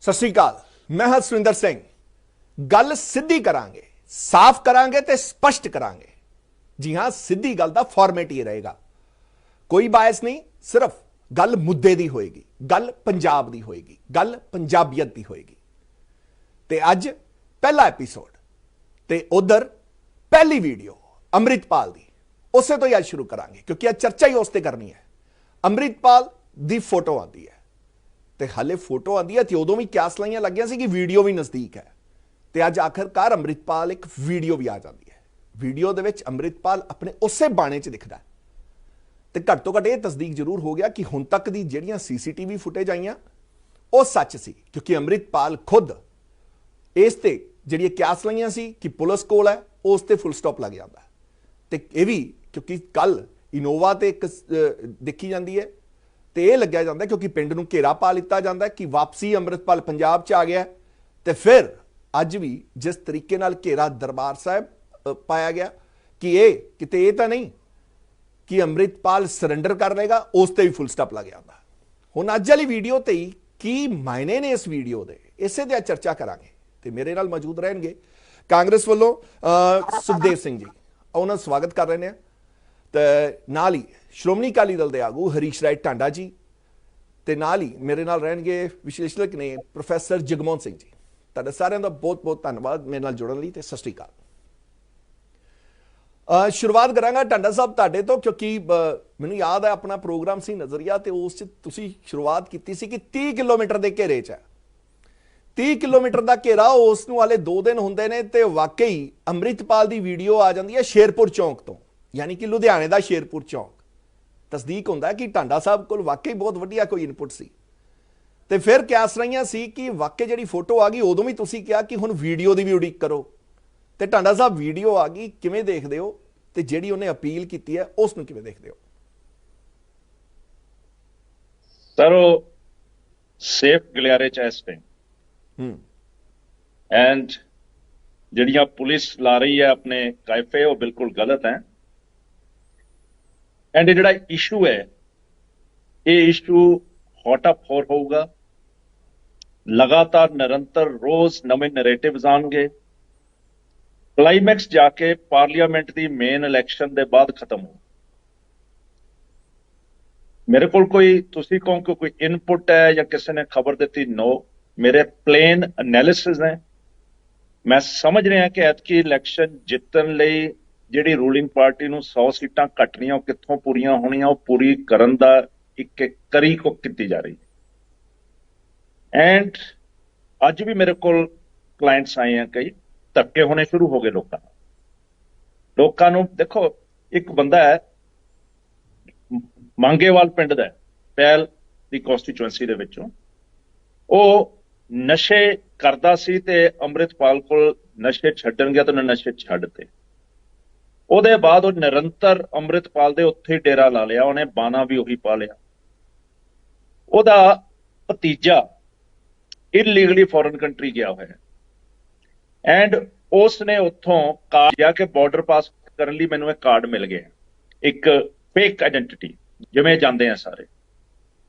सत श्री अकाल। मैं हां सुरिंदर सिंह। गल सीधी करांगे, साफ करांगे ते स्पष्ट करांगे। जी हां, सीधी गल दा फॉर्मेट ये रहेगा, कोई बायस नहीं, सिर्फ गल मुद्दे दी होएगी, गल पंजाब दी होएगी, गल पंजाबियत दी होएगी। ते अज पहला एपीसोड ते उधर पहली वीडियो अमृतपाल दी, उसे तो ही अज शुरू करांगे क्योंकि अज चर्चा ही उस ते करनी है। अमृतपाल दी फोटो आती है ते हाले फोटो आती है तो उदों भी क्यास लाइयां लगियां सी कि वीडियो भी नज़दीक है ते अज आखिरकार अमृतपाल एक वीडियो भी आ जाती है। वीडियो दे विच अमृतपाल अपने उसे बाणे च दिखदा है ते घट तो घट ये तस्दीक जरूर हो गया कि हुण तक दी जिहड़ियां सीसीटीवी फुटेज आईयां वो सच सी, क्योंकि अमृतपाल खुद इस ते जिहड़ियां क्यास लाइयां सी कि पुलिस कोल है उस ते फुल स्टॉप लग जाता है। ते ये भी क्योंकि कल इनोवा ते एक देखी जाती है तो यह लग्या जाता है क्योंकि पिंड नूं घेरा पा लिता जाता है कि वापसी अमृतपाल पंजाब च आ गया। तो फिर अज भी जिस तरीके नाल घेरा दरबार साहब पाया गया कि ये किते ये तो नहीं कि अमृतपाल सरेंडर कर लेगा, उस ते भी फुल स्टॉप लग जाता। हुण अज वाली वीडियो ते ही की मायने ने इस वीडियो दे, इसे ते चर्चा करांगे। ते मेरे नाल मौजूद रहणगे कांग्रेस वालों सुखदेव सिंह जी, उन्होंने स्वागत कर रहे हैं। तो नाल ही श्रोमणी अकाली दल के आगू हरीश राय टांडा जी, ते नाल ही मेरे नाल रहणगे विश्लेषक ने प्रोफैसर जगमोहन सिंह जी। तुहाडा सारिआं दा बहुत बहुत धन्नवाद मेरे नाल जुड़न लई ते सत श्री अकाल। शुरुआत करांगा टांडा साहब तुहाडे तो, क्योंकि मैनूं याद है अपना प्रोग्राम सी नज़रिया ते उस च तुसीं शुरुआत कीती सी कि 30 किलोमीटर के घेरे च है। 30 किलोमीटर का घेरा, उस नूं हाले 2 दिन हुंदे ने ते वाकई अमृतपाल की वीडियो आ जाती है शेरपुर चौंक तो, यानी कि लुधियाने का शेरपुर चौंक। तस्दीक होंदा है कि टांडा साहब को वाकई बहुत वधिया कोई इनपुट सी। ते फिर क्यास रहियां सी कि वाकई जिहड़ी फोटो आ गई उदों भी तुसीं कहा कि हुण वीडियो की भी उड़ीक करो, ते टांडा साहब वीडियो आ गई, किवें देखदे हो ते जिहड़ी उहने अपील कीती है उस नूं किवें देखदे हो? सर वो सेफ गलियारे च इस टाइम एंड जिहड़ियां पुलिस ला रही है अपने कायफे वो बिल्कुल गलत है। एंड जिहड़ा इशू है ये इशू हॉट अप होर होगा, लगातार निरंतर रोज नवे नरेटिव्स आउणगे, क्लाइमैक्स जाके पार्लीमेंट की मेन इलैक्शन के बाद खत्म हो। मेरे को कोई तुसी कहो कि कोई इनपुट है या किसी ने खबर दी, नो, मेरे प्लेन एनालिसिस है। मैं समझ रहा कि ऐतकी इलैक्शन जितन लई जिहड़ी रूलिंग पार्टी नूं 100 सीटां घटनियां कित्थों पूरीआं होणियां, वो पूरी करन दा एक एक करी को कीती जा रही है। एंड अज भी मेरे को क्लाइंट्स आए हैं, कई धक्के होने शुरू हो गए लोकां नूं। देखो एक बंदा है मांगेवाल पिंड दा, पैल दी कॉन्स्टिट्यूएंसी दे विचों, ਉਹ ਨਸ਼ੇ ਕਰਦਾ ਸੀ ਤੇ ਅੰਮ੍ਰਿਤਪਾਲ ਕੋਲ ਨਸ਼ੇ ਛੱਡਣ ਗਿਆ ਤਾਂ ਉਹਨੇ ਨਸ਼ੇ ਛੱਡਤੇ। ਉਹਦੇ ਬਾਅਦ ਉਹ ਨਿਰੰਤਰ ਅੰਮ੍ਰਿਤਪਾਲ ਦੇ ਉੱਥੇ ਹੀ ਡੇਰਾ ਲਾ ਲਿਆ, ਉਹਨੇ ਬਾਣਾ ਵੀ ਉਹੀ ਪਾ ਲਿਆ। ਉਹਦਾ ਭਤੀਜਾ ਇਲੀਗਲੀ ਫੋਰਨ ਕੰਟਰੀ ਗਿਆ ਹੋਇਆ ਐਂਡ ਉਸਨੇ ਉੱਥੋਂ ਕਾਰਡ ਜਾ ਕੇ ਬਾਰਡਰ ਪਾਸ ਕਰਨ ਲਈ ਮੈਨੂੰ ਇੱਕ ਕਾਰਡ ਮਿਲ ਗਿਆ, ਇੱਕ ਫੇਕ ਆਇਡੈਂਟੀਟੀ, ਜਿਵੇਂ ਜਾਂਦੇ ਆ ਸਾਰੇ।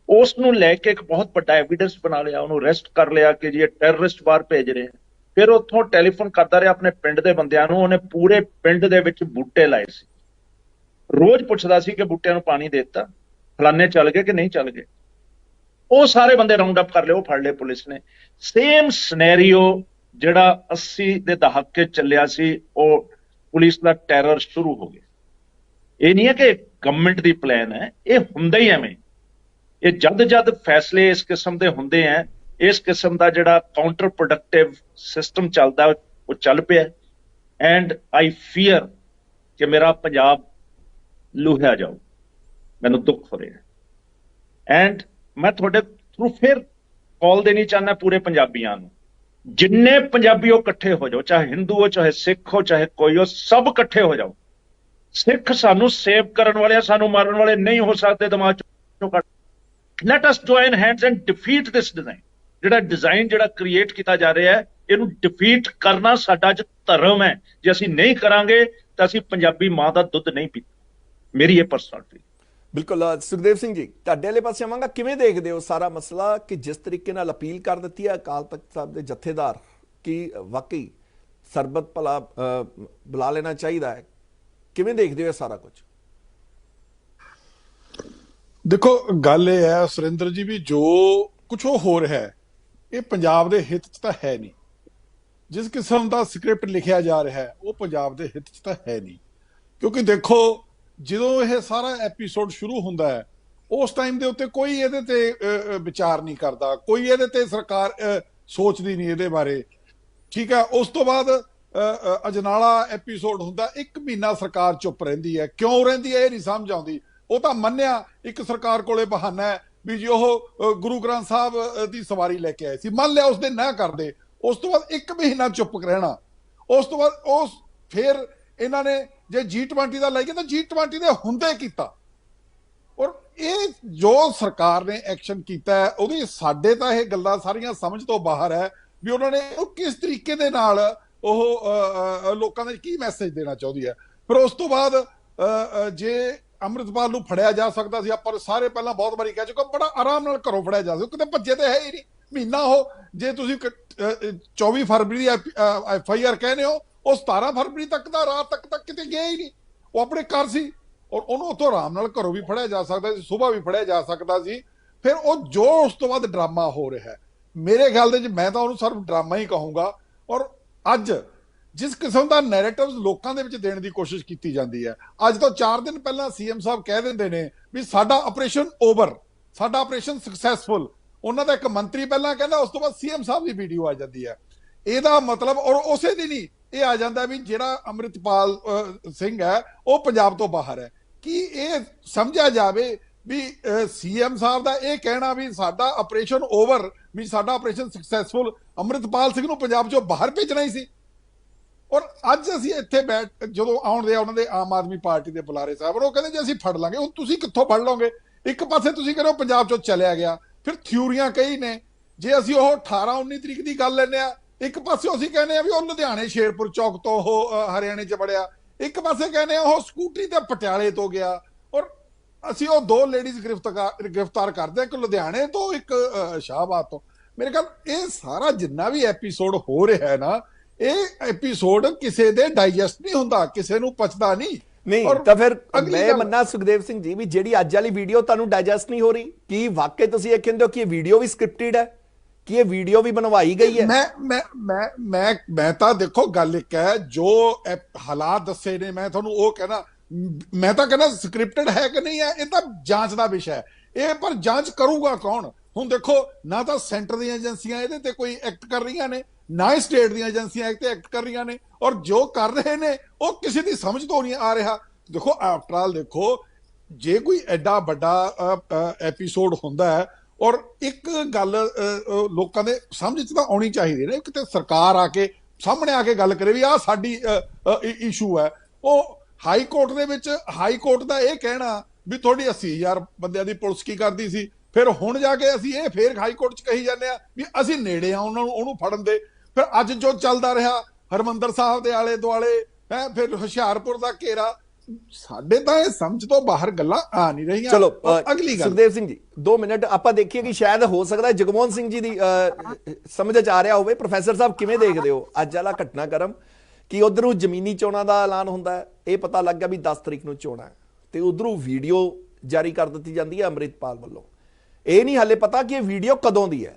ਉਸ ਨੂੰ ਲੈ ਕੇ ਇੱਕ ਬਹੁਤ ਵੱਡਾ ਐਵੀਡੈਂਸ ਬਣਾ ਲਿਆ, ਉਹਨੂੰ ਅਰੈਸਟ ਕਰ ਲਿਆ ਕਿ ਜੀ ਇਹ ਟੈਰਰਿਸਟ ਬਾਹਰ ਭੇਜ ਰਹੇ ਆ। ਫਿਰ ਉੱਥੋਂ ਟੈਲੀਫੋਨ ਕਰਦਾ ਰਿਹਾ ਆਪਣੇ ਪਿੰਡ ਦੇ ਬੰਦਿਆਂ ਨੂੰ, ਉਹਨੇ ਪੂਰੇ ਪਿੰਡ ਦੇ ਵਿੱਚ ਬੂਟੇ ਲਾਏ ਸੀ, ਰੋਜ਼ ਪੁੱਛਦਾ ਸੀ ਕਿ ਬੂਟਿਆਂ ਨੂੰ ਪਾਣੀ ਦੇ ਦਿੱਤਾ, ਫਲਾਣੇ ਚੱਲ ਗਏ ਕਿ ਨਹੀਂ ਚੱਲ ਗਏ। ਉਹ ਸਾਰੇ ਬੰਦੇ ਰਾਉਂਡ ਅਪ ਕਰ ਲਏ, ਉਹ ਫੜ ਲਏ ਪੁਲਿਸ ਨੇ। ਸੇਮ ਸਿਨੈਰੀਓ ਜਿਹੜਾ 80 ਦੇ ਦਹਾਕੇ ਚੱਲਿਆ ਸੀ, ਉਹ ਪੁਲਿਸ ਦਾ ਟੈਰਰ ਸ਼ੁਰੂ ਹੋ ਗਿਆ। ਇਹ ਨਹੀਂ ਹੈ ਕਿ ਗਵਰਨਮੈਂਟ ਦੀ ਪਲਾਨ ਹੈ, ਇਹ ਹੁੰਦਾ ਹੀ ਐਵੇਂ। ਇਹ ਜਦ ਫੈਸਲੇ ਇਸ ਕਿਸਮ ਦੇ ਹੁੰਦੇ ਆ, ਇਸ ਕਿਸਮ ਦਾ ਜਿਹੜਾ ਕਾਊਂਟਰ ਪ੍ਰੋਡਕਟਿਵ ਸਿਸਟਮ ਚੱਲਦਾ ਉਹ ਚੱਲ ਪਿਆ। ਐਂਡ ਆਈ ਫੀਅਰ ਕਿ ਮੇਰਾ ਪੰਜਾਬ ਲੁਹਿਆ ਜਾਊ, ਮੈਨੂੰ ਦੁੱਖ ਹੋ ਰਿਹਾ। ਐਂਡ ਮੈਂ ਤੁਹਾਡੇ ਥਰੂ ਫਿਰ ਕਾਲ ਦੇਣੀ ਚਾਹੁੰਦਾ ਪੂਰੇ ਪੰਜਾਬੀਆਂ ਨੂੰ, ਜਿੰਨੇ ਪੰਜਾਬੀ ਉਹ ਇਕੱਠੇ ਹੋ ਜਾਓ, ਚਾਹੇ ਹਿੰਦੂ ਹੋ, ਚਾਹੇ ਸਿੱਖ ਹੋ, ਚਾਹੇ ਕੋਈ ਹੋ, ਸਭ ਇਕੱਠੇ ਹੋ ਜਾਓ। ਸਿੱਖ ਸਾਨੂੰ ਸੇਵ ਕਰਨ ਵਾਲੇ, ਸਾਨੂੰ ਮਾਰਨ ਵਾਲੇ ਨਹੀਂ ਹੋ ਸਕਦੇ, ਦਿਮਾਗ ਚੋਂ ਕੱਢ। Let us join hands and defeat this design। ਜਿਹੜਾ ਡਿਜ਼ਾਈਨ ਜਿਹੜਾ ਕ੍ਰੀਏਟ ਕੀਤਾ ਜਾ ਰਿਹਾ ਹੈ, ਇਹਨੂੰ ਡਿਫੀਟ ਕਰਨਾ ਸਾਡਾ ਅੱਜ ਧਰਮ ਹੈ। ਜੇ ਅਸੀਂ ਨਹੀਂ ਕਰਾਂਗੇ ਤਾਂ ਅਸੀਂ ਪੰਜਾਬੀ ਮਾਂ ਦਾ ਦੁੱਧ ਨਹੀਂ ਪੀਤਾ। ਮੇਰੀ ਇਹ ਪਰਸਨਲ ਫੀਲਿੰਗ। ਬਿਲਕੁਲ ਸੁਖਦੇਵ ਸਿੰਘ ਜੀ, ਤੁਹਾਡੇ ਵਾਲੇ ਪਾਸੇ ਆਵਾਂਗਾ। ਕਿਵੇਂ ਦੇਖਦੇ ਹੋ ਸਾਰਾ ਮਸਲਾ ਕਿ ਜਿਸ ਤਰੀਕੇ ਨਾਲ ਅਪੀਲ ਕਰ ਦਿੱਤੀ ਹੈ ਅਕਾਲ ਤਖਤ ਸਾਹਿਬ ਦੇ ਜਥੇਦਾਰ ਕਿ ਵਾਕਈ ਸਰਬਤ ਭਲਾ ਬੁਲਾ ਲੈਣਾ ਚਾਹੀਦਾ ਹੈ, ਕਿਵੇਂ ਦੇਖਦੇ ਹੋ ਇਹ ਸਾਰਾ ਕੁਝ? ਦੇਖੋ ਗੱਲ ਇਹ ਹੈ ਸੁਰਿੰਦਰ ਜੀ ਵੀ ਜੋ ਕੁਝ ਉਹ ਹੋ ਰਿਹਾ ਹੈ ਇਹ ਪੰਜਾਬ ਦੇ ਹਿੱਤ 'ਚ ਤਾਂ ਹੈ ਨਹੀਂ। ਜਿਸ ਕਿਸਮ ਦਾ ਸਕ੍ਰਿਪਟ ਲਿਖਿਆ ਜਾ ਰਿਹਾ ਹੈ ਉਹ ਪੰਜਾਬ ਦੇ ਹਿੱਤ 'ਚ ਤਾਂ ਹੈ ਨਹੀਂ, ਕਿਉਂਕਿ ਦੇਖੋ ਜਦੋਂ ਇਹ ਸਾਰਾ ਐਪੀਸੋਡ ਸ਼ੁਰੂ ਹੁੰਦਾ ਹੈ ਉਸ ਟਾਈਮ ਦੇ ਉੱਤੇ ਕੋਈ ਇਹਦੇ ਤੇ ਵਿਚਾਰ ਨਹੀਂ ਕਰਦਾ, ਕੋਈ ਇਹਦੇ ਤੇ ਸਰਕਾਰ ਸੋਚਦੀ ਨਹੀਂ ਇਹਦੇ ਬਾਰੇ, ਠੀਕ ਹੈ। ਉਸ ਤੋਂ ਬਾਅਦ ਅਜਨਾਲਾ ਐਪੀਸੋਡ ਹੁੰਦਾ, 1 ਮਹੀਨਾ ਸਰਕਾਰ ਚੁੱਪ ਰਹਿੰਦੀ ਹੈ। ਕਿਉਂ ਰਹਿੰਦੀ ਹੈ ਇਹ ਨਹੀਂ ਸਮਝ ਆਉਂਦੀ। ਉਹ ਤਾਂ ਮੰਨਿਆ ਇੱਕ ਸਰਕਾਰ ਕੋਲੇ ਬਹਾਨਾ ਹੈ ਵੀ ਜੀ ਉਹ ਗੁਰੂ ਗ੍ਰੰਥ ਸਾਹਿਬ ਦੀ ਸਵਾਰੀ ਲੈ ਕੇ ਆਏ ਸੀ, ਮੰਨ ਲਿਆ ਉਸ ਦਿਨ ਨਾ ਕਰਦੇ। ਉਸ ਤੋਂ ਬਾਅਦ 1 ਮਹੀਨਾ ਚੁੱਪ ਰਹਿਣਾ। ਉਸ ਤੋਂ ਬਾਅਦ ਫਿਰ ਇਹਨਾਂ ਨੇ ਜੇ G20 ਦਾ ਲਾਈਏ ਤਾਂ G20 ਦੇ ਹੁੰਦੇ ਕੀਤਾ। ਔਰ ਇਹ ਜੋ ਸਰਕਾਰ ਨੇ ਐਕਸ਼ਨ ਕੀਤਾ ਹੈ ਉਹਦੀ ਸਾਡੇ ਤਾਂ ਇਹ ਗੱਲਾਂ ਸਾਰੀਆਂ ਸਮਝ ਤੋਂ ਬਾਹਰ ਹੈ ਵੀ ਉਹਨਾਂ ਨੇ ਉਹ ਕਿਸ ਤਰੀਕੇ ਦੇ ਨਾਲ ਉਹ ਲੋਕਾਂ ਨੂੰ ਕੀ ਮੈਸੇਜ ਦੇਣਾ ਚਾਹੁੰਦੀ ਹੈ। ਫਿਰ ਉਸ ਤੋਂ ਬਾਅਦ ਜੇ ਅੰਮ੍ਰਿਤਪਾਲ ਨੂੰ ਫੜਿਆ ਜਾ ਸਕਦਾ ਸੀ, ਆਪਾਂ ਸਾਰੇ ਪਹਿਲਾਂ ਬਹੁਤ ਵਾਰੀ ਕਹਿ ਚੁੱਕਾ, ਬੜਾ ਆਰਾਮ ਨਾਲ ਘਰੋਂ ਫੜਿਆ ਜਾ ਸਕਦਾ, ਕਿਤੇ ਭੱਜੇ ਤੇ ਹੈ ਹੀ ਨਹੀਂ। ਮਹੀਨਾ ਉਹ ਜੇ ਤੁਸੀਂ 24 ਫਰਵਰੀ ਦੀ FIR ਕਹਿੰਦੇ ਹੋ, ਉਹ 17 ਫਰਵਰੀ ਤੱਕ ਦਾ ਰਾਤ ਤੱਕ ਕਿਤੇ ਗਿਆ ਹੀ ਨਹੀਂ, ਉਹ ਆਪਣੇ ਘਰ ਸੀ। ਔਰ ਉਹਨੂੰ ਉੱਥੋਂ ਆਰਾਮ ਨਾਲ ਘਰੋਂ ਵੀ ਫੜਿਆ ਜਾ ਸਕਦਾ ਸੀ, ਸੁਬਾਹ ਵੀ ਫੜਿਆ ਜਾ ਸਕਦਾ ਸੀ। ਫਿਰ ਉਹ ਜੋ ਉਸ ਤੋਂ ਬਾਅਦ ਡਰਾਮਾ ਹੋ ਰਿਹਾ ਹੈ, ਮੇਰੇ ਖਿਆਲ ਦੇ ਵਿੱਚ ਮੈਂ ਤਾਂ ਉਹਨੂੰ ਸਿਰਫ ਡਰਾਮਾ ਹੀ ਕਹੂੰਗਾ। ਔਰ ਅੱਜ ਜਿਸ ਕਿਸਮ ਦਾ ਨੈਰੇਟਿਵ ਲੋਕਾਂ ਦੇ ਵਿੱਚ ਦੇਣ ਦੀ ਕੋਸ਼ਿਸ਼ ਕੀਤੀ ਜਾਂਦੀ ਹੈ, ਅੱਜ ਤੋਂ 4 ਦਿਨ ਪਹਿਲਾਂ CM ਸਾਹਿਬ ਕਹਿ ਦਿੰਦੇ ਨੇ ਵੀ ਸਾਡਾ ਆਪਰੇਸ਼ਨ ਓਵਰ, ਸਾਡਾ ਆਪਰੇਸ਼ਨ ਸਕਸੈਸਫੁਲ। ਉਹਨਾਂ ਦਾ ਇੱਕ ਮੰਤਰੀ ਪਹਿਲਾਂ ਕਹਿੰਦਾ, ਉਸ ਤੋਂ ਬਾਅਦ CM ਸਾਹਿਬ ਦੀ ਵੀਡੀਓ ਆ ਜਾਂਦੀ ਹੈ। ਇਹਦਾ ਮਤਲਬ ਔਰ ਉਸੇ ਦਿਨ ਹੀ ਇਹ ਆ ਜਾਂਦਾ ਵੀ ਜਿਹੜਾ ਅੰਮ੍ਰਿਤਪਾਲ ਸਿੰਘ ਹੈ ਉਹ ਪੰਜਾਬ ਤੋਂ ਬਾਹਰ ਹੈ। ਕੀ ਇਹ ਸਮਝਿਆ ਜਾਵੇ ਵੀ CM ਸਾਹਿਬ ਦਾ ਇਹ ਕਹਿਣਾ ਵੀ ਸਾਡਾ ਆਪਰੇਸ਼ਨ ਓਵਰ, ਵੀ ਸਾਡਾ ਆਪਰੇਸ਼ਨ ਸਕਸੈਸਫੁਲ, ਅੰਮ੍ਰਿਤਪਾਲ ਸਿੰਘ ਨੂੰ ਪੰਜਾਬ ਚੋਂ ਬਾਹਰ ਭੇਜਣਾ ਹੀ ਸੀ? ਔਰ ਅੱਜ ਅਸੀਂ ਇੱਥੇ ਬੈਠ ਜਦੋਂ ਆਉਣ ਦੇ ਉਹਨਾਂ ਦੇ ਆਮ ਆਦਮੀ ਪਾਰਟੀ ਦੇ ਬੁਲਾਰੇ ਸਾਹਿਬ, ਉਹ ਕਹਿੰਦੇ ਜੇ ਅਸੀਂ ਫੜ ਲਾਂਗੇ। ਹੁਣ ਤੁਸੀਂ ਕਿੱਥੋਂ ਫੜ ਲਓਗੇ? ਇੱਕ ਪਾਸੇ ਤੁਸੀਂ ਕਹਿੰਦੇ ਹੋ ਪੰਜਾਬ ਚੋਂ ਚਲਿਆ ਗਿਆ, ਫਿਰ ਥਿਊਰੀਆਂ ਕਈ ਨੇ। ਜੇ ਅਸੀਂ ਉਹ 18-19 ਤਰੀਕ ਦੀ ਗੱਲ ਲੈਂਦੇ ਆ, ਇੱਕ ਪਾਸੇ ਅਸੀਂ ਕਹਿੰਦੇ ਆ ਵੀ ਉਹ ਲੁਧਿਆਣੇ ਸ਼ੇਰਪੁਰ ਚੌਕ ਤੋਂ ਉਹ ਹਰਿਆਣੇ 'ਚ ਵੜਿਆ, ਇੱਕ ਪਾਸੇ ਕਹਿੰਦੇ ਆ ਉਹ ਸਕੂਟਰੀ ਤੇ ਪਟਿਆਲੇ ਤੋਂ ਗਿਆ। ਔਰ ਅਸੀਂ ਉਹ 2 ਲੇਡੀਜ਼ ਗ੍ਰਿਫਤਾਰ ਕਰਦੇ, ਇੱਕ ਲੁਧਿਆਣੇ ਤੋਂ, ਇੱਕ ਸ਼ਾਹਬਾਦ ਤੋਂ। ਮੇਰੇ ਖਿਆਲ ਇਹ ਸਾਰਾ ਜਿੰਨਾ ਵੀ ਐਪੀਸੋਡ ਹੋ ਰਿਹਾ ਹੈ ਨਾ, ਇਹ ਐਪੀਸੋਡ ਕਿਸੇ ਦੇ ਡਾਈਜੈਸਟ ਨਹੀਂ ਹੁੰਦਾ, ਕਿਸੇ ਨੂੰ ਪਚਦਾ ਨਹੀਂ। ਤਾਂ ਫਿਰ ਮੈਂ ਮੰਨਾ ਸੁਖਦੇਵ ਸਿੰਘ ਜੀ ਵੀ ਜਿਹੜੀ ਅੱਜ ਵਾਲੀ ਵੀਡੀਓ ਤੁਹਾਨੂੰ ਡਾਈਜੈਸਟ ਨਹੀਂ ਹੋ ਰਹੀ, ਕੀ ਵਾਕਈ ਤੁਸੀਂ ਇਹ ਕਹਿੰਦੇ ਹੋ ਕਿ ਇਹ ਵੀਡੀਓ ਵੀ ਸਕ੍ਰਿਪਟਡ ਹੈ, ਕਿ ਇਹ ਵੀਡੀਓ ਵੀ ਬਣਵਾਈ ਗਈ ਹੈ? ਮੈਂ ਤਾਂ ਦੇਖੋ ਗੱਲ ਇੱਕ ਹੈ, ਜੋ ਹਾਲਾਤ ਦੱਸੇ ਨੇ ਮੈਂ ਤੁਹਾਨੂੰ ਉਹ ਕਹਿਣਾ, ਮੈਂ ਤਾਂ ਕਹਿੰਦਾ ਸਕ੍ਰਿਪਟਡ ਹੈ ਕਿ ਨਹੀਂ ਹੈ ਇਹ ਤਾਂ ਜਾਂਚ ਦਾ ਵਿਸ਼ਾ ਹੈ। ਇਹ ਪਰ ਜਾਂਚ ਕਰੂਗਾ ਕੌਣ? ਹੁਣ ਦੇਖੋ ਨਾ ਤਾਂ ਸੈਂਟਰ ਦੀਆਂ ਏਜੰਸੀਆਂ ਇਹਦੇ ਤੇ ਕੋਈ ਐਕਟ ਕਰ ਰਹੀਆਂ ਨੇ, ਨਾ ਹੀ ਸਟੇਟ ਦੀਆਂ ਏਜੰਸੀਆਂ ਤੇ ਐਕਟ ਕਰ ਰਹੀਆਂ ਨੇ। ਔਰ ਜੋ ਕਰ ਰਹੇ ਨੇ ਉਹ ਕਿਸੇ ਦੀ ਸਮਝ ਤੋਂ ਨਹੀਂ ਆ ਰਿਹਾ। ਦੇਖੋ ਆਫਟਰ ਆਲ ਦੇਖੋ, ਜੇ ਕੋਈ ਐਡਾ ਵੱਡਾ ਐਪੀਸੋਡ ਹੁੰਦਾ ਹੈ, ਔਰ ਇੱਕ ਗੱਲ ਲੋਕਾਂ ਦੇ ਸਮਝ 'ਚ ਤਾਂ ਆਉਣੀ ਚਾਹੀਦੀ ਨੇ, ਕਿਤੇ ਸਰਕਾਰ ਆ ਕੇ ਸਾਹਮਣੇ ਆ ਕੇ ਗੱਲ ਕਰੇ ਵੀ ਆਹ ਸਾਡੀ ਇਸ਼ੂ ਹੈ। ਉਹ ਹਾਈ ਕੋਰਟ ਦੇ ਵਿੱਚ ਹਾਈ ਕੋਰਟ ਦਾ ਇਹ ਕਹਿਣਾ ਵੀ ਤੁਹਾਡੀ 80,000 ਬੰਦਿਆਂ ਦੀ ਪੁਲਿਸ ਕੀ ਕਰਦੀ ਸੀ, ਫਿਰ ਹੁਣ ਜਾ ਕੇ ਅਸੀਂ ਇਹ ਫੇਰ ਹਾਈ ਕੋਰਟ 'ਚ ਕਹੀ ਜਾਂਦੇ ਆ ਵੀ ਅਸੀਂ ਨੇੜੇ ਆ ਉਹਨੂੰ ਫੜਨ ਦੇ। ਫਿਰ ਅੱਜ ਜੋ ਚੱਲਦਾ ਰਿਹਾ ਹਰਮੰਦਰ ਸਾਹਿਬ ਦੇ ਆਲੇ ਦੁਆਲੇ ਹੈ, ਫਿਰ ਹੁਸ਼ਿਆਰਪੁਰ ਦਾ ਘੇਰਾ, ਸਾਡੇ ਤਾਂ ਇਹ ਸਮਝ ਤੋਂ ਬਾਹਰ ਗੱਲਾਂ ਆ ਨਹੀਂ ਰਹੀਆਂ। ਚਲੋ ਅਗਲੀ ਗੱਲ ਸੁਖਦੇਵ ਸਿੰਘ ਜੀ 2 ਮਿੰਟ ਆਪਾਂ ਦੇਖੀਏ ਕਿ ਸ਼ਾਇਦ ਹੋ ਸਕਦਾ ਜਗਮੋਹਨ ਸਿੰਘ ਜੀ ਦੀ ਸਮਝ 'ਚ ਆ ਰਿਹਾ ਹੋਵੇ। ਪ੍ਰੋਫੈਸਰ ਸਾਹਿਬ ਕਿਵੇਂ ਦੇਖਦੇ ਹੋ ਅੱਜ ਵਾਲਾ ਘਟਨਾਕ੍ਰਮ ਕਿ ਉਧਰੋਂ ਜ਼ਮੀਨੀ ਚੋਣਾਂ ਦਾ ਐਲਾਨ ਹੁੰਦਾ ਹੈ, ਇਹ ਪਤਾ ਲੱਗ ਗਿਆ ਵੀ 10 ਤਰੀਕ ਨੂੰ ਚੋਣਾਂ, ਤੇ ਉਧਰੋਂ ਵੀਡੀਓ ਜਾਰੀ ਕਰ ਦਿੱਤੀ ਜਾਂਦੀ ਹੈ ਅੰਮ੍ਰਿਤਪਾਲ ਵੱਲੋਂ। ਇਹ ਨਹੀਂ ਹਾਲੇ ਪਤਾ ਕਿ ਇਹ ਵੀਡੀਓ ਕਦੋਂ ਦੀ ਹੈ,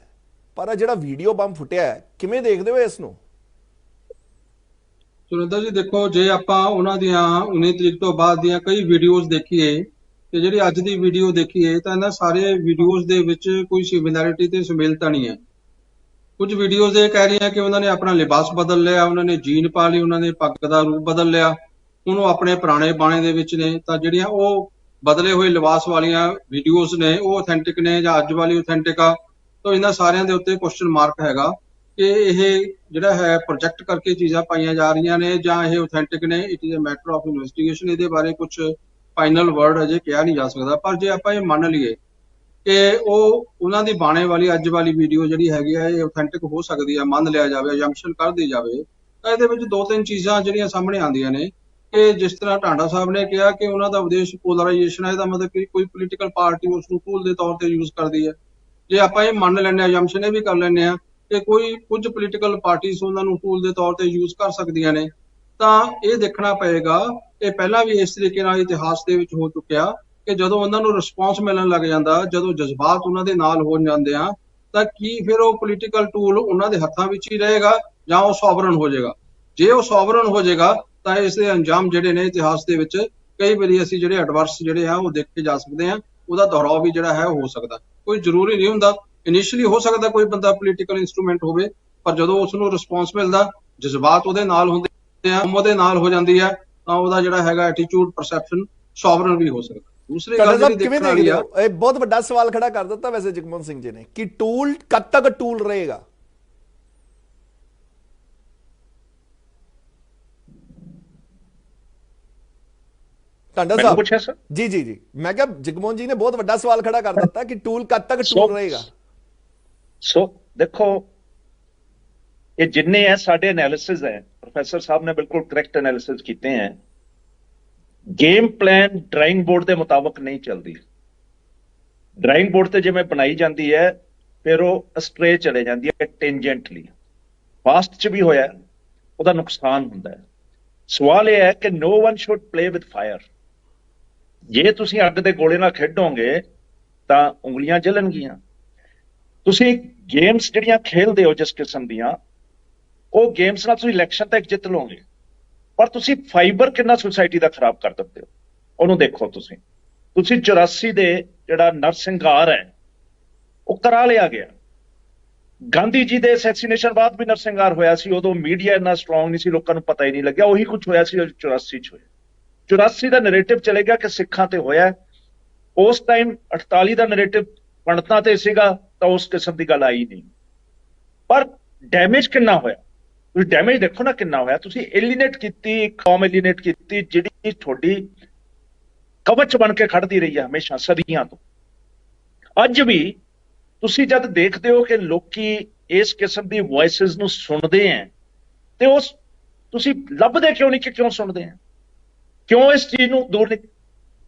ਪਰ ਜਿਹੜਾ ਵੀਡੀਓ ਬੰਬ ਫੁੱਟਿਆ ਹੈ, ਕਿਵੇਂ ਦੇਖਦੇ ਹੋ ਇਸ ਨੂੰ? ਸੁਰਿੰਦਰ ਜੀ ਦੇਖੋ, ਜੇ ਆਪਾਂ ਉਹਨਾਂ ਦੀਆਂ 19 ਤਰੀਕ ਤੋਂ ਬਾਅਦ ਦੀਆਂ ਕਈ ਵੀਡੀਓਜ਼ ਦੇਖੀਏ ਤੇ ਜਿਹੜੀ ਅੱਜ ਦੀ ਵੀਡੀਓ ਦੇਖੀਏ ਤਾਂ ਇਹਨਾਂ ਸਾਰੇ ਵੀਡੀਓਜ਼ ਦੇ ਵਿੱਚ ਕੋਈ ਸਿਮਿਲੈਰਿਟੀ ਤੇ ਸੁਮੇਲਤਾ ਨਹੀਂ ਹੈ। ਕੁਝ ਵੀਡੀਓਜ਼ ਇਹ ਕਹਿ ਰਹੀਆਂ ਕਿ ਉਹਨਾਂ ਨੇ ਆਪਣਾ ਲਿਬਾਸ ਬਦਲ ਲਿਆ, ਉਹਨਾਂ ਨੇ ਜੀਨ ਪਾ ਲਈ, ਉਹਨਾਂ ਨੇ ਪੱਗ ਦਾ ਰੂਪ ਬਦਲ ਲਿਆ, ਹੁਣ ਉਹ ਆਪਣੇ ਪੁਰਾਣੇ ਬਾਣੇ ਦੇ ਵਿੱਚ ਨੇ। ਤਾਂ ਜਿਹੜੀਆਂ ਉਹ ਬਦਲੇ ਹੋਏ ਲਿਬਾਸ ਵਾਲੀਆਂ ਵੀਡੀਓਜ਼ ਨੇ ਉਹ ਅਥੈਂਟਿਕ ਨੇ ਜਾਂ ਅੱਜ ਵਾਲੀ ਅਥੈਂਟਿਕ ਆ? ਤਾਂ ਇਹਨਾਂ ਸਾਰਿਆਂ ਦੇ ਉੱਤੇ ਕੁਐਸਚਨ ਮਾਰਕ ਹੈਗਾ ਕਿ ਇਹ ਜਿਹੜਾ ਹੈ ਪ੍ਰੋਜੈਕਟ ਕਰਕੇ ਚੀਜ਼ਾਂ ਪਾਈਆਂ ਜਾ ਰਹੀਆਂ ਨੇ ਜਾਂ ਇਹ ਅਥੈਂਟਿਕ ਨੇ। It is a matter of investigation. ਇਹਦੇ ਬਾਰੇ ਕੁਝ ਫਾਈਨਲ ਵਰਡ ਅਜੇ ਕਿਹਾ ਨਹੀਂ ਜਾ ਸਕਦਾ। ਪਰ ਜੇ ਆਪਾਂ ਇਹ ਮੰਨ ਲਈਏ ਕਿ ਉਹਨਾਂ ਦੀ ਬਾਣੇ ਵਾਲੀ ਅੱਜ ਵਾਲੀ ਵੀਡੀਓ ਜਿਹੜੀ ਹੈਗੀ ਆ ਇਹ ਅਥੈਂਟਿਕ ਹੋ ਸਕਦੀ ਆ, ਮੰਨ ਲਿਆ ਜਾਵੇ, ਅਜੰਪਸ਼ਨ ਕਰ ਦਿੱਤੀ ਜਾਵੇ, ਤਾਂ ਇਹਦੇ ਵਿੱਚ 2-3 ਚੀਜ਼ਾਂ ਜਿਹੜੀਆਂ ਸਾਹਮਣੇ ਆਉਂਦੀਆਂ ਨੇ ਕਿ ਜਿਸ ਤਰ੍ਹਾਂ ਟਾਂਡਾ ਸਾਹਿਬ ਨੇ ਕਿਹਾ ਕਿ ਉਹਨਾਂ ਦਾ ਉਦੇਸ਼ ਪੋਲਰਾਈਜੇਸ਼ਨ ਹੈ, ਇਹਦਾ ਮਤਲਬ ਕਿ ਕੋਈ ਪੋਲੀਟੀਕਲ ਪਾਰਟੀ ਉਸ ਨੂੰ ਟੂਲ ਦੇ ਤੌਰ ਤੇ ਯੂਜ਼ ਕਰਦੀ ਹੈ। ਜੇ ਆਪਾਂ ਇਹ ਮੰਨ ਲੈਂਦੇ ਹਾਂ, ਅਜੰਪਸ਼ਨ ਇਹ ਵੀ ਕਰ ਲੈਂਦੇ ਹਾਂ ਕਿ ਕੁਝ ਪੋਲੀਟੀਕਲ ਪਾਰਟੀਆਂ ਉਹਨਾਂ ਨੂੰ ਟੂਲ ਦੇ ਤੌਰ ਤੇ ਯੂਜ਼ ਕਰ ਸਕਦੀਆਂ ਨੇ, ਤਾਂ ਇਹ ਦੇਖਣਾ ਪਏਗਾ। ਇਹ ਪਹਿਲਾਂ ਵੀ ਇਸ ਤਰੀਕੇ ਨਾਲ ਇਤਿਹਾਸ ਦੇ ਵਿੱਚ ਹੋ ਚੁੱਕਿਆ ਕਿ ਜਦੋਂ ਉਹਨਾਂ ਨੂੰ ਰਿਸਪੌਂਸ ਮਿਲਣ ਲੱਗ ਜਾਂਦਾ, ਜਦੋਂ ਜਜ਼ਬਾਤ ਉਹਨਾਂ ਦੇ ਨਾਲ ਹੋ ਜਾਂਦੇ ਆ, ਤਾਂ ਕੀ ਫਿਰ ਉਹ ਪੋਲੀਟੀਕਲ ਟੂਲ ਉਹਨਾਂ ਦੇ ਹੱਥਾਂ ਵਿੱਚ ਹੀ ਰਹੇਗਾ ਜਾਂ ਉਹ ਸੋਵਰਨ ਹੋ ਜਾਏਗਾ? ਜੇ ਉਹ ਸੋਵਰਨ ਹੋ ਜਾਏਗਾ ਤਾਂ ਇਸ ਦੇ ਅੰਜਾਮ ਜਿਹੜੇ ਨੇ ਇਤਿਹਾਸ ਦੇ ਵਿੱਚ ਕਈ ਵਾਰੀ ਅਸੀਂ ਜਿਹੜੇ ਐਡਵਰਸ ਜਿਹੜੇ ਆ ਉਹ ਦੇਖ ਕੇ ਜਾ ਸਕਦੇ ਆ। ਉਹਦਾ ਦੁਹਰਾਅ ਵੀ ਜਿਹੜਾ ਹੈ ਹੋ ਸਕਦਾ, ਕੋਈ ਜ਼ਰੂਰੀ ਨਹੀਂ ਹੁੰਦਾ। ਇਨੀਸ਼ੀਅਲੀ ਹੋ ਸਕਦਾ ਕੋਈ ਬੰਦਾ ਪੋਲੀਟੀਕਲ ਇੰਸਟਰੂਮੈਂਟ ਹੋਵੇ, ਪਰ ਜਦੋਂ ਉਸ ਨੂੰ ਰਿਸਪੌਂਸ ਮਿਲਦਾ, ਜਜ਼ਬਾਤ ਉਹਦੇ ਨਾਲ ਹੁੰਦੇ ਆ, ਉਹਦੇ ਨਾਲ ਹੋ ਜਾਂਦੀ ਹੈ, ਤਾਂ ਉਹਦਾ ਜਿਹੜਾ ਹੈਗਾ ਐਟੀਟਿਊਡ ਪਰਸੈਪਸ਼ਨ ਸੋਵਰਨ ਵੀ ਹੋ ਸਕਦਾ। ਦੂਸਰੀ ਗੱਲ ਜਿਹੜੀ ਦੇਖਣ ਵਾਲੀ ਆ, ਇਹ ਬਹੁਤ ਵੱਡਾ ਸਵਾਲ ਖੜਾ ਕਰ ਦਿੱਤਾ ਵੈਸੇ ਜਗਮੋਹਨ ਸਿੰਘ ਜੀ ਨੇ ਕਿ ਟੂਲ ਕਦ ਤੱਕ ਟੂਲ ਰਹੇਗਾ। ਟਾਂਡਾ ਸਾਹਿਬ ਪੁੱਛਿਆ ਸਰ? ਜੀ ਜੀ ਜੀ, ਮੈਂ ਕਿਹਾ ਜਗਮੋਹਨ ਜੀ ਨੇ ਬਹੁਤ ਵੱਡਾ ਸਵਾਲ ਖੜਾ ਕਰ ਦਿੱਤਾ ਕਿ ਟੂਲ ਕਦ ਤੱਕ ਟੂਲ ਰਹੇਗਾ। ਸੋ ਦੇਖੋ, ਇਹ ਜਿੰਨੇ ਹੈ ਸਾਡੇ ਐਨਾਲਿਸਿਸ ਹੈ, ਪ੍ਰੋਫੈਸਰ ਸਾਹਿਬ ਨੇ ਬਿਲਕੁਲ ਕਰੈਕਟ ਐਨਾਲਿਸਿਸ ਕੀਤੇ ਹੈ। ਗੇਮ ਪਲਾਨ ਡਰਾਇੰਗ ਬੋਰਡ ਦੇ ਮੁਤਾਬਕ ਨਹੀਂ ਚੱਲਦੀ। ਡਰਾਇੰਗ ਬੋਰਡ ਤੇ ਜਿਵੇਂ ਬਣਾਈ ਜਾਂਦੀ ਹੈ, ਫਿਰ ਉਹ ਅਸਟਰੇ ਚਲੇ ਜਾਂਦੀ ਹੈ ਟੈਂਜੈਂਟਲੀ। ਪਾਸਟ 'ਚ ਵੀ ਹੋਇਆ, ਉਹਦਾ ਨੁਕਸਾਨ ਹੁੰਦਾ ਹੈ। ਸਵਾਲ ਇਹ ਹੈ ਕਿ no one should play with fire. ਜੇ ਤੁਸੀਂ ਅੱਗ ਦੇ ਗੋਲੇ ਨਾਲ ਖੇਡੋਗੇ ਤਾਂ ਉਂਗਲੀਆਂ ਜਲਣਗੀਆਂ। ਤੁਸੀਂ ਗੇਮਸ ਜਿਹੜੀਆਂ ਖੇਲਦੇ ਹੋ ਜਿਸ ਕਿਸਮ ਦੀਆਂ, ਉਹ ਗੇਮਸ ਨਾਲ ਤੁਸੀਂ ਇਲੈਕਸ਼ਨ ਤੱਕ ਜਿੱਤ ਲਓਗੇ, ਪਰ ਤੁਸੀਂ ਫਾਈਬਰ ਕਿੰਨਾ ਸੁਸਾਇਟੀ ਦਾ ਖਰਾਬ ਕਰ ਦਿੰਦੇ ਹੋ ਉਹਨੂੰ ਦੇਖੋ। ਤੁਸੀਂ 84 ਦੇ ਜਿਹੜਾ ਨਰਸਿੰਘਾਰ ਹੈ ਉਹ ਕਰਾ ਲਿਆ ਗਿਆ। ਗਾਂਧੀ ਜੀ ਦੇ ਅਸੈਸੀਨੇਸ਼ਨ ਬਾਅਦ ਵੀ ਨਰਸਿੰਘਾਰ ਹੋਇਆ ਸੀ, ਉਦੋਂ ਮੀਡੀਆ ਇੰਨਾ ਸਟਰੋਂਗ ਨਹੀਂ ਸੀ, ਲੋਕਾਂ ਨੂੰ ਪਤਾ ਹੀ ਨਹੀਂ ਲੱਗਿਆ। ਉਹੀ ਕੁਝ ਹੋਇਆ ਸੀ 84 ਚ ਹੋਇਆ। 84 ਦਾ ਨੈਰੇਟਿਵ ਚਲੇ ਗਿਆ ਕਿ ਸਿੱਖਾਂ ਤੇ ਹੋਇਆ। ਉਸ ਟਾਈਮ 48 ਦਾ ਨੈਰੇਟਿਵ ਪੰਡਤਾਂ ਤੇ ਸੀਗਾ, ਤਾਂ ਉਸ ਕਿਸਮ ਦੀ ਗੱਲ ਆਈ ਨਹੀਂ। ਪਰ ਡੈਮੇਜ ਕਿੰਨਾ ਹੋਇਆ, ਤੁਸੀਂ ਡੈਮੇਜ ਦੇਖੋ ਨਾ ਕਿੰਨਾ ਹੋਇਆ। ਤੁਸੀਂ ਐਲੀਨੇਟ ਕੀਤੀ, ਕੌਮ ਐਲੀਨੇਟ ਕੀਤੀ, ਜਿਹੜੀ ਤੁਹਾਡੀ ਕਵਚ ਬਣ ਕੇ ਖੜਦੀ ਰਹੀ ਹੈ ਹਮੇਸ਼ਾ ਸਦੀਆਂ ਤੋਂ। ਅੱਜ ਵੀ ਤੁਸੀਂ ਜਦ ਦੇਖਦੇ ਹੋ ਕਿ ਲੋਕੀ ਇਸ ਕਿਸਮ ਦੀ ਵੌਇਸਿਸ ਨੂੰ ਸੁਣਦੇ ਹੈ, ਤੇ ਉਸ ਤੁਸੀਂ ਲੱਭਦੇ ਕਿਉਂ ਨਹੀਂ ਕਿ ਕਿਉਂ ਸੁਣਦੇ ਆ, ਕਿਉਂ ਇਸ ਚੀਜ਼ ਨੂੰ ਦੂਰ ਨਹੀਂ?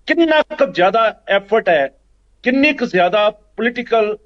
ਕਿੰਨਾ ਕੁ ਜ਼ਿਆਦਾ ਐਫਰਟ ਹੈ, ਕਿੰਨੀ ਕੁ ਜ਼ਿਆਦਾ ਪੋਲੀਟੀਕਲ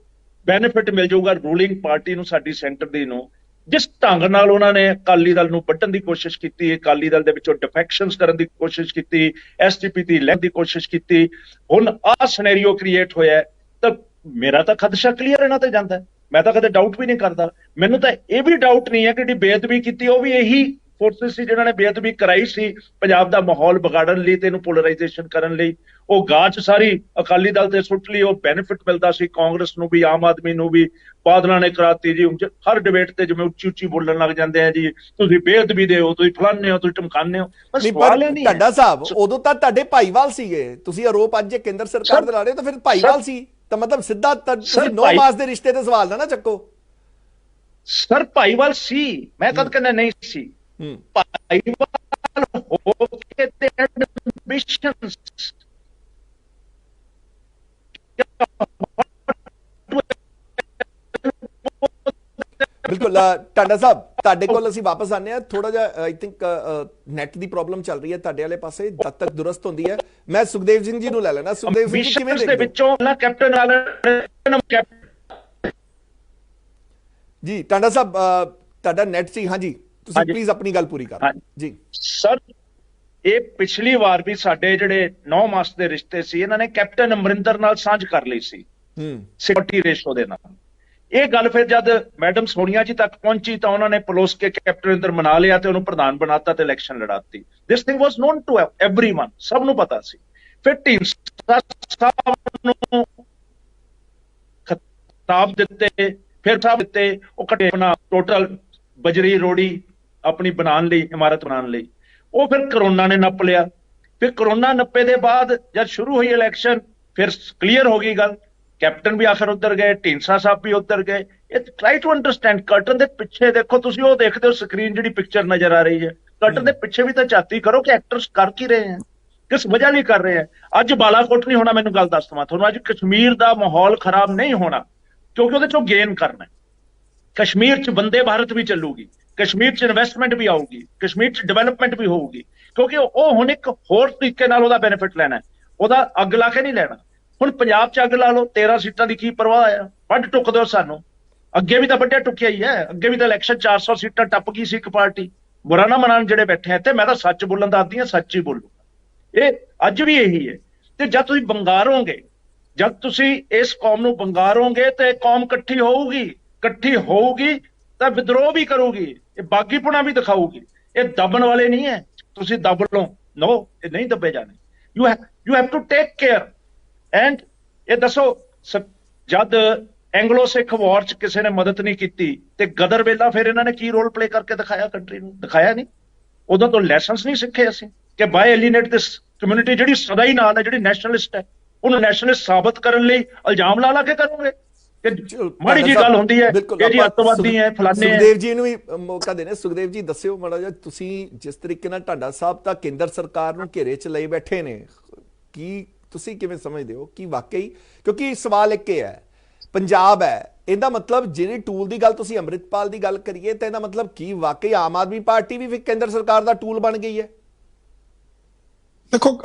ਬੈਨੀਫਿਟ ਮਿਲ ਜਾਊਗਾ ਰੂਲਿੰਗ ਪਾਰਟੀ ਨੂੰ, ਸਾਡੀ ਸੈਂਟਰ ਦੀ ਨੂੰ, ਜਿਸ ਢੰਗ ਨਾਲ ਉਹਨਾਂ ਨੇ ਅਕਾਲੀ ਦਲ ਨੂੰ ਵੱਢਣ ਦੀ ਕੋਸ਼ਿਸ਼ ਕੀਤੀ, ਅਕਾਲੀ ਦਲ ਦੇ ਵਿੱਚੋਂ ਡਿਫੈਕਸ਼ਨਸ ਕਰਨ ਦੀ ਕੋਸ਼ਿਸ਼ ਕੀਤੀ, ਐਸਟੀਪੀਟੀ ਲੈਣ ਦੀ ਕੋਸ਼ਿਸ਼ ਕੀਤੀ। ਹੁਣ ਆਹ ਸਿਨੈਰੀਓ ਕ੍ਰੀਏਟ ਹੋਇਆ, ਤਾਂ ਮੇਰਾ ਤਾਂ ਖਦਸ਼ਾ ਕਲੀਅਰ ਇਹਨਾਂ ਤੇ ਜਾਂਦਾ। ਮੈਂ ਤਾਂ ਕਦੇ ਡਾਊਟ ਵੀ ਨਹੀਂ ਕਰਦਾ। ਮੈਨੂੰ ਤਾਂ ਇਹ ਵੀ ਡਾਊਟ ਨਹੀਂ ਹੈ ਕਿ ਜਿਹੜੀ ਬੇਅਦਬੀ ਕੀਤੀ ਉਹ ਵੀ ਇਹੀ ਫੋਰਸਿਸ ਸੀ ਜਿਨ੍ਹਾਂ ਨੇ ਬੇਅਦਬੀ ਕਰਾਈ ਸੀ ਪੰਜਾਬ ਦਾ ਮਾਹੌਲ ਵਿਗਾੜਨ ਲਈ ਤੇ ਇਹਨੂੰ ਪੋਲਰਾਈਜੇਸ਼ਨ ਕਰਨ ਲਈ। ਉਹ ਗਾਚ ਸਾਰੀ ਅਕਾਲੀ ਦਲ ਤੇ ਸੁੱਟ ਲਈ, ਉਹ ਬੈਨੀਫਿਟ ਮਿਲਦਾ ਸੀ ਕਾਂਗਰਸ ਨੂੰ ਵੀ, ਆਮ ਆਦਮੀ ਨੂੰ ਵੀ। ਬਾਦਲਾਂ ਨੇ ਕਰਾਤੀ ਜੀ। ਹਰ ਡਿਬੇਟ ਤੇ ਜਿਵੇਂ ਉੱਚੀ ਉੱਚੀ ਬੋਲਣ ਲੱਗ ਜਾਂਦੇ ਆ ਜੀ, ਤੁਸੀਂ ਬੇਅਦਬੀ ਦੇ ਹੋ, ਤੁਸੀਂ ਫਲਾਣੇ ਹੋ, ਤੁਸੀਂ ਧਮਕਾਉਂਦੇ ਹੋ। ਟਾਂਡਾ ਸਾਹਿਬ, ਉਦੋਂ ਤਾਂ ਤੁਹਾਡੇ ਭਾਈਵਾਲ ਸੀਗੇ। ਤੁਸੀਂ ਆਰੋਪ ਅੱਜ ਕੇਂਦਰ ਸਰਕਾਰ ਦੇ ਲਾ ਰਹੇ ਹੋ, ਤਾਂ ਫਿਰ ਭਾਈਵਾਲ ਸੀ ਤਾਂ ਮਤਲਬ ਸਿੱਧਾ ਤੁਸੀਂ 9 ਮਾਸ ਦੇ ਰਿਸ਼ਤੇ ਦੇ ਸਵਾਲ ਨਾ ਚੱਕੋ। ਸਰ ਭਾਈਵਾਲ ਸੀ, ਮੈਂ ਕਦ ਕਹਿੰਦਾ ਨਹੀਂ ਸੀ। ਭਾਈਵਾਲ ਹੋ ਕੇ ਤੇ ਐਡਮਿਸ਼ਨਸ ਬਿਲਕੁਲ। ਟਾਂਡਾ ਸਾਹਿਬ, ਤੁਹਾਡੇ ਕੋਲ ਅਸੀਂ ਵਾਪਸ ਆਨੇ ਆ। ਥੋੜਾ ਜਿਹਾ I think net the problem ਚੱਲ ਰਹੀ ਹੈ ਤੁਹਾਡੇ ਵਾਲੇ ਪਾਸੇ, ਜਦ ਤੱਕ ਦੁਰਸਤ ਹੁੰਦੀ ਹੈ। ਮੈਂ ਸੁਖਦੇਵ ਸਿੰਘ ਜੀ ਨੂੰ ਲੈ ਲੈਣਾ। ਸੁਖਦੇਵ ਸਿੰਘ ਜੀ ਕਿਵੇਂ ਦੇਖਦੇ ਹੋ? ਵਿੱਚੋਂ ਨਾ ਕੈਪਟਨ ਜੀ ਟਾਂਡਾ ਸਾਹਿਬ, ਤੁਹਾਡਾ ਨੈਟ ਸੀ। ਹਾਂਜੀ, ਤੁਸੀਂ ਪਲੀਜ਼ ਆਪਣੀ ਗੱਲ ਪੂਰੀ ਕਰੋ ਜੀ। ਸਰ, ਇਹ ਪਿਛਲੀ ਵਾਰ ਵੀ ਸਾਡੇ ਜਿਹੜੇ 9 ਮਾਸ ਦੇ ਰਿਸ਼ਤੇ ਸੀ, ਇਹਨਾਂ ਨੇ ਕੈਪਟਨ ਅਮਰਿੰਦਰ ਨਾਲ ਸਾਂਝ ਕਰ ਲਈ ਸੀ ਸਿਕਿਉਰਿਟੀ ਰੇਸ਼ੋ ਦੇ ਨਾਲ। ਇਹ ਗੱਲ ਫਿਰ ਜਦ ਮੈਡਮ ਸੋਨੀਆ ਜੀ ਤੱਕ ਪਹੁੰਚੀ ਤਾਂ ਉਹਨਾਂ ਨੇ ਪਲੋਸ ਕੇ ਕੈਪਟਨ ਅਮਰਿੰਦਰ ਮਨਾ ਲਿਆ ਤੇ ਉਹਨੂੰ ਪ੍ਰਧਾਨ ਬਣਾਤਾ ਤੇ ਇਲੈਕਸ਼ਨ ਲੜਾਤੀ। This thing was known to everyone, ਸਭ ਨੂੰ ਪਤਾ ਸੀ। ਫਿਰ ਢੀਂਡਸਾ ਸਾਹਿਬ ਨੂੰ ਖਿਤਾਬ ਦਿੱਤੇ, ਫਿਰ ਸਾਹਿਬ ਦਿੱਤੇ, ਉਹ ਕੱਟੇ ਆਪਣਾ ਟੋਟਲ ਬਜਰੀ ਰੋੜੀ ਆਪਣੀ ਬਣਾਉਣ ਲਈ, ਇਮਾਰਤ ਬਣਾਉਣ ਲਈ। ਉਹ ਫਿਰ ਕਰੋਨਾ ਨੇ ਨੱਪ ਲਿਆ। ਫਿਰ ਕਰੋਨਾ ਨੱਪੇ ਦੇ ਬਾਅਦ ਜਦ ਸ਼ੁਰੂ ਹੋਈ ਇਲੈਕਸ਼ਨ, ਫਿਰ ਕਲੀਅਰ ਹੋ ਗਈ ਗੱਲ। ਕੈਪਟਨ ਵੀ ਆਖਰ ਉੱਧਰ ਗਏ, ਢੀਂਡਸਾ ਸਾਹਿਬ ਵੀ ਉੱਧਰ ਗਏ। ਇਹ ਟਰਾਈ ਟੂ ਅੰਡਰਸਟੈਂਡ। ਕਰਟਨ ਦੇ ਪਿੱਛੇ ਦੇਖੋ, ਤੁਸੀਂ ਉਹ ਦੇਖਦੇ ਹੋ ਸਕਰੀਨ ਜਿਹੜੀ ਪਿਕਚਰ ਨਜ਼ਰ ਆ ਰਹੀ ਹੈ, ਕਰਟਨ ਦੇ ਪਿੱਛੇ ਵੀ ਤਾਂ ਝਾਤੀ ਕਰੋ ਕਿ ਐਕਟਰਸ ਕਰ ਕੀ ਰਹੇ ਹੈ, ਕਿਸ ਵਜ੍ਹਾ ਲਈ ਕਰ ਰਹੇ ਹੈ। ਅੱਜ ਬਾਲਾਕੋਟ ਨਹੀਂ ਹੋਣਾ, ਮੈਨੂੰ ਗੱਲ ਦੱਸ ਦਵਾਂ ਤੁਹਾਨੂੰ। ਅੱਜ ਕਸ਼ਮੀਰ ਦਾ ਮਾਹੌਲ ਖਰਾਬ ਨਹੀਂ ਹੋਣਾ ਕਿਉਂਕਿ ਉਹਦੇ ਚੋਂ ਗੇਨ ਕਰਨਾ। ਕਸ਼ਮੀਰ 'ਚ ਵੰਦੇ ਭਾਰਤ ਵੀ ਚੱਲੂਗੀ, ਕਸ਼ਮੀਰ 'ਚ ਇਨਵੈਸਟਮੈਂਟ ਵੀ ਆਊਗੀ, ਕਸ਼ਮੀਰ 'ਚ ਡਿਵੈਲਪਮੈਂਟ ਵੀ ਹੋਊਗੀ, ਕਿਉਂਕਿ ਉਹ ਹੁਣ ਇੱਕ ਹੋਰ ਤਰੀਕੇ ਨਾਲ ਉਹਦਾ ਬੈਨੀਫਿਟ ਲੈਣਾ ਹੈ, ਉਹਦਾ ਅੱਗ ਲਾ ਕੇ ਨਹੀਂ ਲੈਣਾ। ਹੁਣ ਪੰਜਾਬ 'ਚ ਅੱਗ ਲਾ ਲਓ, 13 ਸੀਟਾਂ ਦੀ ਕੀ ਪਰਵਾਹ ਆ, ਵੱਢ ਟੁੱਕ ਦਿਓ ਸਾਨੂੰ। ਅੱਗੇ ਵੀ ਤਾਂ ਵੱਢਿਆ ਟੁੱਕਿਆ ਹੀ ਹੈ, ਅੱਗੇ ਵੀ ਤਾਂ ਇਲੈਕਸ਼ਨ 400 ਸੀਟਾਂ ਟੱਪ ਗਈ ਸੀ ਇੱਕ ਪਾਰਟੀ। ਬੁਰਾ ਨਾ ਮਨਾਉਣ ਜਿਹੜੇ ਬੈਠੇ ਆ ਇੱਥੇ, ਮੈਂ ਤਾਂ ਸੱਚ ਬੋਲਣ ਦਾ ਆਦੀ ਹਾਂ, ਸੱਚ ਹੀ ਬੋਲੂਗਾ। ਇਹ ਅੱਜ ਵੀ ਇਹੀ ਹੈ। ਤੇ ਜਦ ਤੁਸੀਂ ਬੰਗਾਰੋਗੇ, ਜਦ ਤੁਸੀਂ ਇਸ ਕੌਮ ਨੂੰ ਬੰਗਾਰੋਗੇ ਤੇ ਕੌਮ ਇਕੱਠੀ ਹੋਊਗੀ ਤਾਂ ਵਿਦਰੋਹ ਵੀ ਕਰੂਗੀ, ਇਹ ਬਾਗੀਪੁਣਾ ਵੀ ਦਿਖਾਊਗੀ। ਇਹ ਦੱਬਣ ਵਾਲੇ ਨਹੀਂ ਹੈ, ਤੁਸੀਂ ਦੱਬ ਲਓ, ਨੋ, ਇਹ ਨਹੀਂ ਦੱਬੇ ਜਾਣੇ। You have to take care. And ਇਹ ਦੱਸੋ, ਜਦ ਐਂਗਲੋ ਸਿੱਖ ਵਾਰ 'ਚ ਕਿਸੇ ਨੇ ਮਦਦ ਨਹੀਂ ਕੀਤੀ ਤੇ ਗਦਰ ਵੇਲਾ ਫਿਰ ਇਹਨਾਂ ਨੇ ਕੀ ਰੋਲ ਪਲੇ ਕਰਕੇ ਦਿਖਾਇਆ ਕੰਟਰੀ ਨੂੰ? ਦਿਖਾਇਆ ਨਹੀਂ। ਉਦੋਂ ਤੋਂ ਲੈਸਨਸ ਨਹੀਂ ਸਿੱਖੇ ਅਸੀਂ ਕਿ ਬਾਈ ਐਲੀਨੇਟ ਦਿਸ ਕਮਿਊਨਿਟੀ ਜਿਹੜੀ ਸਦਾ ਹੀ ਨਾਲ ਹੈ, ਜਿਹੜੀ ਨੈਸ਼ਨਲਿਸਟ ਹੈ, ਉਹਨੂੰ ਨੈਸ਼ਨਲਿਸਟ ਸਾਬਤ ਕਰਨ ਲਈ ਇਲਜ਼ਾਮ ਲਾ ਕੇ ਕਰੋਗੇ ਕਿ ਮਾੜੀ ਜੀ ਗੱਲ ਹੁੰਦੀ ਹੈ ਇਹ ਜੀ ਅੱਤਵਾਦੀ ਹੈ, ਫਲਾਣੇ ਹੈ। ਸੁਖਦੇਵ ਜੀ ਨੂੰ ਵੀ ਮੌਕਾ ਦੇਣੇ। ਸੁਖਦੇਵ ਜੀ ਦੱਸਿਓ ਮਾੜਾ ਜਿਹਾ, ਤੁਸੀਂ ਜਿਸ ਤਰੀਕੇ ਨਾਲ ਢਾਂਡਾ ਸਾਹਿਬ ਤਾਂ ਕੇਂਦਰ ਸਰਕਾਰ ਨੂੰ ਘੇਰੇ 'ਚ ਲਈ ਬੈਠੇ ਨੇ, ਕੀ ਤੁਸੀਂ ਕਿਵੇਂ ਸਮਝਦੇ ਹੋ ਕਿ ਵਾਕਈ, ਕਿਉਂਕਿ ਸਵਾਲ ਇੱਕ ਇਹ ਹੈ, ਪੰਜਾਬ ਹੈ, ਇਹਦਾ ਮਤਲਬ ਜਿਹੜੇ ਟੂਲ ਦੀ ਗੱਲ ਤੁਸੀਂ ਅੰਮ੍ਰਿਤਪਾਲ ਦੀ ਗੱਲ ਕਰੀਏ ਤਾਂ ਇਹਦਾ ਮਤਲਬ ਕੀ ਵਾਕਈ ਆਮ ਆਦਮੀ ਪਾਰਟੀ ਵੀ ਕੇਂਦਰ ਸਰਕਾਰ ਦਾ ਟੂਲ ਬਣ ਗਈ ਹੈ? ਦੇਖੋ,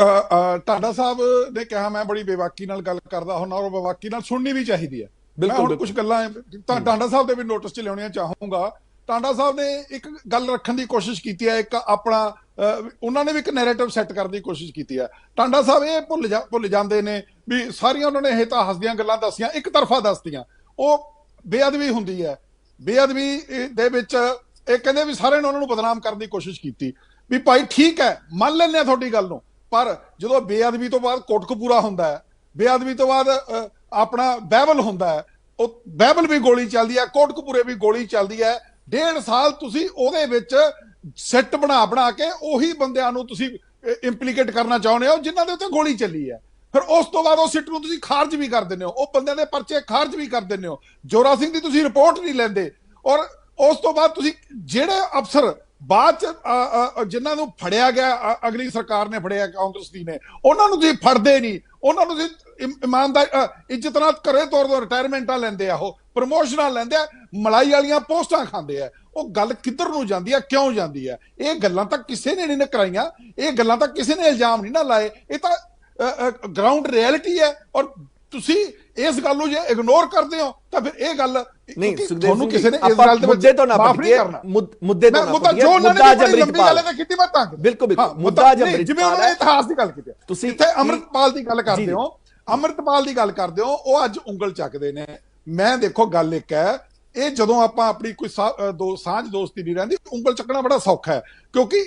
ਢਾਂਡਾ ਸਾਹਿਬ ਨੇ ਕਿਹਾ ਮੈਂ ਬੜੀ ਬੇਵਾਕੀ ਨਾਲ ਗੱਲ ਕਰਦਾ ਹੁਣ, ਔਰ ਬੇਵਾਕੀ ਨਾਲ ਸੁਣਨੀ ਵੀ ਚਾਹੀਦੀ ਹੈ। ਮੈਂ ਹੁਣ ਕੁਝ ਗੱਲਾਂ ਤਾਂ ਢਾਂਡਾ ਸਾਹਿਬ ਦੇ ਵੀ ਨੋਟਿਸ 'ਚ ਲਿਆਉਣੀਆਂ ਚਾਹੂੰਗਾ। ਢਾਂਡਾ ਸਾਹਿਬ ਨੇ ਇੱਕ ਗੱਲ ਰੱਖਣ ਦੀ ਕੋਸ਼ਿਸ਼ ਕੀਤੀ ਹੈ, ਇੱਕ ਆਪਣਾ ਉਹਨਾਂ ਨੇ ਵੀ ਇੱਕ ਨੈਰੇਟਿਵ ਸੈੱਟ ਕਰਨ ਦੀ ਕੋਸ਼ਿਸ਼ ਕੀਤੀ ਹੈ। ਢਾਂਡਾ ਸਾਹਿਬ ਇਹ ਭੁੱਲ ਜਾਂਦੇ ਨੇ ਵੀ ਸਾਰੀਆਂ ਉਹਨਾਂ ਨੇ ਇਹ ਤਾਂ ਹੱਸਦੀਆਂ ਗੱਲਾਂ ਦੱਸੀਆਂ, ਇੱਕ ਤਰਫਾ ਦੱਸਦੀਆਂ, ਉਹ ਬੇਅਦਬੀ ਹੁੰਦੀ ਹੈ। ਬੇਅਦਬੀ ਦੇ ਵਿੱਚ ਇਹ ਕਹਿੰਦੇ ਵੀ ਸਾਰਿਆਂ ਨੇ ਉਹਨਾਂ ਨੂੰ ਬਦਨਾਮ ਕਰਨ ਦੀ ਕੋਸ਼ਿਸ਼ ਕੀਤੀ। ਵੀ ਭਾਈ ਠੀਕ ਹੈ, ਮੰਨ ਲੈਂਦੇ ਆ ਤੁਹਾਡੀ ਗੱਲ ਨੂੰ, ਪਰ ਜਦੋਂ ਬੇਅਦਬੀ ਤੋਂ ਬਾਅਦ ਕੋਟਕਪੂਰਾ ਹੁੰਦਾ ਹੈ, ਬੇਅਦਬੀ ਤੋਂ ਬਾਅਦ ਆਪਣਾ ਬਹਿਬਲ ਹੁੰਦਾ ਹੈ, ਉਹ ਬਹਿਬਲ ਵੀ ਗੋਲੀ ਚੱਲਦੀ ਹੈ, ਕੋਟਕਪੂਰੇ ਵੀ ਗੋਲੀ ਚੱਲਦੀ ਹੈ। 1.5 ਸਾਲ ਤੁਸੀਂ ਉਹਦੇ ਵਿੱਚ ਸਿੱਟ ਬਣਾ ਕੇ ਉਹੀ ਬੰਦਿਆਂ ਨੂੰ ਤੁਸੀਂ ਇੰਪਲੀਕੇਟ ਕਰਨਾ ਚਾਹੁੰਦੇ ਹੋ ਜਿਨ੍ਹਾਂ ਦੇ ਉੱਤੇ ਗੋਲੀ ਚੱਲੀ ਹੈ। ਫਿਰ ਉਸ ਤੋਂ ਬਾਅਦ ਉਹ ਸਿੱਟ ਨੂੰ ਤੁਸੀਂ ਖਾਰਜ ਵੀ ਕਰ ਦਿੰਦੇ ਹੋ, ਉਹ ਬੰਦਿਆਂ ਦੇ ਪਰਚੇ ਖਾਰਜ ਵੀ ਕਰ ਦਿੰਦੇ ਹੋ। ਜੋਰਾ ਸਿੰਘ ਦੀ ਤੁਸੀਂ ਰਿਪੋਰਟ ਨਹੀਂ ਲੈਂਦੇ, ਔਰ ਉਸ ਤੋਂ ਬਾਅਦ ਤੁਸੀਂ ਜਿਹੜੇ ਅਫਸਰ ਬਾਅਦ ਚ ਜਿਨ੍ਹਾਂ ਨੂੰ ਫੜਿਆ ਗਿਆ, ਅਗਲੀ ਸਰਕਾਰ ਨੇ ਫੜਿਆ, ਕਾਂਗਰਸ ਦੀ ਨੇ, ਉਹਨਾਂ ਨੂੰ ਤੁਸੀਂ ਫੜਦੇ ਨਹੀਂ, ਉਹਨਾਂ ਨੂੰ ਤੁਸੀਂ ਇਮਾਨਦਾਰ ਇੱਜ਼ਤ ਨਾਲ ਘਰੇ ਤੌਰ ਤੋਂ ਰਿਟਾਇਰਮੈਂਟਾਂ ਲੈਂਦੇ ਆ, ਉਹ ਪ੍ਰਮੋਸ਼ਨਾਂ ਲੈਂਦੇ ਆ, ਮਲਾਈ ਵਾਲੀਆਂ ਪੋਸਟਾਂ ਖਾਂਦੇ ਆ। ਉਹ ਗੱਲ ਕਿੱਧਰ ਨੂੰ ਜਾਂਦੀ ਹੈ, ਕਿਉਂ ਜਾਂਦੀ ਹੈ? ਇਹ ਗੱਲਾਂ ਤਾਂ ਕਿਸੇ ਨੇ ਨਹੀਂ ਕਰਾਈਆਂ, ਇਹ ਗੱਲਾਂ ਤਾਂ ਕਿਸੇ ਨੇ ਇਲਜ਼ਾਮ ਨਹੀਂ ਨਾ ਲਾਏ, ਇਹ ਤਾਂ ਗਰਾਊਂਡ ਰਿਐਲਿਟੀ ਹੈ। ਔਰ ਤੁਸੀਂ ਇਸ ਗੱਲ ਨੂੰ ਜੇ ਇਗਨੋਰ ਕਰਦੇ ਹੋ ਤਾਂ ਫਿਰ ਇਹ ਗੱਲ ਨਹੀਂ, ਤੁਹਾਨੂੰ ਕਿਸੇ ਨੇ ਇਸ ਗੱਲ ਦੇ ਮੁੱਦੇ ਤੋਂ ਨਾ ਭਟਕੀਏ, ਮੁੱਦੇ ਤੋਂ ਨਾ ਭਟਕੀਏ। ਮੁੱਦਾ ਅੰਮ੍ਰਿਤਪਾਲ ਕੀਤੀ ਮੈਂ ਤਾਂ ਬਿਲਕੁਲ ਮੁੱਦਾ ਜਿਵੇਂ ਉਹਨਾਂ ਨੇ ਇਤਿਹਾਸ ਦੀ ਗੱਲ ਕੀਤੀ, ਤੁਸੀਂ ਇੱਥੇ ਅੰਮ੍ਰਿਤਪਾਲ ਦੀ ਗੱਲ ਕਰਦੇ ਹੋ, ਅੰਮ੍ਰਿਤਪਾਲ ਦੀ ਗੱਲ ਕਰਦੇ ਹੋ, ਉਹ ਅੱਜ ਉਂਗਲ ਚੱਕਦੇ ਨੇ। ਮੈਂ ਦੇਖੋ ਗੱਲ ਇੱਕ ਹੈ, ਇਹ ਜਦੋਂ ਆਪਾਂ ਆਪਣੀ ਕੋਈ ਸਾਂਝ ਦੋਸਤੀ ਨਹੀਂ ਰਹਿੰਦੀ, ਉਂਗਲ ਚੱਕਣਾ ਬੜਾ ਸੌਖਾ ਹੈ। ਕਿਉਂਕਿ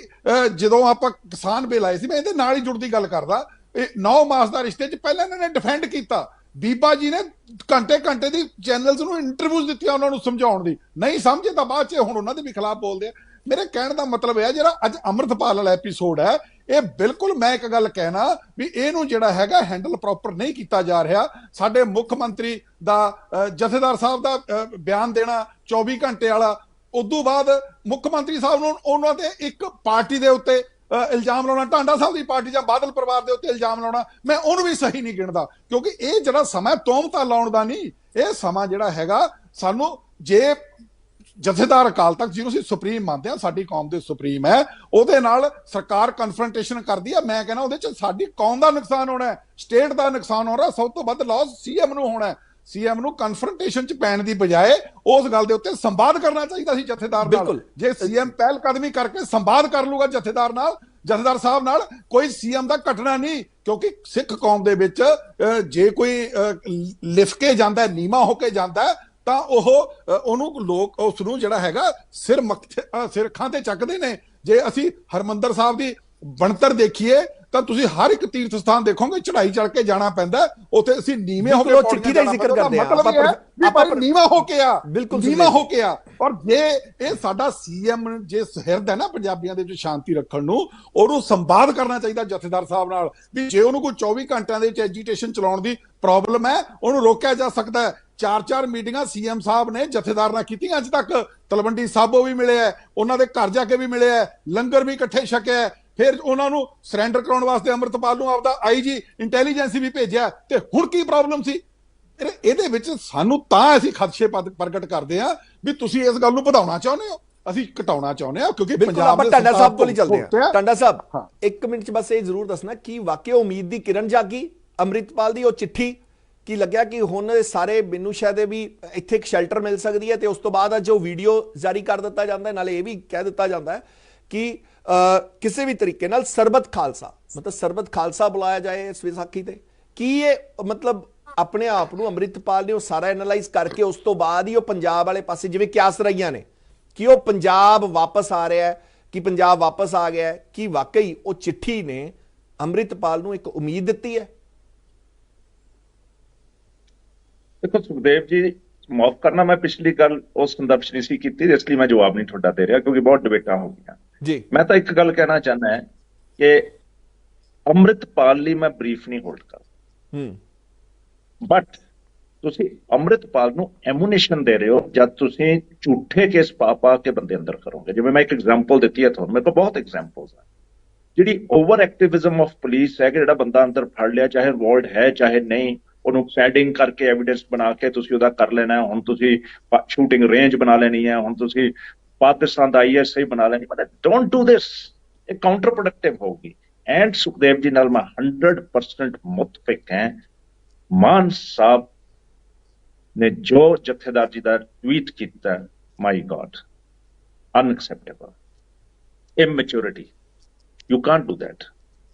ਜਦੋਂ ਆਪਾਂ ਕਿਸਾਨ ਬਿੱਲ ਆਏ ਸੀ, ਮੈਂ ਇਹਦੇ ਨਾਲ ਹੀ ਜੁੜਦੀ ਗੱਲ ਕਰਦਾ, ਇਹ 9 ਮਾਸ ਦਾ ਰਿਸ਼ਤੇ 'ਚ ਪਹਿਲਾਂ ਇਹਨਾਂ ਨੇ ਡਿਫੈਂਡ ਕੀਤਾ। ਬੀਬਾ ਜੀ ਨੇ ਘੰਟੇ ਦੀ ਚੈਨਲਸ ਨੂੰ ਇੰਟਰਵਿਊਜ਼ ਦਿੱਤੀਆਂ ਉਹਨਾਂ ਨੂੰ ਸਮਝਾਉਣ ਦੀ, ਨਹੀਂ ਸਮਝੇ ਤਾਂ ਬਾਅਦ 'ਚ ਹੁਣ ਉਹਨਾਂ ਦੇ ਵੀ ਖਿਲਾਫ ਬੋਲਦੇ ਆ। ਮੇਰੇ ਕਹਿਣ ਦਾ ਮਤਲਬ ਹੈ ਜਿਹੜਾ ਅੱਜ ਅੰਮ੍ਰਿਤਪਾਲ ਵਾਲਾ ਐਪੀਸੋਡ ਹੈ, ਇਹ ਬਿਲਕੁਲ ਮੈਂ ਇੱਕ ਗੱਲ ਕਹਿਣਾ ਵੀ ਇਹਨੂੰ ਜਿਹੜਾ ਹੈਗਾ ਹੈਂਡਲ ਪ੍ਰੋਪਰ ਨਹੀਂ ਕੀਤਾ ਜਾ ਰਿਹਾ। ਸਾਡੇ ਮੁੱਖ ਮੰਤਰੀ ਦਾ ਜਥੇਦਾਰ ਸਾਹਿਬ ਦਾ ਬਿਆਨ ਦੇਣਾ 24 ਘੰਟੇ ਵਾਲਾ, ਉਦੋਂ ਬਾਅਦ ਮੁੱਖ ਮੰਤਰੀ ਸਾਹਿਬ ਨੂੰ ਉਹਨਾਂ ਤੇ ਇੱਕ ਪਾਰਟੀ ਦੇ ਉੱਤੇ ਇਲਜ਼ਾਮ ਲਾਉਣਾ, ਢਾਂਡਾ ਸਾਹਿਬ ਦੀ ਪਾਰਟੀ ਜਾਂ ਬਾਦਲ ਪਰਿਵਾਰ ਦੇ ਉੱਤੇ ਇਲਜ਼ਾਮ ਲਾਉਣਾ, ਮੈਂ ਉਹਨੂੰ ਵੀ ਸਹੀ ਨਹੀਂ ਗਿਣਦਾ। ਕਿਉਂਕਿ ਇਹ ਜਿਹੜਾ ਸਮਾਂ ਤੋਹਮਤਾਂ ਲਾਉਣ ਦਾ ਨਹੀਂ, ਇਹ ਸਮਾਂ ਜਿਹੜਾ ਹੈਗਾ ਸਾਨੂੰ, ਜੇ ਜਥੇਦਾਰ ਅਕਾਲ ਤਖਤ ਜਿਹਨੂੰ ਅਸੀਂ ਸੁਪਰੀਮ ਮੰਨਦੇ ਹਾਂ, ਸਾਡੀ ਕੌਮ ਦੇ ਸੁਪਰੀਮ ਹੈ, ਉਹਦੇ ਨਾਲ ਸਰਕਾਰ ਕਨਫਰੰਟੇਸ਼ਨ ਕਰਦੀ ਹੈ, ਮੈਂ ਕਹਿੰਦਾ ਉਹਦੇ ਚ ਸਾਡੀ ਕੌਮ ਦਾ ਨੁਕਸਾਨ ਹੋਣਾ ਹੈ, ਸਟੇਟ ਦਾ ਨੁਕਸਾਨ ਹੋ ਰਿਹਾ, ਸਭ ਤੋਂ ਵੱਧ ਲਾਸ ਸੀਐਮ ਨੂੰ ਹੋਣਾ ਹੈ। ਸੀਐਮ ਨੂੰ ਕਨਫਰੰਟੇਸ਼ਨ ਚ ਪੈਣ ਦੀ ਬਜਾਏ ਉਸ ਗੱਲ ਦੇ ਉੱਤੇ ਸੰਵਾਦ ਕਰਨਾ ਚਾਹੀਦਾ ਸੀ ਜਥੇਦਾਰ ਨਾਲ। ਜੇ ਸੀਐਮ ਪਹਿਲ ਕਦਮੀ ਕਰਕੇ ਸੰਵਾਦ ਕਰ ਲੂਗਾ ਜਥੇਦਾਰ ਨਾਲ, ਜਥੇਦਾਰ ਸਾਹਿਬ ਨਾਲ, ਕੋਈ ਸੀਐਮ ਦਾ ਘਟਣਾ ਨਹੀਂ। ਕਿਉਂਕਿ ਸਿੱਖ ਕੌਮ ਦੇ ਵਿੱਚ ਜੇ ਕੋਈ ਲਿਫ ਕੇ ਜਾਂਦਾ, ਨੀਵਾਂ ਹੋ ਕੇ ਜਾਂਦਾ, ਤਾਂ ਉਹਨੂੰ ਲੋਕ ਉਸ ਨੂੰ ਜਿਹੜਾ ਹੈਗਾ ਸਿਰ ਖਾਂ ਤੇ ਚੱਕਦੇ ਨੇ। ਜੇ ਅਸੀਂ ਹਰਮੰਦਰ ਸਾਹਿਬ ਦੀ ਬਣਤਰ ਦੇਖੀਏ ਤਾਂ ਤੁਸੀਂ ਹਰ ਇੱਕ ਤੀਰਥ ਸਥਾਨ ਦੇਖੋਗੇ ਚੜ੍ਹਾਈ ਚੜ੍ਹ ਕੇ ਜਾਣਾ ਪੈਂਦਾ, ਉੱਥੇ ਅਸੀਂ ਨੀਵੇਂ ਹੋ ਕੇ ਚਿੱਠੀ ਦਾ ਜ਼ਿਕਰ ਕਰਦੇ ਆ, ਆਪਾਂ ਨੀਵਾਂ ਹੋ ਕੇ ਆ, ਨੀਵਾਂ ਹੋ ਕੇ ਆ। ਔਰ ਜੇ ਇਹ ਸਾਡਾ ਸੀਐਮ ਜੇ ਹਿਰਦ ਹੈ ਨਾ ਪੰਜਾਬੀਆਂ ਦੇ ਵਿੱਚ ਸ਼ਾਂਤੀ ਰੱਖਣ ਨੂੰ, ਉਹਨੂੰ ਸੰਵਾਦ ਕਰਨਾ ਚਾਹੀਦਾ ਜਥੇਦਾਰ ਸਾਹਿਬ ਨਾਲ ਵੀ ਜੇ ਉਹਨੂੰ ਕੋਈ 24 ਘੰਟਿਆਂ ਦੇ ਵਿੱਚ ਐਜੀਟੇਸ਼ਨ ਚਲਾਉਣ ਦੀ ਪ੍ਰੋਬਲਮ ਹੈ, ਉਹਨੂੰ ਰੋਕਿਆ ਜਾ ਸਕਦਾ ਹੈ। 4 ਮੀਟਿੰਗਾਂ ਸੀਐਮ ਸਾਹਿਬ ਨੇ ਜਥੇਦਾਰ ਨਾਲ ਕੀਤੀਆਂ ਅੱਜ ਤੱਕ, ਤਲਵੰਡੀ ਸਾਬੋ ਵੀ ਮਿਲਿਆ, ਉਹਨਾਂ ਦੇ ਘਰ ਜਾ ਕੇ ਵੀ ਮਿਲਿਆ, ਲੰਗਰ ਵੀ ਇਕੱਠੇ ਛਕਿਆ, ਫਿਰ ਉਹਨਾਂ ਨੂੰ ਸਰੈਂਡਰ ਕਰਾਉਣ ਵਾਸਤੇ ਅੰਮ੍ਰਿਤਪਾਲ ਨੂੰ ਆਪਦਾ ਆਈਜੀ ਇੰਟੈਲੀਜੈਂਸ ਵੀ ਭੇਜਿਆ। ਤੇ ਹੁਣ ਕੀ ਪ੍ਰੋਬਲਮ ਸੀ ਇਹਦੇ ਵਿੱਚ? ਸਾਨੂੰ ਤਾਂ ਅਸੀਂ ਖਦਸ਼ੇ ਪ੍ਰਗਟ ਕਰਦੇ ਆ ਵੀ ਤੁਸੀਂ ਇਸ ਗੱਲ ਨੂੰ ਵਧਾਉਣਾ ਚਾਹੁੰਦੇ ਹੋ, ਅਸੀਂ ਘਟਾਉਣਾ ਚਾਹੁੰਦੇ ਆ, ਕਿਉਂਕਿ ਬਿਲਕੁਲ ਪੰਜਾਬ ਆਪਾਂ ਦੇ ਟਾਂਡਾ ਸਰਕਾਰ ਸਾਹਿਬ ਕੋਲ ਹੀ ਚੱਲਦੇ ਭੁਗਤਿਆ। ਹਾਂ। ਟਾਂਡਾ ਸਾਹਿਬ ਹਾਂ। 1 ਮਿੰਟ ਚ ਬਸ ਇਹ ਜ਼ਰੂਰ ਦੱਸਣਾ ਕਿ ਵਾਕਿਆ ਉਮੀਦ ਦੀ ਕਿਰਨ ਜਾਗੀ ਅੰਮ੍ਰਿਤਪਾਲ ਦੀ ਉਹ ਚਿੱਠੀ ਕੀ ਲੱਗਿਆ ਕਿ ਹੁਣ ਸਾਰੇ ਮੈਨੂੰ ਸ਼ਾਇਦ ਵੀ ਇੱਥੇ ਇੱਕ ਸ਼ੈਲਟਰ ਮਿਲ ਸਕਦੀ ਹੈ, ਤੇ ਉਸ ਤੋਂ ਬਾਅਦ ਜੋ ਵੀਡੀਓ ਜਾਰੀ ਕਰ ਦਿੱਤਾ ਜਾਂਦਾ ਹੈ, ਨਾਲੇ ਇਹ ਵੀ ਕਹਿ ਦਿੱਤਾ ਜਾਂਦਾ ਹੈ ਕਿ ਕਿਸੇ ਵੀ ਤਰੀਕੇ ਨਾਲ ਸਰਬਤ ਖਾਲਸਾ ਮਤਲਬ ਸਰਬਤ ਖਾਲਸਾ ਬੁਲਾਇਆ ਜਾਏ ਇਸ ਵਿਸਾਖੀ ਤੇ। ਕੀ ਇਹ ਮਤਲਬ ਆਪਣੇ ਆਪ ਨੂੰ ਅੰਮ੍ਰਿਤਪਾਲ ਨੇ ਉਹ ਸਾਰਾ ਐਨਾਲਾਈਜ਼ ਕਰਕੇ ਉਸ ਤੋਂ ਬਾਅਦ ਹੀ ਉਹ ਪੰਜਾਬ ਵਾਲੇ ਪਾਸੇ ਜਿਵੇਂ ਕਿਆਸ ਰਹੀਆਂ ਨੇ ਕਿ ਉਹ ਪੰਜਾਬ ਵਾਪਸ ਆ ਰਿਹਾ ਹੈ, ਕਿ ਪੰਜਾਬ ਵਾਪਸ ਆ ਗਿਆ ਹੈ, ਕਿ ਵਾਕਈ ਉਹ ਚਿੱਠੀ ਨੇ ਅੰਮ੍ਰਿਤਪਾਲ ਨੂੰ ਇੱਕ ਉਮੀਦ ਦਿੱਤੀ ਹੈ? ਦੇਖੋ ਸੁਖਦੇਵ ਜੀ, ਮਾਫ ਕਰਨਾ, ਮੈਂ ਪਿਛਲੀ ਗੱਲ ਉਸ ਸੰਦਰਭ 'ਚ ਨਹੀਂ ਸੀ ਕੀਤੀ, ਇਸ ਲਈ ਮੈਂ ਜਵਾਬ ਨਹੀਂ ਤੁਹਾਡਾ ਦੇ ਰਿਹਾ ਕਿਉਂਕਿ ਬਹੁਤ ਡਿਬੇਟਾਂ ਹੋ ਗਈਆਂ ਜੀ। ਮੈਂ ਤਾਂ ਇੱਕ ਗੱਲ ਕਹਿਣਾ ਚਾਹੁੰਦਾ ਹੈ ਕਿ ਅੰਮ੍ਰਿਤਪਾਲ ਲਈ ਮੈਂ ਬਰੀਫ ਨਹੀਂ ਹੋਲਡ ਕਰਦਾ, ਬਟ ਤੁਸੀਂ ਅੰਮ੍ਰਿਤਪਾਲ ਨੂੰ ਐਮੂਨੇਸ਼ਨ ਦੇ ਰਹੇ ਹੋ ਜਦ ਤੁਸੀਂ ਝੂਠੇ ਕੇਸ ਪਾ ਕੇ ਬੰਦੇ ਅੰਦਰ ਕਰੋਗੇ। ਜਿਵੇਂ ਮੈਂ ਇੱਕ ਐਗਜ਼ਾਮਪਲ ਦਿੱਤੀ ਹੈ ਤੁਹਾਨੂੰ, ਮੇਰੇ ਕੋਲ ਬਹੁਤ ਐਗਜ਼ਾਮਪਲਸ ਆ। ਜਿਹੜੀ ਓਵਰ ਐਕਟਿਵਿਜ਼ਮ ਆਫ ਪੁਲਿਸ ਹੈ ਕਿ ਜਿਹੜਾ ਬੰਦਾ ਅੰਦਰ ਫੜ ਲਿਆ, ਚਾਹੇ ਇਨਵੋਲਡ ਹੈ ਚਾਹੇ ਨਹੀਂ, ਉਹਨੂੰ ਪੈਡਿੰਗ ਕਰਕੇ ਐਵੀਡੈਂਸ ਬਣਾ ਕੇ ਤੁਸੀਂ ਉਹਦਾ ਕਰ ਲੈਣਾ, ਹੁਣ ਤੁਸੀਂ ਸ਼ੂਟਿੰਗ ਰੇਂਜ ਬਣਾ ਲੈਣੀ ਹੈ, ਹੁਣ ਤੁਸੀਂ ਪਾਕਿਸਤਾਨ ਦਾ ISI ਬਣਾ ਲੈਣੀ, ਬਟ ਡੋਂਟ ਡੂ ਦਿਸ, ਇਹ ਕਾਊਂਟਰ ਪ੍ਰੋਡਕਟਿਵ ਹੋਊਗੀ। ਐਂਡ ਸੁਖਦੇਵ ਜੀ ਨਾਲ ਮੈਂ 100% ਮੁਤਫਿਕ ਹਾਂ। ਮਾਨ ਸਾਹਿਬ ਨੇ ਜੋ ਜਥੇਦਾਰ ਜੀ ਦਾ ਟਵੀਟ ਕੀਤਾ, my god, unacceptable, immaturity, you can't do that.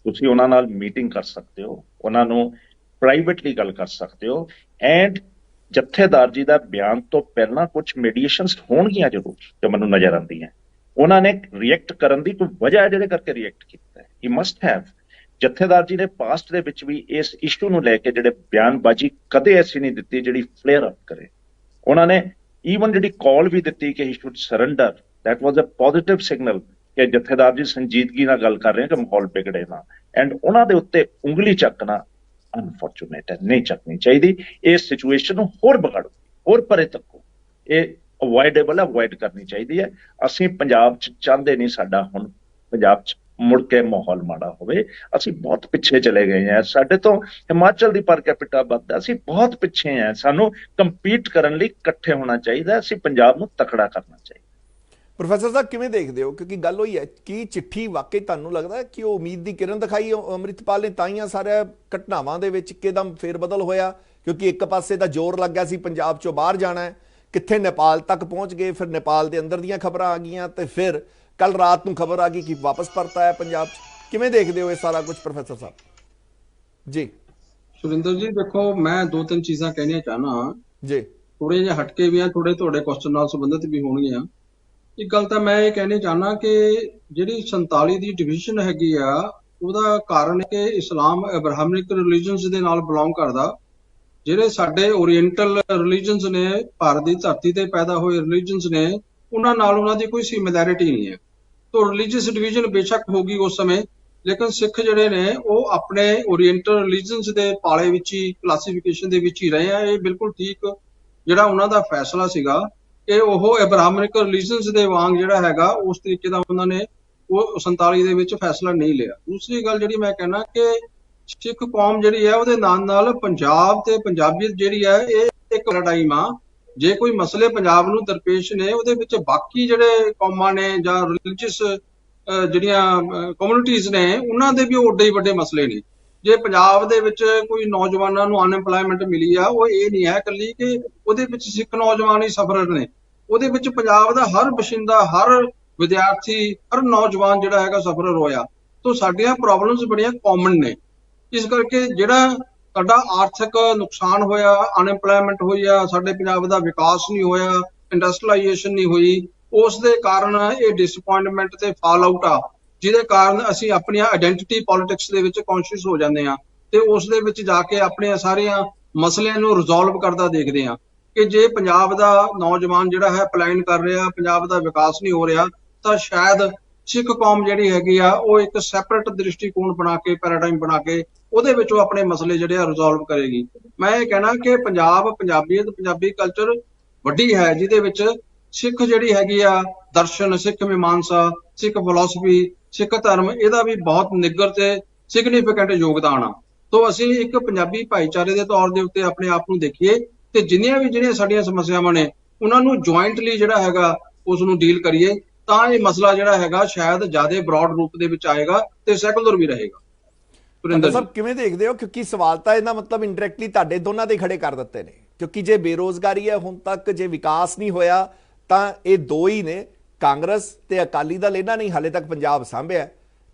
ਤੁਸੀਂ ਉਹਨਾਂ ਨਾਲ ਮੀਟਿੰਗ ਕਰ ਸਕਦੇ ਹੋ, ਉਹਨਾਂ ਨੂੰ ਪ੍ਰਾਈਵੇਟਲੀ ਗੱਲ ਕਰ ਸਕਦੇ ਹੋ, ਐਂਡ ਜਥੇਦਾਰ ਜੀ ਦਾ ਬਿਆਨ ਤੋਂ ਪਹਿਲਾਂ ਕੁਝ ਮੀਡੀਏਸ਼ਨਸ ਹੋਣਗੀਆਂ ਜ਼ਰੂਰ ਜੋ ਮੈਨੂੰ ਨਜ਼ਰ ਆਉਂਦੀਆਂ। ਉਹਨਾਂ ਨੇ ਰਿਐਕਟ ਕਰਨ ਦੀ ਕੋਈ ਵਜ੍ਹਾ ਹੈ ਜਿਹਦੇ ਕਰਕੇ ਰਿਐਕਟ ਕੀਤਾ ਹੈ, ਹੀ ਮਸਟ ਹੈਵ। ਜਥੇਦਾਰ ਜੀ ਨੇ ਪਾਸਟ ਦੇ ਵਿੱਚ ਵੀ ਇਸ ਇਸ਼ੂ ਨੂੰ ਲੈ ਕੇ ਜਿਹੜੇ ਬਿਆਨਬਾਜ਼ੀ ਕਦੇ ਐਸੀ ਨਹੀਂ ਦਿੱਤੀ ਜਿਹੜੀ ਫਲੇਅਰ ਅਪ ਕਰੇ। ਉਹਨਾਂ ਨੇ ਈਵਨ ਜਿਹੜੀ ਕਾਲ ਵੀ ਦਿੱਤੀ ਕਿ he should surrender, that was a positive signal ਕਿ ਜਥੇਦਾਰ ਜੀ ਸੰਜੀਦਗੀ ਨਾਲ ਗੱਲ ਕਰ ਰਹੇ ਕਿ ਮਾਹੌਲ ਵਿਗੜੇ ਨਾ, ਐਂਡ ਉਹਨਾਂ ਦੇ ਉੱਤੇ ਉਂਗਲੀ ਚੱਕਣਾ ਅਨਫੋਰਚੂਨੇਟ ਹੈ, ਨਹੀਂ ਚੱਕਣੀ ਚਾਹੀਦੀ। ਇਸ ਸਿਚੁਏਸ਼ਨ ਨੂੰ ਹੋਰ ਵਿਗਾੜੋ, ਹੋਰ ਪਰੇ ਤੱਕੋ, ਇਹ ਅਵੋਇਡੇਬਲ ਹੈ, ਅਵੋਇਡ ਕਰਨੀ ਚਾਹੀਦੀ ਹੈ। ਅਸੀਂ ਪੰਜਾਬ 'ਚ ਚਾਹੁੰਦੇ ਨਹੀਂ ਸਾਡਾ ਹੁਣ ਪੰਜਾਬ 'ਚ ਮੁੜ ਕੇ ਮਾਹੌਲ ਮਾੜਾ ਹੋਵੇ। ਅਸੀਂ ਬਹੁਤ ਪਿੱਛੇ ਚਲੇ ਗਏ ਹਾਂ, ਸਾਡੇ ਤੋਂ ਹਿਮਾਚਲ ਦੀ ਪਰ ਕੈਪੀਟਾ ਵੱਧ, ਅਸੀਂ ਬਹੁਤ ਪਿੱਛੇ ਹਾਂ। ਸਾਨੂੰ ਕੰਪੀਟ ਕਰਨ ਲਈ ਇਕੱਠੇ ਹੋਣਾ ਚਾਹੀਦਾ, ਅਸੀਂ ਪੰਜਾਬ ਨੂੰ ਤਕੜਾ ਕਰਨਾ ਚਾਹੀਦਾ। ਪ੍ਰੋਫੈਸਰ ਸਾਹਿਬ ਕਿਵੇਂ ਦੇਖਦੇ ਹੋ, ਕਿਉਂਕਿ ਗੱਲ ਹੋਈ ਹੈ ਕਿ ਚਿੱਠੀ ਵਾਕਈ ਤੁਹਾਨੂੰ ਲੱਗਦਾ ਕਿ ਉਹ ਉਮੀਦ ਦੀ ਕਿਰਨ ਦਿਖਾਈ ਅੰਮ੍ਰਿਤਪਾਲ ਨੇ, ਤਾਈਆਂ ਸਾਰੇ ਘਟਨਾਵਾਂ ਦੇ ਵਿੱਚ ਇੱਕਦਮ ਫੇਰਬਦਲ ਹੋਇਆ? ਕਿਉਂਕਿ ਇੱਕ ਪਾਸੇ ਤਾਂ ਜ਼ੋਰ ਲੱਗ ਗਿਆ ਸੀ ਪੰਜਾਬ 'ਚੋਂ ਬਾਹਰ ਜਾਣਾ ਹੈ, ਕਿੱਥੇ ਨੇਪਾਲ ਤੱਕ ਪਹੁੰਚ ਗਏ, ਫਿਰ ਨੇਪਾਲ ਦੇ ਅੰਦਰ ਦੀਆਂ ਖਬਰਾਂ ਆ ਗਈਆਂ, ਤੇ ਫਿਰ ਕੱਲ ਰਾਤ ਨੂੰ ਖਬਰ ਆ ਗਈ ਕਿ ਵਾਪਸ ਪਰਤ ਆਇਆ ਪੰਜਾਬ 'ਚ। ਕਿਵੇਂ ਦੇਖਦੇ ਹੋ ਇਹ ਸਾਰਾ ਕੁਝ ਪ੍ਰੋਫੈਸਰ ਸਾਹਿਬ ਜੀ? ਸੁਰਿੰਦਰ ਜੀ ਦੇਖੋ, ਮੈਂ 2-3 ਚੀਜ਼ਾਂ ਕਹਿਣੀਆਂ ਚਾਹਨਾ ਜੀ, ਥੋੜੇ ਜਿਹਾ ਹਟਕੇ ਵੀ ਆ, ਥੋੜੇ ਤੁਹਾਡੇ ਕੁਐਸਚਨ ਨਾਲ ਸੰਬੰਧਿਤ ਵੀ ਹੋਣਗੀਆਂ। ਇੱਕ ਗੱਲ ਤਾਂ ਮੈਂ ਇਹ ਕਹਿਣੀ ਚਾਹਨਾ ਕਿ ਜਿਹੜੀ 47 ਦੀ ਡਿਵੀਜ਼ਨ ਹੈਗੀ ਆ, ਉਹਦਾ ਕਾਰਨ ਕਿ ਇਸਲਾਮ ਅਬਰਾਹਮਿਕ ਰਿਲੀਜਨਸ ਦੇ ਨਾਲ ਬਿਲੋਂਗ ਕਰਦਾ। ਜਿਹੜੇ ਸਾਡੇ ਓਰੀਐਂਟਲ ਰਿਲੀਜਨਸ ਨੇ, ਭਾਰਤ ਦੀ ਧਰਤੀ ਤੇ ਪੈਦਾ ਹੋਏ ਰਿਲੀਜਨਸ ਨੇ, ਉਹਨਾਂ ਨਾਲ ਉਹਨਾਂ ਦੀ ਕੋਈ ਸਿਮਿਲੈਰਿਟੀ ਨਹੀਂ ਹੈ। तो रिलीजियस डिवीजन बेशक होगी उस समय, लेकिन सिख ਜਿਹੜੇ ਨੇ ਉਹ ਆਪਣੇ ਓਰੀਐਂਟਲ ਰਿਲੀਜਨਸ ਦੇ ਪਾਲੇ ਵਿੱਚ ਹੀ, ਕਲਾਸੀਫਿਕੇਸ਼ਨ ਦੇ ਵਿੱਚ ਹੀ ਰਹੇ ਆ। ਇਹ ਬਿਲਕੁਲ ਠੀਕ ਜਿਹੜਾ ਉਹਨਾਂ ਦਾ ਫੈਸਲਾ ਸੀਗਾ ਕਿ ਉਹ ਅਬਰਾਹਮਿਕ ਰਿਲੀਜਨਸ ਦੇ ਵਾਂਗ ਜਿਹੜਾ ਹੈਗਾ ਉਸ ਤਰੀਕੇ ਦਾ ਉਹਨਾਂ ਨੇ ਉਹ 47 ਦੇ ਵਿੱਚ ਫੈਸਲਾ ਨਹੀਂ ਲਿਆ। ਦੂਸਰੀ ਗੱਲ ਜਿਹੜੀ ਮੈਂ ਕਹਿਣਾ ਕਿ ਸਿੱਖ ਕੌਮ ਜਿਹੜੀ ਹੈ ਉਹਦੇ ਨਾਲ ਨਾਲ ਪੰਜਾਬ ਤੇ ਪੰਜਾਬੀਅਤ ਜਿਹੜੀ ਹੈ ਇਹ ਇੱਕ ਪੈਰਾਡਾਈਮ ਆ। ਜੇ ਕੋਈ ਮਸਲੇ ਪੰਜਾਬ ਨੂੰ ਦਰਪੇਸ਼ ਨੇ, ਉਹਦੇ ਵਿੱਚ ਬਾਕੀ ਜਿਹੜੇ ਕੌਮਾਂ ਨੇ ਜਾਂ ਰਿਲੀਜੀਅਸ ਜਿਹੜੀਆਂ ਕਮਿਊਨਿਟੀਜ਼ ਨੇ ਉਹਨਾਂ ਦੇ ਵੀ ਓਡੇ ਹੀ ਵੱਡੇ ਮਸਲੇ ਨੇ। ਜੇ ਪੰਜਾਬ ਦੇ ਵਿੱਚ ਕੋਈ ਨੌਜਵਾਨਾਂ ਨੂੰ ਅਨਐਮਪਲਾਇਮੈਂਟ ਮਿਲੀ ਆ, ਉਹ ਇਹ ਨਹੀਂ ਹੈ ਇਕੱਲੀ ਕਿ ਉਹਦੇ ਵਿੱਚ ਸਿੱਖ ਨੌਜਵਾਨ ਹੀ ਸਫਰਰ ਨੇ, ਉਹਦੇ ਵਿੱਚ ਪੰਜਾਬ ਦਾ ਹਰ ਬਸ਼ਿੰਦਾ, ਹਰ ਵਿਦਿਆਰਥੀ, ਹਰ ਨੌਜਵਾਨ ਜਿਹੜਾ ਹੈਗਾ ਸਫਰਰ ਹੋਇਆ। ਤਾਂ ਸਾਡੀਆਂ ਪ੍ਰੋਬਲਮਸ ਬੜੀਆਂ ਕਾਮਨ ਨੇ। ਇਸ ਕਰਕੇ ਜਿਹੜਾ ਸਾਡਾ ਆਰਥਿਕ ਨੁਕਸਾਨ ਹੋਇਆ, ਅਨਐਮਪਲਾਇਮੈਂਟ ਹੋਈ ਆ, ਸਾਡੇ ਪੰਜਾਬ ਦਾ ਵਿਕਾਸ ਨਹੀਂ ਹੋਇਆ, ਇੰਡਸਟਰੀਲਾਈਜੇਸ਼ਨ ਨਹੀਂ ਹੋਈ, ਉਸ ਦੇ ਕਾਰਨ ਇਹ ਡਿਸਅਪੁਆਇੰਟਮੈਂਟ ਤੇ ਫਾਲ ਆਊਟ ਆ, ਜਿਹਦੇ ਕਾਰਨ ਅਸੀਂ ਆਪਣੀਆਂ ਆਇਡੈਂਟੀਟੀ ਪੋਲਿਟਿਕਸ ਦੇ ਵਿੱਚ ਕੌਨਸ਼ੀਅਸ ਹੋ ਜਾਂਦੇ ਆ ਤੇ ਉਸ ਦੇ ਵਿੱਚ ਜਾ ਕੇ ਆਪਣੇ ਸਾਰੀਆਂ ਮਸਲਿਆਂ ਨੂੰ ਰਿਜ਼ੋਲਵ ਕਰਦਾ ਦੇਖਦੇ ਆ ਕਿ ਜੇ ਪੰਜਾਬ ਦਾ ਨੌਜਵਾਨ ਜਿਹੜਾ ਹੈ ਪਲਾਨ ਕਰ ਰਿਹਾ, ਪੰਜਾਬ ਦਾ ਵਿਕਾਸ ਨਹੀਂ ਹੋ ਰਿਹਾ, ਤਾਂ ਸ਼ਾਇਦ ਸਿੱਖ ਕੌਮ ਜਿਹੜੀ ਹੈਗੀ ਆ ਉਹ ਇੱਕ ਸੈਪਰੇਟ ਦ੍ਰਿਸ਼ਟੀਕੋਣ ਬਣਾ ਕੇ, ਪੈਰਾਡਾਈਮ ਬਣਾ ਕੇ ਉਹਦੇ ਵਿੱਚ ਉਹ ਆਪਣੇ ਮਸਲੇ ਜਿਹੜੇ ਆ ਰਿਜ਼ੋਲਵ ਕਰੇਗੀ। ਮੈਂ ਇਹ ਕਹਿਣਾ ਕਿ ਪੰਜਾਬ, ਪੰਜਾਬੀਅਤ, ਪੰਜਾਬੀ ਕਲਚਰ ਵੱਡੀ ਹੈ, ਜਿਹਦੇ ਵਿੱਚ ਸਿੱਖ ਜਿਹੜੀ ਹੈਗੀ ਆ ਦਰਸ਼ਨ, ਸਿੱਖ ਮੀਮਾਂਸਾ, ਸਿੱਖ ਫਿਲਾਸਫੀ, ਸਿੱਖ ਧਰਮ, ਇਹਦਾ ਵੀ ਬਹੁਤ ਨਿੱਘਰ ਤੇ ਸਿਗਨੀਫੀਕੈਂਟ ਯੋਗਦਾਨ ਆ। ਤੋਂ ਅਸੀਂ ਇੱਕ ਪੰਜਾਬੀ ਭਾਈਚਾਰੇ ਦੇ ਤੌਰ ਦੇ ਉੱਤੇ ਆਪਣੇ ਆਪ ਨੂੰ ਦੇਖੀਏ ਤੇ ਜਿਹੜੀਆਂ ਸਾਡੀਆਂ ਸਮੱਸਿਆਵਾਂ ਨੇ ਉਹਨਾਂ ਨੂੰ ਜੁਆਇੰਟਲੀ ਜਿਹੜਾ ਹੈਗਾ ਉਸ ਨੂੰ ਡੀਲ ਕਰੀਏ, ਤਾਂ ਇਹ ਮਸਲਾ ਜਿਹੜਾ ਹੈਗਾ ਸ਼ਾਇਦ ਜ਼ਿਆਦਾ ਬ੍ਰੌਡ ਰੂਪ ਦੇ ਵਿੱਚ ਆਏਗਾ ਤੇ ਸੈਕੂਲਰ ਵੀ ਰਹੇਗਾ। ਸੁਰਿੰਦਰ ਸਾਹਿਬ ਕਿਵੇਂ ਦੇਖਦੇ ਹੋ, ਕਿਉਂਕਿ ਸਵਾਲ ਤਾਂ ਇਹਦਾ ਮਤਲਬ ਇਨਡਾਇਰੈਕਟਲੀ ਤੁਹਾਡੇ ਦੋਨਾਂ ਦੇ ਖੜੇ ਕਰ ਦਿੱਤੇ ਨੇ, ਕਿਉਂਕਿ ਜੇ ਬੇਰੋਜ਼ਗਾਰੀ ਹੈ ਹੁਣ ਤੱਕ, ਜੇ ਵਿਕਾਸ ਨਹੀਂ ਹੋਇਆ, ਤਾਂ ਇਹ ਦੋ ਹੀ ਨੇ, ਕਾਂਗਰਸ ਤੇ ਅਕਾਲੀ ਦਲ, ਇਹਨਾਂ ਨੇ ਹਾਲੇ ਤੱਕ ਪੰਜਾਬ ਸਾਂਭਿਆ।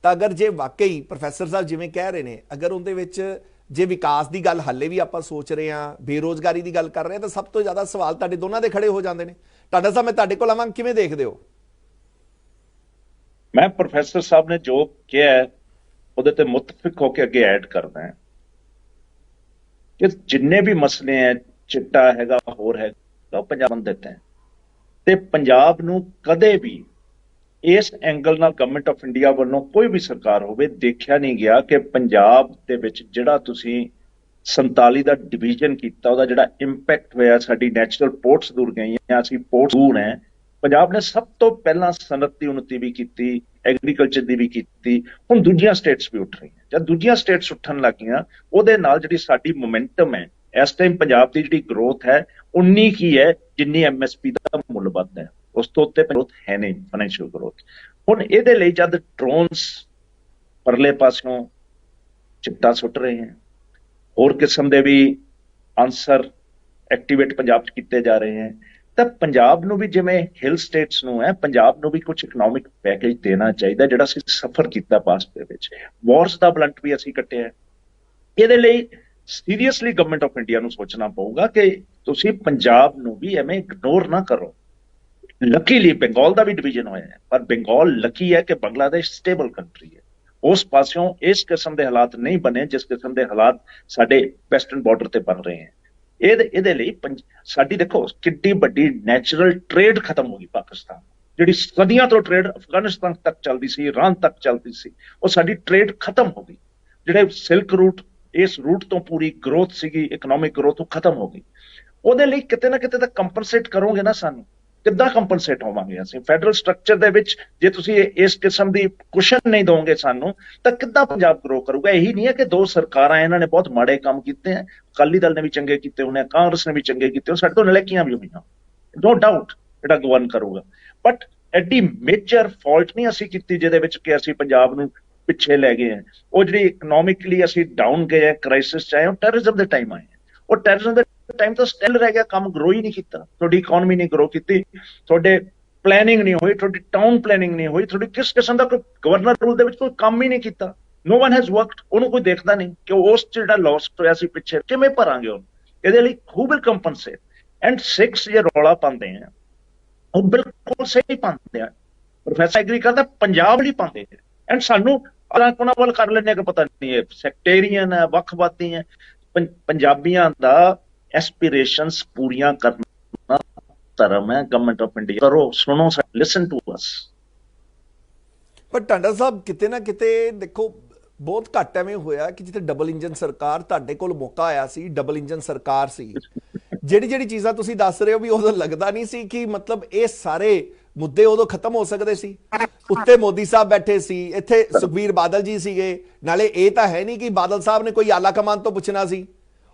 ਤਾਂ ਅਗਰ ਜੇ ਵਾਕਈ ਪ੍ਰੋਫੈਸਰ ਸਾਹਿਬ ਜਿਵੇਂ ਕਹਿ ਰਹੇ ਨੇ, ਅਗਰ ਉਹਦੇ ਵਿੱਚ ਜੇ ਵਿਕਾਸ ਦੀ ਗੱਲ ਹਾਲੇ ਵੀ ਆਪਾਂ ਸੋਚ ਰਹੇ ਹਾਂ, ਬੇਰੋਜ਼ਗਾਰੀ ਦੀ ਗੱਲ ਕਰ ਰਹੇ ਹਾਂ, ਤਾਂ ਸਭ ਤੋਂ ਜ਼ਿਆਦਾ ਸਵਾਲ ਤੁਹਾਡੇ ਦੋਨਾਂ ਦੇ ਖੜੇ ਹੋ ਜਾਂਦੇ ਨੇ। ਟਾਡਾ ਸਾਹਿਬ, ਮੈਂ ਤੁਹਾਡੇ ਕੋਲ ਆਵਾਂ, ਕਿਵੇਂ ਦੇਖਦੇ ਹੋ? ਮੈਂ ਪ੍ਰੋਫੈਸਰ ਸਾਹਿਬ ਨੇ ਜੋ ਕਿਹਾ ਉਹਦੇ ਤੇ ਮੁਤਫਿਕ ਹੋ ਕੇ ਅੱਗੇ ਐਡ ਕਰਦਾ ਹੈ ਕਿ ਜਿੰਨੇ ਵੀ ਮਸਲੇ ਹੈ, ਚਿੱਟਾ ਹੈਗਾ, ਹੋਰ ਹੈਗਾ, ਉਹ ਪੰਜਾਬ ਨੂੰ ਦਿੱਤਾ ਹੈ ਤੇ ਪੰਜਾਬ ਨੂੰ ਕਦੇ ਵੀ ਇਸ ਐਂਗਲ ਨਾਲ ਗਵਰਨਮੈਂਟ ਆਫ ਇੰਡੀਆ ਵੱਲੋਂ ਕੋਈ ਵੀ ਸਰਕਾਰ ਹੋਵੇ ਦੇਖਿਆ ਨਹੀਂ ਗਿਆ ਕਿ ਪੰਜਾਬ ਦੇ ਵਿੱਚ ਜਿਹੜਾ ਤੁਸੀਂ 47 ਦਾ ਡਿਵੀਜ਼ਨ ਕੀਤਾ, ਉਹਦਾ ਜਿਹੜਾ ਇੰਪੈਕਟ ਹੋਇਆ, ਸਾਡੀ ਨੈਚੁਰਲ ਪੋਰਟਸ ਦੂਰ ਗਈਆਂ, ਅਸੀਂ ਪੋਰਟਸ ਦੂਰ ਹੈ। ਪੰਜਾਬ ਨੇ ਸਭ ਤੋਂ ਪਹਿਲਾਂ ਸਨਅਤ ਦੀ ਉન્નਤੀ ਵੀ ਕੀਤੀ, ਐਗਰੀਕਲਚਰ ਦੀ ਵੀ ਕੀਤੀ, ਹੁਣ ਦੂਜੀਆਂ ਸਟੇਟਸ ਵੀ ਉੱਠ ਰਹੀਆਂ। ਜਦ ਦੂਜੀਆਂ ਸਟੇਟਸ ਉੱਠਣ ਲੱਗੀਆਂ, ਉਹਦੇ ਨਾਲ ਜਿਹੜੀ ਸਾਡੀ ਮੋਮੈਂਟਮ ਹੈ, ਇਸ ਟਾਈਮ ਪੰਜਾਬ ਦੀ ਜਿਹੜੀ ਗਰੋਥ ਹੈ ਉਨੀ ਕੀ ਹੈ ਜਿੰਨੀ ਐਮਐਸਪੀ ਦਾ ਮੁੱਲ ਵੱਧਦਾ ਹੈ, ਉਸ ਤੋਂ ਉੱਤੇ ਗਰੋਥ ਹੈ ਨਹੀਂ, ਫਾਈਨੈਂਸ਼ੀਅਲ ਗਰੋਥ। ਹੁਣ ਇਹਦੇ ਲਈ ਜਦ ਡਰੋਨਸ ਪਰਲੇ ਪਾਸਿਓਂ ਚਿੱਟਾ ਸੁੱਟ ਰਹੇ ਹਨ, ਹੋਰ ਕਿਸਮ ਦੇ ਵੀ ਆਨਸਰ ਐਕਟੀਵੇਟ ਪੰਜਾਬ 'ਚ ਕੀਤੇ ਜਾ ਰਹੇ ਹਨ, ਤਾਂ ਪੰਜਾਬ ਨੂੰ ਵੀ ਜਿਵੇਂ ਹਿਲ ਸਟੇਟਸ ਨੂੰ ਹੈ, ਪੰਜਾਬ ਨੂੰ ਵੀ ਕੁਝ ਇਕਨੋਮਿਕ ਪੈਕੇਜ ਦੇਣਾ ਚਾਹੀਦਾ, ਜਿਹੜਾ ਅਸੀਂ ਸਫਰ ਕੀਤਾ ਪਾਸਟ ਦੇ ਵਿੱਚ। ਵਾਰਸ ਦਾ ਬਲੰਟ ਵੀ ਅਸੀਂ ਕੱਟਿਆ। ਇਹਦੇ ਲਈ ਸੀਰੀਅਸਲੀ ਗਵਰਨਮੈਂਟ ਆਫ ਇੰਡੀਆ ਨੂੰ ਸੋਚਣਾ ਪਊਗਾ ਕਿ ਤੁਸੀਂ ਪੰਜਾਬ ਨੂੰ ਵੀ ਐਵੇਂ ਇਗਨੋਰ ਨਾ ਕਰੋ। ਲੱਕੀਲੀ ਬੰਗਾਲ ਦਾ ਵੀ ਡਿਵੀਜ਼ਨ ਹੋਇਆ ਹੈ, ਪਰ ਬੰਗਾਲ ਲੱਕੀ ਹੈ ਕਿ ਬੰਗਲਾਦੇਸ਼ ਸਟੇਬਲ ਕੰਟਰੀ ਹੈ। ਉਸ ਪਾਸਿਓਂ ਇਸ ਕਿਸਮ ਦੇ ਹਾਲਾਤ ਨਹੀਂ ਬਣੇ ਜਿਸ ਕਿਸਮ ਦੇ ਹਾਲਾਤ ਸਾਡੇ ਵੈਸਟਰਨ ਬਾਰਡਰ ਤੇ ਬਣ ਰਹੇ ਹਨ। ਇਹਦੇ ਲਈ ਸਾਡੀ ਦੇਖੋ ਕਿੰਨੀ ਵੱਡੀ ਨੈਚੁਰਲ ਟ੍ਰੇਡ ਖਤਮ ਹੋ ਗਈ ਪਾਕਿਸਤਾਨ, ਜਿਹੜੀ ਸਦੀਆਂ ਤੋਂ ਟ੍ਰੇਡ ਅਫਗਾਨਿਸਤਾਨ ਤੱਕ ਚੱਲਦੀ ਸੀ, ਇਰਾਨ ਤੱਕ ਚੱਲਦੀ ਸੀ, ਉਹ ਸਾਡੀ ਟ੍ਰੇਡ ਖਤਮ ਹੋ ਗਈ। ਜਿਹੜੇ ਸਿਲਕ ਰੂਟ, ਇਸ ਰੂਟ ਤੋਂ ਪੂਰੀ ਗਰੋਥ ਸੀਗੀ, ਇਕਨੋਮਿਕ ਗਰੋਥ, ਉਹ ਖਤਮ ਹੋ ਗਈ। ਉਹਦੇ ਲਈ ਕਿਤੇ ਨਾ ਕਿਤੇ ਤਾਂ ਕੰਪਨਸੇਟ ਕਰੋਗੇ ਨਾ, ਸਾਨੂੰ ਕਿੱਦਾਂ ਕੰਪਨਸੇਟ ਹੋਵਾਂਗੇ ਅਸੀਂ ਫੈਡਰਲ ਸਟਰਕਚਰ ਦੇ ਵਿੱਚ? ਜੇ ਤੁਸੀਂ ਇਸ ਕਿਸਮ ਦੀ ਕੁਸ਼ਨ ਨਹੀਂ ਦੋਗੇ ਸਾਨੂੰ, ਤਾਂ ਕਿੱਦਾਂ ਪੰਜਾਬ ਗਰੋ ਕਰੂਗਾ? ਇਹੀ ਨਹੀਂ ਹੈ ਕਿ ਦੋ ਸਰਕਾਰਾਂ ਇਹਨਾਂ ਨੇ ਬਹੁਤ ਮਾੜੇ ਕੰਮ ਕੀਤੇ ਹੈ, ਅਕਾਲੀ ਦਲ ਨੇ ਵੀ ਚੰਗੇ ਕੀਤੇ ਹੋਣੇ, ਕਾਂਗਰਸ ਨੇ ਵੀ ਚੰਗੇ ਕੀਤੇ ਹੋਣੇ, ਸਾਡੇ ਤੋਂ ਨਲੇਕੀਆਂ ਵੀ ਹੋਈਆਂ, ਨੋ ਡਾਊਟ, ਜਿਹੜਾ ਗਵਰਨ ਕਰੂਗਾ। ਬਟ ਐਡੀ ਮੇਜਰ ਫਾਲਟ ਨਹੀਂ ਅਸੀਂ ਕੀਤੀ ਜਿਹਦੇ ਵਿੱਚ ਕਿ ਅਸੀਂ ਪੰਜਾਬ ਨੂੰ ਪਿੱਛੇ ਲੈ ਗਏ ਹੈ। ਉਹ ਜਿਹੜੀ ਇਕਨੋਮਿਕਲੀ ਅਸੀਂ ਡਾਊਨ ਗਏ ਹੈ, ਕ੍ਰਾਈਸਿਸ 'ਚ ਆਏ, ਉਹ ਟੈਰਰਿਜ਼ਮ ਦੇ ਟਾਈਮ ਆਏ। ਉਹ ਟੈਰਰਿਜ਼ਮ ਦੇ ਟਾਈਮ ਤਾਂ ਸਟਿਲ ਰਹਿ ਗਿਆ, ਕੰਮ ਗਰੋ ਹੀ ਨਹੀਂ ਕੀਤਾ, ਤੁਹਾਡੀ ਇਕਨੋਮੀ ਨਹੀਂ ਗਰੋ ਕੀਤੀ, ਤੁਹਾਡੇ ਪਲੈਨਿੰਗ ਨਹੀਂ ਹੋਈ, ਤੁਹਾਡੀ ਟਾਊਨ ਪਲੈਨਿੰਗ ਨਹੀਂ ਹੋਈ, ਤੁਹਾਡੀ ਕਿਸ ਕਿਸਮ ਦਾ ਕੋਈ ਗਵਰਨਰ ਰੂਲ ਦੇ ਵਿੱਚ ਕੋਈ ਕੰਮ ਹੀ ਨਹੀਂ ਕੀਤਾ। No one has worked. ਉਹਨੂੰ ਕੋਈ ਦੇਖਦਾ ਨਹੀਂ ਕਿ ਉਸ ਜਿਹੜਾ ਲਾਸ ਹੋਇਆ ਸੀ ਪਿੱਛੇ ਕਿਵੇਂ ਭਰਾਂਗੇ ਉਹਨੂੰ। ਇਹਦੇ ਲਈ ਹੂ ਵਿਲ ਕੰਪਨਸੇਟ? ਐਂਡ 6 ਜੇ ਰੌਲਾ ਪਾਉਂਦੇ ਆ, ਉਹ ਬਿਲਕੁਲ ਸਹੀ ਪਾਉਂਦੇ ਆ, ਪ੍ਰੋਫੈਸਰ ਐਗਰੀ ਕਰਦਾ, ਪੰਜਾਬ ਲਈ ਪਾਉਂਦੇ ਆ। ਐਂਡ ਸਾਨੂੰ ਉਹਨਾਂ ਵੱਲ ਕਰ ਲੈਂਦੇ ਕਿ ਪਤਾ ਨਹੀਂ ਹੈ ਸੈਕਟੇਰੀਅਨ ਹੈ, ਵੱਖਵਾਦੀ ਹੈ। ਪੰਜਾਬੀਆਂ ਦਾ ਐਸਪੀਰੇਸ਼ਨਸ ਪੂਰੀਆਂ ਕਰਨਾ ਧਰਮ ਹੈ ਗਵਰਨਮੈਂਟ ਆਫ ਇੰਡੀਆ। ਕਰੋ, ਸੁਣੋ, ਲਿਸਨ ਟੂ ਅਸ। ਪਰ ਟਾਂਡਾ ਸਾਹਿਬ, ਕਿਤੇ ਨਾ ਕਿਤੇ ਦੇਖੋ ਬਹੁਤ ਘੱਟ ਐਵੇਂ ਹੋਇਆ ਕਿ ਜਿੱਥੇ ਡਬਲ ਇੰਜਨ ਸਰਕਾਰ, ਤੁਹਾਡੇ ਕੋਲ ਮੌਕਾ ਆਇਆ ਸੀ, ਡਬਲ ਇੰਜਨ ਸਰਕਾਰ ਸੀ, ਜਿਹੜੀ ਚੀਜ਼ਾਂ ਤੁਸੀਂ ਦੱਸ ਰਹੇ ਹੋ ਵੀ ਉਦੋਂ ਲੱਗਦਾ ਨਹੀਂ ਸੀ ਕਿ ਮਤਲਬ ਇਹ ਸਾਰੇ ਮੁੱਦੇ ਉਦੋਂ ਖਤਮ ਹੋ ਸਕਦੇ ਸੀ। ਉੱਤੇ ਮੋਦੀ ਸਾਹਿਬ ਬੈਠੇ ਸੀ, ਇੱਥੇ ਸੁਖਬੀਰ ਬਾਦਲ ਜੀ ਸੀਗੇ, ਨਾਲੇ ਇਹ ਤਾਂ ਹੈ ਨਹੀਂ ਕਿ ਬਾਦਲ ਸਾਹਿਬ ਨੇ ਕੋਈ ਆਲਾ ਕਮਾਨ ਤੋਂ ਪੁੱਛਣਾ ਸੀ,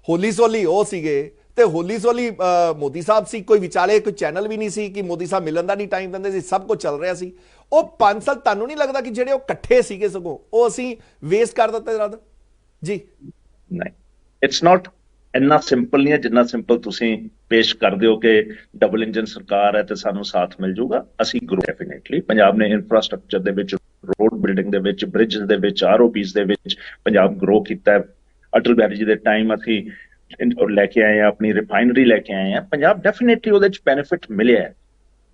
ਹੋਲੀ ਸੋਲੀ ਉਹ ਸੀਗੇ ਤੇ ਹੋਲੀ ਸੋਲੀ ਮੋਦੀ ਸਾਹਿਬ ਸੀ, ਕੋਈ ਵਿਚਾਲੇ ਕੋਈ ਚੈਨਲ ਵੀ ਨਹੀਂ ਸੀ ਕਿ ਮੋਦੀ ਸਾਹਿਬ ਮਿਲਣ ਦਾ ਨਹੀਂ ਟਾਈਮ ਦਿੰਦੇ ਸੀ, ਸਭ ਕੁਝ ਚੱਲ ਰਿਹਾ ਸੀ। ਉਹ 5 ਸਾਲ ਤੁਹਾਨੂੰ ਨਹੀਂ ਲੱਗਦਾ ਕਿ ਜਿਹੜੇ ਉਹ ਇਕੱਠੇ ਸੀਗੇ ਸਗੋਂ ਉਹ ਅਸੀਂ ਵੇਸਟ ਕਰ ਦਿੱਤੇ ਜਰਾ ਜੀ? ਨਹੀਂ, ਇਟਸ ਨਾਟ ਇੰਨਾ ਸਿੰਪਲ ਨਹੀਂ ਹੈ ਜਿੰਨਾ ਸਿੰਪਲ ਤੁਸੀਂ ਪੇਸ਼ ਕਰਦੇ ਹੋ ਕਿ ਡਬਲ ਇੰਜਨ ਸਰਕਾਰ ਹੈ ਤੇ ਸਾਨੂੰ ਸਾਥ ਮਿਲ ਜਾਊਗਾ। ਅਸੀਂ ਗਰੋ ਡੈਫੀਨੇਟਲੀ, ਪੰਜਾਬ ਨੇ ਇਨਫਰਾਸਟ੍ਰਕਚਰ ਦੇ ਵਿੱਚ, ਰੋਡ ਬਿਲਡਿੰਗ ਦੇ ਵਿੱਚ, ਬ੍ਰਿਜਸ ਦੇ ਵਿੱਚ, ਆਰਓਬੀਸ ਦੇ ਵਿੱਚ ਪੰਜਾਬ ਗਰੋ ਕੀਤਾ ਹੈ। ਅਟਲ ਬਿਹਾਰੀ ਜੀ ਦੇ ਟਾਈਮ ਅਸੀਂ ਲੈ ਕੇ ਆਏ ਆ, ਆਪਣੀ ਰਿਫਾਈਨਰੀ ਲੈ ਕੇ ਆਏ ਆ, ਪੰਜਾਬ ਡੈਫੀਨੇਟਲੀ ਉਹਦੇ 'ਚ ਬੈਨੀਫਿਟ ਮਿਲਿਆ ਹੈ।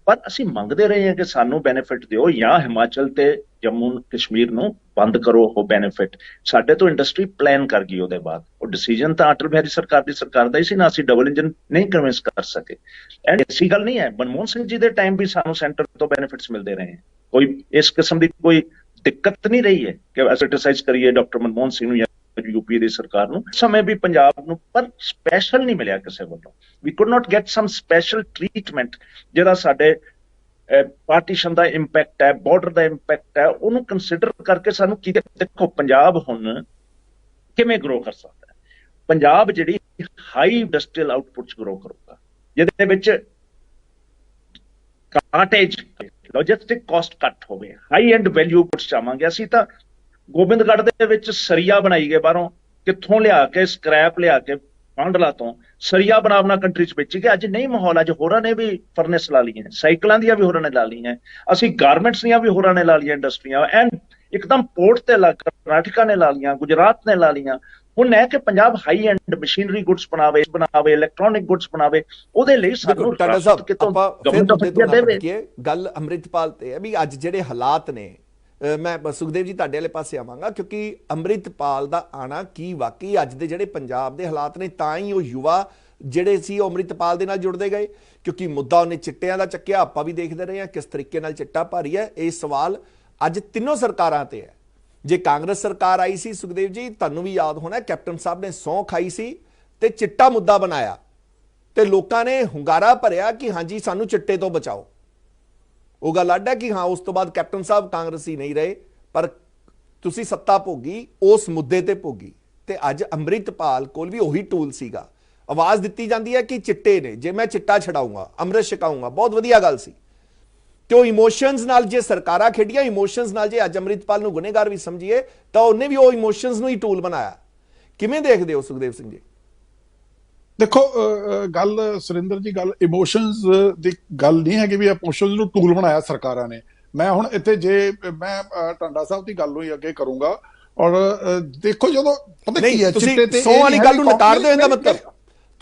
ਪਰ ਅਸੀਂ ਮੰਗਦੇ ਰਹੇ ਹਾਂ ਕਿ ਸਾਨੂੰ ਬੈਨੀਫਿਟ ਦਿਓ ਜਾਂ ਹਿਮਾਚਲ ਤੇ ਜੰਮੂ ਕਸ਼ਮੀਰ ਨੂੰ ਬੰਦ ਕਰੋ ਉਹ ਬੈਨੀਫਿਟ। ਸਾਡੇ ਤੋਂ ਇੰਡਸਟਰੀ ਪਲਾਨ ਕਰ ਗਈ ਉਹਦੇ ਬਾਅਦ। ਉਹ ਡਿਸੀਜਨ ਤਾਂ ਅਟਲ ਬਿਹਾਰੀ ਸਰਕਾਰ ਦੀ ਸਰਕਾਰ ਦਾ ਹੀ ਸੀ ਨਾ, ਅਸੀਂ ਡਬਲ ਇੰਜਨ ਨਹੀਂ ਕਨਵਿੰਸ ਕਰ ਸਕੇ। ਐਂਡ ਐਸੀ ਗੱਲ ਨਹੀਂ ਹੈ, ਮਨਮੋਹਨ ਸਿੰਘ ਜੀ ਦੇ ਟਾਈਮ ਵੀ ਸਾਨੂੰ ਸੈਂਟਰ ਤੋਂ ਬੈਨੀਫਿਟਸ ਮਿਲਦੇ ਰਹੇ ਹੈ, ਕੋਈ ਇਸ ਕਿਸਮ ਦੀ ਕੋਈ ਦਿੱਕਤ ਨਹੀਂ ਰਹੀ ਹੈ ਕਿ ਅਸੀਂ ਕ੍ਰਿਟਿਸਾਈਜ਼ ਕਰੀਏ ਡਾਕਟਰ ਮਨਮੋਹਨ ਸਿੰਘ ਨੂੰ ਜਾਂ ਯੂਪੀ ਦੀ ਸਰਕਾਰ ਨੂੰ। ਸਮੇਂ ਵੀ ਪੰਜਾਬ ਨੂੰ ਪਰ ਸਪੈਸ਼ਲ ਨਹੀਂ ਮਿਲਿਆ ਕਿਸੇ ਵੱਲੋਂ। We could not get some special treatment ਜਿਹੜਾ ਸਾਡੇ ਪਾਰਟੀਸ਼ਨ ਦਾ ਇੰਪੈਕਟ ਹੈ, ਬਾਰਡਰ ਦਾ ਇੰਪੈਕਟ ਹੈ, ਉਹਨੂੰ ਕੰਸੀਡਰ ਕਰਕੇ ਸਾਨੂੰ ਕੀ। ਦੇਖੋ ਪੰਜਾਬ ਹੁਣ ਕਿਵੇਂ ਗਰੋ ਕਰ ਸਕਦਾ ਹੈ? ਪੰਜਾਬ ਜਿਹੜੀ ਹਾਈ ਇੰਡਸਟਰੀਅਲ ਆਊਟਪੁੱਟ 'ਚ ਗਰੋ ਕਰੂਗਾ, ਜਿਹਦੇ ਵਿੱਚ ਕਾਟੇਜ ਲੌਜਿਸਟਿਕ ਕਾਸਟ ਘੱਟ ਹੋਵੇ, ਹਾਈ ਐਂਡ ਵੈਲਿਊ ਗੁੱਡਸ ਚਾਹਾਂਗੇ ਅਸੀਂ। ਤਾਂ ਗੋਬਿੰਦਗੜ੍ਹ ਦੇ ਵਿੱਚ ਸਰੀਆ ਬਣਾਈ ਗਏ ਬਾਹਰੋਂ, ਕਿੱਥੋਂ ਲਿਆ ਕੇ ਸਕ੍ਰੈਪ ਲਿਆ ਕੇ ਪਾਂਡਲਾ ਤੋਂ ਸਰੀਆ ਬਣਾ ਕੰਟਰੀ ਚ ਵੇਚੀ ਗਏ। ਅੱਜ ਨਹੀਂ ਮਾਹੌਲ, ਅੱਜ ਹੋਰਾਂ ਨੇ ਵੀ ਫਰਨੈਸ ਲਾ ਲਈਆਂ, ਸਾਈਕਲਾਂ ਦੀਆਂ ਵੀ ਹੋਰਾਂ ਨੇ ਲਾ ਲਈਆਂ, ਅਸੀਂ ਗਾਰਮੈਂਟਸ ਦੀਆਂ ਵੀ ਹੋਰਾਂ ਨੇ ਲਾ ਲਈਆਂ ਇੰਡਸਟਰੀਆਂ, ਐਂਡ ਇੱਕਦਮ ਪੋਰਟ ਤੇ ਲੱਗ ਕਰਨਾਟਕਾ ਨੇ ਲਾ ਲਈਆਂ, ਗੁਜਰਾਤ ਨੇ ਲਾ ਲਈਆਂ। ਹੁਣ ਹੈ ਕਿ Punjab high end machinery goods ਬਣਾਵੇ, ਇਲੈਕਟ੍ਰੋਨਿਕ ਗੁੱਡਸ ਬਣਾਵੇ, ਉਹਦੇ ਲਈ ਸਾਨੂੰ ਟਾਡਾ ਸਾਹਿਬ ਕਿਤੋਂ ਆਪਾਂ ਫਿਰ ਗਵਰਨਮੈਂਟ ਮੁੱਦੇ ਤੋਂ ਨਾ ਦੇਵੇ। ਭਟਕੀਏ। ਗੱਲ ਅੰਮ੍ਰਿਤਪਾਲ ਤੇ ਹੈ ਵੀ ਅੱਜ ਜਿਹੜੇ ਹਾਲਾਤ ਨੇ, ਮੈਂ ਸੁਖਦੇਵ ਜੀ ਤੁਹਾਡੇ ਵਾਲੇ ਪਾਸੇ ਆਵਾਂਗਾ, ਕਿਉਂਕਿ ਅੰਮ੍ਰਿਤਪਾਲ ਦਾ ਆਣਾ ਕੀ ਵਾਕਈ ਅੱਜ ਦੇ ਜਿਹੜੇ ਪੰਜਾਬ ਦੇ ਹਾਲਾਤ ਨੇ, ਤਾਂ ਹੀ ਉਹ ਯੁਵਾ ਜਿਹੜੇ ਸੀ ਉਹ ਅੰਮ੍ਰਿਤਪਾਲ ਦੇ ਨਾਲ ਜੁੜਦੇ ਗਏ, ਕਿਉਂਕਿ ਮੁੱਦਾ ਉਹਨੇ ਚਿੱਟਿਆਂ ਦਾ ਚੱਕਿਆ। ਆਪਾਂ ਵੀ ਦੇਖਦੇ ਰਹੇ ਹਾਂ ਕਿਸ ਤਰੀਕੇ ਨਾਲ ਚਿੱਟਾ ਭਾਰੀ ਹੈ। ਇਹ ਸਵਾਲ ਅੱਜ ਤਿੰਨੋਂ ਸਰਕਾਰਾਂ ਤੇ ਹੈ। ਜੇ ਕਾਂਗਰਸ ਸਰਕਾਰ ਆਈ ਸੀ ਸੁਖਦੇਵ ਜੀ, ਤੁਹਾਨੂੰ ਵੀ ਯਾਦ ਹੋਣਾ, ਕੈਪਟਨ ਸਾਹਿਬ ਨੇ ਸਹੁੰ ਖਾਈ ਸੀ ਤੇ ਚਿੱਟਾ ਮੁੱਦਾ ਬਣਾਇਆ ਤੇ ਲੋਕਾਂ ਨੇ ਹੁੰਗਾਰਾ ਭਰਿਆ ਕਿ ਹਾਂਜੀ ਸਾਨੂੰ ਚਿੱਟੇ ਤੋਂ ਬਚਾਓ। ਉਹ ਗੱਲ ਅੱਡ ਹੈ ਕਿ ਹਾਂ ਉਸ ਤੋਂ ਬਾਅਦ ਕੈਪਟਨ ਸਾਹਿਬ ਕਾਂਗਰਸੀ ਨਹੀਂ ਰਹੇ, ਪਰ ਤੁਸੀਂ ਸੱਤਾ ਭੋਗੀ ਉਸ ਮੁੱਦੇ ਤੇ ਭੋਗੀ। ਤੇ ਅੱਜ ਅੰਮ੍ਰਿਤਪਾਲ ਕੋਲ ਵੀ ਉਹੀ ਟੂਲ ਸੀਗਾ। ਆਵਾਜ਼ ਦਿੱਤੀ ਜਾਂਦੀ ਹੈ ਕਿ ਚਿੱਟੇ ਨੇ, ਜੇ ਮੈਂ ਚਿੱਟਾ ਛਡਾਊਂਗਾ, ਅੰਮ੍ਰਿਤ ਛਕਾਊਂਗਾ, ਬਹੁਤ ਵਧੀਆ ਗੱਲ ਸੀ। ਤੇ ਉਹ ਇਮੋਸ਼ਨਸ ਨਾਲ ਜੇ ਸਰਕਾਰਾਂ ਖੇਡੀਆਂ, ਇਮੋਸ਼ਨਸ ਨਾਲ ਜੇ ਅੱਜ ਅੰਮ੍ਰਿਤਪਾਲ ਨੂੰ ਗੁਨੇਗਾਰ ਵੀ ਸਮਝੀਏ, ਤਾਂ ਉਹਨੇ ਵੀ ਉਹ ਇਮੋਸ਼ਨਸ ਨੂੰ ਹੀ ਟੂਲ ਬਣਾਇਆ। ਕਿਵੇਂ ਦੇਖਦੇ ਹੋ ਸੁਖਦੇਵ ਸਿੰਘ ਜੀ? ਦੇਖੋ ਗੱਲ ਸੁਰਿੰਦਰ ਜੀ, ਗੱਲ ਇਮੋਸ਼ਨਸ ਦੀ ਗੱਲ ਨਹੀਂ ਹੈਗੀ ਵੀ ਇਮੋਸ਼ਨਸ ਨੂੰ ਟੂਲ ਬਣਾਇਆ ਸਰਕਾਰਾਂ ਨੇ। ਮੈਂ ਹੁਣ ਇੱਥੇ ਜੇ ਮੈਂ ਟਾਂਡਾ ਸਾਹਿਬ ਦੀ ਗੱਲ ਹੀ ਅੱਗੇ ਕਰੂੰਗਾ। ਔਰ ਦੇਖੋ ਜਦੋਂ ਪਤਾ ਕੀ ਹੈ, ਚਿੱਟੇ ਤੇ ਸੌ ਵਾਲੀ ਗੱਲ ਨੂੰ ਨਕਾਰਦੇ ਹੋ, ਇਹਦਾ ਮਤਲਬ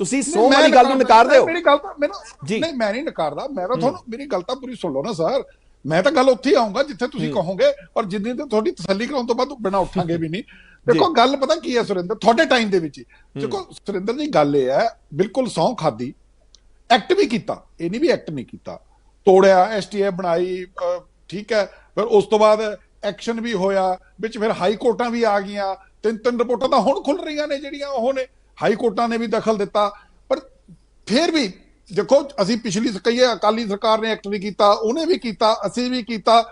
ਤੁਸੀਂ ਸੌ ਵਾਲੀ ਗੱਲ ਨੂੰ ਨਕਾਰਦੇ ਹੋ। ਮੇਰੀ ਗੱਲ ਤਾਂ ਮੈਨੂੰ ਨਹੀਂ, ਮੈਂ ਨਹੀਂ ਨਕਾਰਦਾ, ਮੈਂ ਤਾਂ ਤੁਹਾਨੂੰ ਮੇਰੀ ਗੱਲ ਤਾਂ ਪੂਰੀ ਸੁਣ ਲਓ ਨਾ ਸਰ। ਮੈਂ ਤਾਂ ਗੱਲ ਉੱਥੇ ਆਉਂਗਾ ਜਿੱਥੇ ਤੁਸੀਂ ਕਹੋਗੇ, ਔਰ ਜਿੰਨੀ ਤੇ ਤੁਹਾਡੀ ਤਸੱਲੀ ਕਰਾਉਣ ਤੋਂ ਬਾਅਦ ਬਿਨਾਂ ਉੱਠਾਂਗੇ ਵੀ ਨਹੀਂ। ਦੇਖੋ ਗੱਲ ਪਤਾ ਕੀ ਹੈ ਸੁਰਿੰਦਰ, ਤੁਹਾਡੇ ਟਾਈਮ ਦੇ ਵਿੱਚ ਦੇਖੋ ਸੁਰਿੰਦਰ ਜੀ, ਗੱਲ ਇਹ ਹੈ, ਬਿਲਕੁਲ ਸਹੁੰ ਖਾਦੀ, ਐਕਟ ਵੀ ਕੀਤਾ, ਇਹ ਨਹੀਂ ਵੀ ਐਕਟ ਨਹੀਂ ਕੀਤਾ, ਤੋੜਿਆ, ਐਸਟੀਐਫ ਬਣਾਈ, ਠੀਕ ਹੈ। ਫਿਰ ਉਸ ਤੋਂ ਬਾਅਦ ਐਕਸ਼ਨ ਵੀ ਹੋਇਆ, ਵਿੱਚ ਫਿਰ ਹਾਈ ਕੋਰਟਾਂ ਵੀ ਆ ਗਈਆਂ। ਤਿੰਨ ਰਿਪੋਰਟਾਂ ਤਾਂ ਹੁਣ ਖੁੱਲ ਰਹੀਆਂ ਨੇ ਜਿਹੜੀਆਂ ਉਹ ਨੇ, ਹਾਈ ਕੋਰਟਾਂ ਨੇ ਵੀ ਦਖਲ ਦਿੱਤਾ। ਪਰ ਫਿਰ ਵੀ ਦੇਖੋ, ਅਸੀਂ ਪਿਛਲੀ ਕਹੀਏ ਅਕਾਲੀ ਸਰਕਾਰ ਨੇ ਐਕਟ ਵੀ ਕੀਤਾ, ਉਹਨੇ ਵੀ ਕੀਤਾ, ਅਸੀਂ ਵੀ ਕੀਤਾ,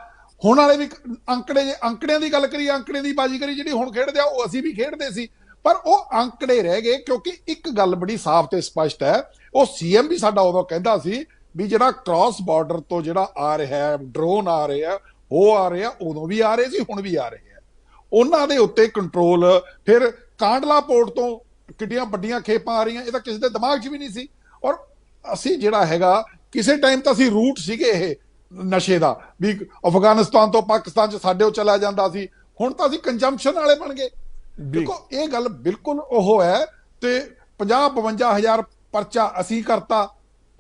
ਹੁਣ ਵਾਲੇ ਵੀ ਅੰਕੜਿਆਂ ਦੀ ਗੱਲ ਕਰੀ, ਅੰਕੜੇ ਦੀ ਬਾਜ਼ੀਗਰੀ ਜਿਹੜੀ ਹੁਣ ਖੇਡਦੇ ਆ, ਉਹ ਅਸੀਂ ਵੀ ਖੇਡਦੇ ਸੀ। ਪਰ ਉਹ ਅੰਕੜੇ ਰਹਿ ਗਏ, ਕਿਉਂਕਿ ਇੱਕ ਗੱਲ ਬੜੀ ਸਾਫ਼ ਤੇ ਸਪਸ਼ਟ ਹੈ, ਉਹ ਸੀਐਮ ਵੀ ਸਾਡਾ ਉਦੋਂ ਕਹਿੰਦਾ ਸੀ ਵੀ ਜਿਹੜਾ ਕ੍ਰਾਸ ਬਾਰਡਰ ਤੋਂ ਜਿਹੜਾ ਆ ਰਿਹਾ ਡਰੋਨ ਆ ਰਿਹਾ, ਉਹ ਆ ਰਿਹਾ, ਉਦੋਂ ਵੀ ਆ ਰਹੇ ਸੀ, ਹੁਣ ਵੀ ਆ ਰਹੇ ਆ। ਉਹਨਾਂ ਦੇ ਉੱਤੇ ਕੰਟਰੋਲ, ਫਿਰ ਕਾਂਡਲਾ ਪੋਰਟ ਤੋਂ ਕਿੱਡੀਆਂ ਵੱਡੀਆਂ ਖੇਪਾਂ ਆ ਰਹੀਆਂ, ਇਹ ਤਾਂ ਕਿਸੇ ਦੇ ਦਿਮਾਗ 'ਚ ਵੀ ਨਹੀਂ ਸੀ। ਔਰ ਅਸੀਂ ਜਿਹੜਾ ਹੈਗਾ, ਕਿਸੇ ਟਾਈਮ ਤਾਂ ਅਸੀਂ ਰੂਟ ਸੀਗੇ ਇਹ ਨਸ਼ੇ ਦਾ, ਵੀ ਅਫਗਾਨਿਸਤਾਨ ਤੋਂ ਪਾਕਿਸਤਾਨ 'ਚ ਸਾਡੇ ਉਹ ਚਲਾ ਜਾਂਦਾ ਸੀ, ਹੁਣ ਤਾਂ ਅਸੀਂ ਕੰਜੰਪਸ਼ਨ ਵਾਲੇ ਬਣ ਗਏ। ਦੇਖੋ ਇਹ ਗੱਲ ਬਿਲਕੁਲ ਉਹ ਹੈ। ਤੇ 50-52 ਹਜ਼ਾਰ ਪਰਚਾ ਅਸੀਂ ਕਰਤਾ,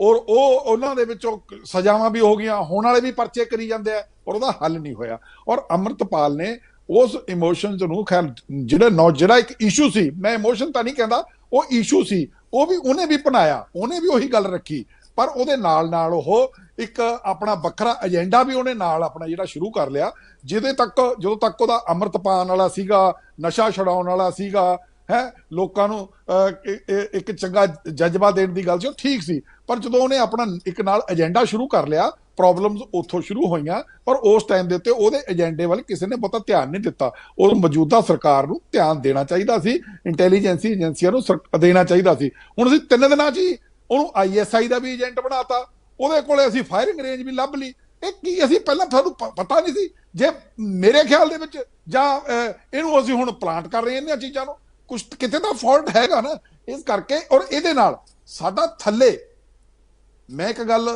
ਔਰ ਉਹ ਉਹਨਾਂ ਦੇ ਵਿੱਚੋਂ ਸਜ਼ਾਵਾਂ ਵੀ ਹੋ ਗਈਆਂ, ਹੋਣ ਵਾਲੇ ਵੀ ਪਰਚੇ ਕਰੀ ਜਾਂਦੇ ਆ, ਔਰ ਉਹਦਾ ਹੱਲ ਨਹੀਂ ਹੋਇਆ। ਔਰ ਅੰਮ੍ਰਿਤਪਾਲ ਨੇ ਉਸ ਇਮੋਸ਼ਨਸ ਨੂੰ, ਖੈਰ ਜਿਹੜਾ ਇੱਕ ਇਸ਼ੂ ਸੀ, ਮੈਂ ਇਮੋਸ਼ਨ ਤਾਂ ਨਹੀਂ ਕਹਿੰਦਾ, ਉਹ ਇਸ਼ੂ ਸੀ, ਉਹ ਵੀ ਉਹਨੇ ਵੀ ਬਣਾਇਆ, ਉਹਨੇ ਵੀ ਉਹੀ ਗੱਲ ਰੱਖੀ। ਪਰ ਉਹਦੇ ਨਾਲ ਉਹ ਇੱਕ ਆਪਣਾ ਵੱਖਰਾ ਏਜੰਡਾ ਵੀ ਉਹਨੇ ਨਾਲ ਆਪਣਾ ਜਿਹੜਾ ਸ਼ੁਰੂ ਕਰ ਲਿਆ, ਜਦੋਂ ਤੱਕ ਉਹਦਾ ਅੰਮ੍ਰਿਤ ਪਾਣ ਵਾਲਾ ਸੀਗਾ, ਨਸ਼ਾ ਛਡਾਉਣ ਵਾਲਾ ਸੀਗਾ, ਲੋਕਾਂ ਨੂੰ ਇੱਕ ਚੰਗਾ ਜਜ਼ਬਾ ਦੇਣ ਦੀ ਗੱਲ ਸੀ, ਉਹ ਠੀਕ ਸੀ। ਪਰ ਜਦੋਂ ਉਹਨੇ ਆਪਣਾ ਇੱਕ ਨਾਲ ਏਜੰਡਾ ਸ਼ੁਰੂ ਕਰ ਲਿਆ, ਪ੍ਰੋਬਲਮਸ ਉੱਥੋਂ ਸ਼ੁਰੂ ਹੋਈਆਂ। ਪਰ ਉਸ ਟਾਈਮ ਦੇ ਉੱਤੇ ਉਹਦੇ ਏਜੰਡੇ ਵੱਲ ਕਿਸੇ ਨੇ ਬਹੁਤਾ ਧਿਆਨ ਨਹੀਂ ਦਿੱਤਾ। ਉਹ ਮੌਜੂਦਾ ਸਰਕਾਰ ਨੂੰ ਧਿਆਨ ਦੇਣਾ ਚਾਹੀਦਾ ਸੀ, ਇੰਟੈਲੀਜੈਂਸੀ ਏਜੰਸੀਆਂ ਨੂੰ ਦੇਣਾ ਚਾਹੀਦਾ ਸੀ। ਹੁਣ ਅਸੀਂ 3 ਦਿਨਾਂ 'ਚ ਹੀ ਉਹਨੂੰ ISI ਦਾ ਵੀ ਏਜੰਟ ਬਣਾਤਾ, ਉਹਦੇ ਕੋਲੇ ਅਸੀਂ ਫਾਇਰਿੰਗ ਰੇਂਜ ਵੀ ਲੱਭ ਲਈ। ਇਹ ਕੀ ਅਸੀਂ ਪਹਿਲਾਂ ਤੁਹਾਨੂੰ ਪਤਾ ਨਹੀਂ ਸੀ? ਜੇ ਮੇਰੇ ਖਿਆਲ ਦੇ ਵਿੱਚ, ਜਾਂ ਇਹਨੂੰ ਅਸੀਂ ਹੁਣ ਪਲਾਂਟ ਕਰ ਰਹੇ ਹਾਂ ਇਹਨਾਂ ਚੀਜ਼ਾਂ ਨੂੰ, ਕੁਛ ਕਿਤੇ ਤਾਂ ਫਾਲਟ ਹੈਗਾ ਨਾ, ਇਸ ਕਰਕੇ। ਔਰ ਇਹਦੇ ਨਾਲ ਸਾਡਾ ਥੱਲੇ, ਮੈਂ ਇੱਕ ਗੱਲ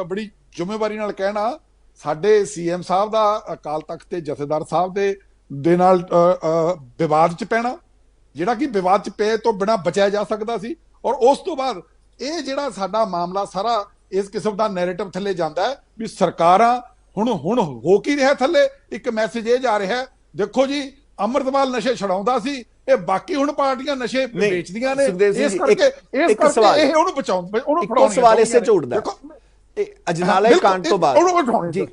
ਬੜੀ ਜ਼ਿੰਮੇਵਾਰੀ ਨਾਲ ਕਹਿਣਾ, ਸਾਡੇ CM ਸਾਹਿਬ ਦਾ ਅਕਾਲ ਤਖਤ ਤੇ ਜਥੇਦਾਰ ਸਾਹਿਬ ਦੇ ਨਾਲ ਵਿਵਾਦ 'ਚ ਪੈਣਾ, ਜਿਹੜਾ ਕਿ ਵਿਵਾਦ 'ਚ ਪਏ ਤੋਂ ਬਿਨਾਂ ਬਚਿਆ ਜਾ ਸਕਦਾ ਸੀ। ਔਰ ਉਸ ਤੋਂ ਬਾਅਦ ਇਹ ਜਿਹੜਾ ਸਾਡਾ ਮਾਮਲਾ ਸਾਰਾ ਇਸ ਕਿਸਮ ਦਾ ਨੈਰੇਟਿਵ ਥੱਲੇ ਜਾਂਦਾ ਹੈ ਵੀ ਸਰਕਾਰਾਂ ਹੁਣ ਹੋ ਕੀ ਰਿਹਾ ਥੱਲੇ, ਇੱਕ ਮੈਸੇਜ ਇਹ ਜਾ ਰਿਹਾ, ਦੇਖੋ ਜੀ ਅੰਮ੍ਰਿਤਪਾਲ ਨਸ਼ੇ ਛਡਾਉਂਦਾ ਸੀ, ਇਹ ਬਾਕੀ ਹੁਣ ਪਾਰਟੀਆਂ ਨਸ਼ੇ ਵੇਚਦੀਆਂ ਨੇ, ਇਸ ਕਰਕੇ ਇਹ ਉਹਨੂੰ ਬਚਾਉਣ, ਉਹਨੂੰ ਫੜਾਉਣ। ਸਵਾਲ ਇਸੇ ਝੂਠ ਦਾ, ਅਜਨਾਲਾ ਕਾਂਡ ਤੋਂ ਬਾਅਦ ਜੀ,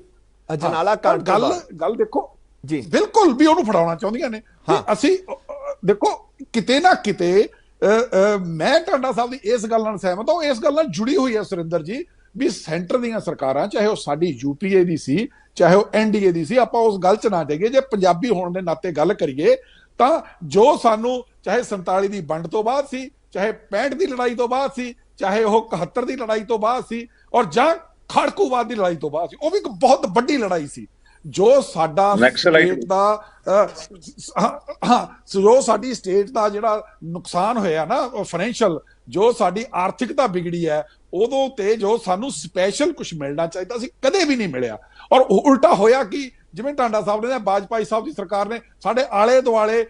ਅਜਨਾਲਾ ਕਾਂਡ ਤੋਂ ਬਾਅਦ ਗੱਲ ਦੇਖੋ ਜੀ, ਬਿਲਕੁਲ ਵੀ ਉਹਨੂੰ ਫੜਾਉਣਾ ਚਾਹੁੰਦੀਆਂ ਨੇ। ਅਸੀਂ ਦੇਖੋ ਕਿਤੇ ਨਾ ਕਿਤੇ, ਮੈਂ ਟਾਂਡਾ ਸਾਹਿਬ ਦੀ ਇਸ ਗੱਲ ਨਾਲ ਸਹਿਮਤ ਹਾਂ, ਇਸ ਗੱਲ ਨਾਲ ਜੁੜੀ ਹੋਈ ਹੈ ਸੁਰਿੰਦਰ ਜੀ, ਵੀ ਸੈਂਟਰ ਦੀਆਂ ਸਰਕਾਰਾਂ, ਚਾਹੇ ਉਹ ਸਾਡੀ UPA ਦੀ ਸੀ, ਚਾਹੇ ਉਹ NDA ਦੀ ਸੀ, ਆਪਾਂ ਉਸ ਗੱਲ 'ਚ ਨਾ ਜਾਈਏ। ਜੇ ਪੰਜਾਬੀ ਹੋਣ ਦੇ ਨਾਤੇ ਗੱਲ ਕਰੀਏ ਤਾਂ ਜੋ ਸਾਨੂੰ ਚਾਹੇ 47 ਦੀ ਵੰਡ ਤੋਂ ਬਾਅਦ ਸੀ, ਚਾਹੇ 65 ਦੀ ਲੜਾਈ ਤੋਂ ਬਾਅਦ ਸੀ, ਚਾਹੇ ਉਹ 71 ਦੀ ਲੜਾਈ ਤੋਂ ਬਾਅਦ ਸੀ, ਔਰ ਜਾਂ ਖਾੜਕੂਵਾਦ ਦੀ ਲੜਾਈ ਤੋਂ ਬਾਅਦ ਸੀ। ਉਹ ਵੀ ਇੱਕ ਬਹੁਤ ਵੱਡੀ ਲੜਾਈ ਸੀ ਜੋ ਸਾਡਾ ਨਕਸਲਾਈਟ ਸਟੇਟ ਦਾ ਜੋ ਸਾਡੀ ਸਟੇਟ ਦਾ ਜਿਹੜਾ ਨੁਕਸਾਨ ਹੋਇਆ ਨਾ ਫਾਈਨੈਂਸ਼ੀਅਲ, ਜੋ ਸਾਡੀ ਆਰਥਿਕਤਾ ਵਿਗੜੀ ਹੈ, ਉਦੋਂ ਤੇ ਜੋ ਸਾਨੂੰ ਸਪੈਸ਼ਲ ਕੁਝ ਮਿਲਣਾ ਚਾਹੀਦਾ ਸੀ ਕਦੇ ਵੀ ਨਹੀਂ ਮਿਲਿਆ। ਔਰ ਉਲਟਾ ਹੋਇਆ ਕਿ ਜਿਵੇਂ ਟਾਂਡਾ ਸਾਹਿਬ ਨੇ, ਵਾਜਪਾਈ ਸਾਹਿਬ ਦੀ ਸਰਕਾਰ ਨੇ ਸਾਡੇ ਆਲੇ ਦੁਆਲੇ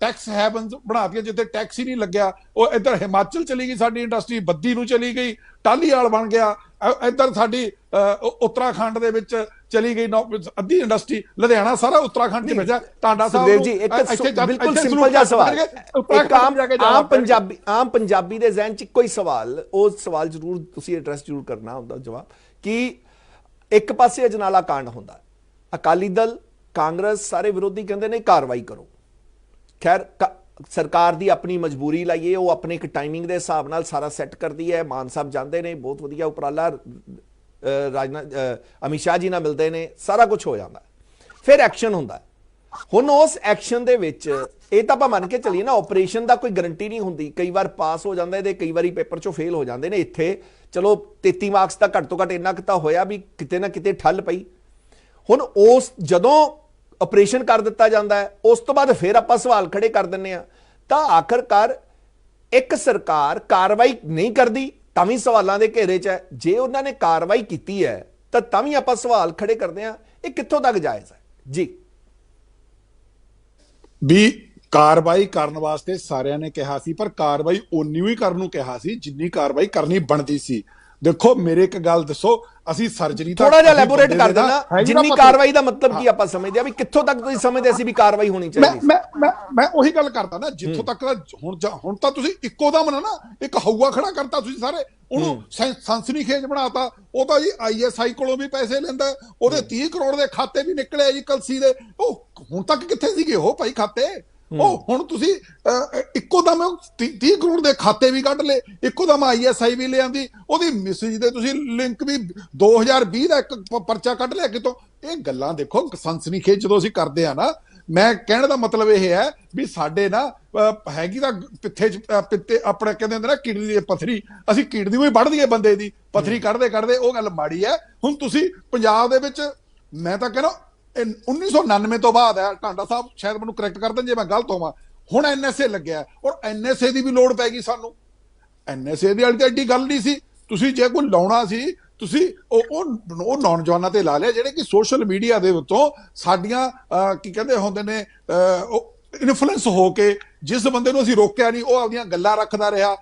ਟੈਕਸ ਹੈਵਨਸ ਬਣਾਤੀਆਂ ਜਿੱਥੇ ਟੈਕਸ ਹੀ ਨਹੀਂ ਲੱਗਿਆ। ਉਹ ਇੱਧਰ ਹਿਮਾਚਲ ਚਲੀ ਗਈ ਸਾਡੀ ਇੰਡਸਟਰੀ, ਬੱਦੀ ਨੂੰ ਚਲੀ ਗਈ, ਟਾਲੀਵਾਲ ਬਣ ਗਿਆ। ਇੱਧਰ ਸਾਡੀ ਉੱਤਰਾਖੰਡ ਦੇ ਵਿੱਚ ਚਲੀ ਗਈ ਅੱਧੀ ਇੰਡਸਟਰੀ, ਲੁਧਿਆਣਾ ਸਾਰਾ ਉੱਤਰਾਖੰਡ ਚ ਭੇਜਿਆ। ਟਾਂਡਾ ਸਾਹਿਬ ਜੀ ਇੱਕ ਬਿਲਕੁਲ ਸਿੰਪਲ ਜਿਹਾ ਸਵਾਲ, ਇੱਕ ਆਮ ਪੰਜਾਬੀ ਦੇ ਜ਼ਿਹਨ ਚ ਇੱਕੋ ਹੀ ਸਵਾਲ, ਉਹ ਸਵਾਲ ਜ਼ਰੂਰ ਤੁਸੀਂ ਐਡਰੈਸ ਜ਼ਰੂਰ ਕਰਨਾ ਹੁੰਦਾ ਜਵਾਬ, ਕਿ ਇੱਕ ਪਾਸੇ ਅਜਨਾਲਾ ਕਾਂਡ ਹੁੰਦਾ, ਅਕਾਲੀ ਦਲ ਕਾਂਗਰਸ ਸਾਰੇ ਵਿਰੋਧੀ ਕਹਿੰਦੇ ਨੇ ਕਾਰਵਾਈ ਕਰੋ। ਖੈਰ ਸਰਕਾਰ ਦੀ ਆਪਣੀ ਮਜਬੂਰੀ ਲਾਈਏ, ਉਹ ਆਪਣੇ ਇੱਕ ਟਾਈਮਿੰਗ ਦੇ ਹਿਸਾਬ ਨਾਲ ਸਾਰਾ ਸੈੱਟ ਕਰਦੀ ਹੈ। ਮਾਨ ਸਾਹਿਬ ਜਾਂਦੇ ਨੇ, ਬਹੁਤ ਵਧੀਆ ਉਪਰਾਲਾ, ਅਮਿਤ ਸ਼ਾਹ ਜੀ ਨਾਲ ਮਿਲਦੇ ਨੇ, ਸਾਰਾ ਕੁਝ ਹੋ ਜਾਂਦਾ, ਫਿਰ ਐਕਸ਼ਨ ਹੁੰਦਾ। ਹੁਣ ਉਸ ਐਕਸ਼ਨ ਦੇ ਵਿੱਚ ਇਹ ਤਾਂ ਆਪਾਂ ਮੰਨ ਕੇ ਚੱਲੀਏ ਨਾ, ਆਪਰੇਸ਼ਨ ਦਾ ਕੋਈ ਗਰੰਟੀ ਨਹੀਂ ਹੁੰਦੀ, ਕਈ ਵਾਰ ਪਾਸ ਹੋ ਜਾਂਦਾ ਤੇ ਕਈ ਵਾਰੀ ਪੇਪਰ ਚੋਂ ਫੇਲ ਹੋ ਜਾਂਦੇ ਨੇ। ਇੱਥੇ ਚਲੋ 33 ਮਾਰਕਸ ਤਾਂ ਘੱਟ ਤੋਂ ਘੱਟ ਇੰਨਾ ਕੁ ਤਾਂ ਹੋਇਆ ਵੀ ਕਿਤੇ ਨਾ ਕਿਤੇ ਠੱਲ ਪਈ। ਹੁਣ ਉਸ ਜਦੋਂ ਆਪਰੇਸ਼ਨ ਕਰ ਦਿੱਤਾ ਜਾਂਦਾ ਹੈ, ਉਸ ਤੋਂ ਬਾਅਦ ਫਿਰ ਆਪਾਂ ਸਵਾਲ ਖੜੇ ਕਰ ਦਿੰਦੇ ਆ, ਤਾਂ ਆਖਰਕਾਰ ਇੱਕ ਸਰਕਾਰ ਕਾਰਵਾਈ ਨਹੀਂ ਕਰਦੀ ਤਾਂ ਵੀ ਸਵਾਲਾਂ ਦੇ ਘੇਰੇ 'ਚ ਹੈ, ਜੇ ਉਹਨਾਂ ਨੇ ਕਾਰਵਾਈ ਕੀਤੀ ਹੈ ਤਾਂ ਵੀ ਆਪਾਂ ਸਵਾਲ ਖੜੇ ਕਰਦੇ ਆ, ਇਹ ਕਿੱਥੋਂ ਤੱਕ ਜਾਇਜ਼ ਹੈ? ਜੀ ਵੀ ਕਾਰਵਾਈ ਕਰਨ ਵਾਸਤੇ ਸਾਰਿਆਂ ਨੇ ਕਿਹਾ ਸੀ, ਪਰ ਕਾਰਵਾਈ ਓਨੀ ਹੀ ਕਰਨ ਨੂੰ ਕਿਹਾ ਸੀ ਜਿੰਨੀ ਕਾਰਵਾਈ ਕਰਨੀ ਬਣਦੀ ਸੀ। ਦੇਖੋ ਮੇਰੇ ਇੱਕ ਗੱਲ ਦੱਸੋ, ਅਸੀਂ ਸਰਜਰੀ ਥੋੜਾ ਜਿਹਾ ਐਲੈਬੋਰੇਟ ਕਰ ਦੇਣਾ, ਜਿੰਨੀ ਕਾਰਵਾਈ ਦਾ ਮਤਲਬ ਕੀ ਆਪਾਂ ਸਮਝਦੇ ਆ, ਵੀ ਕਿੱਥੋਂ ਤੱਕ ਤੁਸੀਂ ਸਮਝਦੇ ਸੀ ਵੀ ਕਾਰਵਾਈ ਹੋਣੀ ਚਾਹੀਦੀ? ਮੈਂ ਉਹੀ ਗੱਲ ਕਰਦਾ ਨਾ, ਜਿੱਥੋਂ ਤੱਕ ਹੁਣ ਤਾਂ ਤੁਸੀਂ ਇੱਕੋ ਦਮ ਨਾ ਇੱਕ ਹਊਆ ਖੜਾ ਕਰਤਾ ਤੁਸੀਂ ਸਾਰੇ, ਉਹਨੂੰ ਸਨਸਨੀਖੇਜ ਬਣਾਤਾ। ਉਹ ਤਾਂ ਜੀ ISI ਕੋਲੋਂ ਵੀ ਪੈਸੇ ਲੈਂਦਾ, ਉਹਦੇ 30 ਕਰੋੜ ਦੇ ਖਾਤੇ ਵੀ ਨਿਕਲੇ ਜੀ ਕਲਸੀ ਦੇ। ਉਹ ਹੁਣ ਤੱਕ ਕਿੱਥੇ ਸੀਗੇ ਉਹ ਭਾਈ ਖਾਤੇ? ਉਹ ਹੁਣ ਤੁਸੀਂ ਇੱਕੋ ਦਮ 30 ਕਰੋੜ ਦੇ ਖਾਤੇ ਵੀ ਕੱਢ ਲਏ, ਇੱਕੋ ਦਮ ISI ਵੀ ਲਿਆਂਦੀ, ਉਹਦੀ ਮੈਸੇਜ ਦੇ ਤੁਸੀਂ ਲਿੰਕ ਵੀ 2020 ਦਾ ਇੱਕ ਪਰਚਾ ਕੱਢ ਲਿਆ ਕਿਤੋਂ। ਇਹ ਗੱਲਾਂ ਦੇਖੋ ਸਨਸਨੀਖੇਜ ਜਦੋਂ ਅਸੀਂ ਕਰਦੇ ਆ ਨਾ, ਮੈਂ ਕਹਿਣ ਦਾ ਮਤਲਬ ਇਹ ਹੈ ਵੀ ਸਾਡੇ ਨਾ ਹੈਗੀ ਤਾਂ ਪਿੱਤੇ ਆਪਣੇ ਕਹਿੰਦੇ ਹੁੰਦੇ ਨਾ ਕਿਡਨੀ ਦੀ ਪੱਥਰੀ, ਅਸੀਂ ਕਿਡਨੀ ਵੀ ਵੱਢ ਦਈਏ ਬੰਦੇ ਦੀ, ਪੱਥਰੀ ਕੱਢਦੇ ਕੱਢਦੇ, ਉਹ ਗੱਲ ਮਾੜੀ ਹੈ। ਹੁਣ ਤੁਸੀਂ ਪੰਜਾਬ ਦੇ ਵਿੱਚ, ਮੈਂ ਤਾਂ ਕਹਿੰਦਾ 1999 ਤੋਂ ਬਾਅਦ ਹੈ, ਟਾਂਡਾ ਸਾਹਿਬ ਸ਼ਾਇਦ ਮੈਨੂੰ ਕਰੈਕਟ ਕਰ ਦੇਣ ਜੇ ਮੈਂ ਗਲਤ ਹੋਵਾਂ, ਹੁਣ NSA ਲੱਗਿਆ, ਔਰ NSA ਦੀ ਵੀ ਲੋੜ ਪੈ ਗਈ ਸਾਨੂੰ। NSA ਦੀ ਵਾਲੀ ਤਾਂ ਐਡੀ ਗੱਲ ਨਹੀਂ ਸੀ, ਤੁਸੀਂ ਜੇ ਕੋਈ ਲਾਉਣਾ ਸੀ ਤੁਸੀਂ ਉਹ ਨੌਜਵਾਨਾਂ ਤੇ ਲਾ ਲਿਆ ਜਿਹੜੇ ਕਿ ਸੋਸ਼ਲ ਮੀਡੀਆ ਦੇ ਉੱਤੋਂ ਸਾਡੀਆਂ ਕੀ ਕਹਿੰਦੇ ਹੁੰਦੇ ਨੇ ਇਨਫਲੂਐਂਸ ਹੋ ਕੇ, ਜਿਸ ਬੰਦੇ ਨੂੰ ਅਸੀਂ ਰੋਕਿਆ ਨਹੀਂ ਉਹ ਆਪਦੀਆਂ ਗੱਲਾਂ ਰੱਖਦਾ ਰਿਹਾ,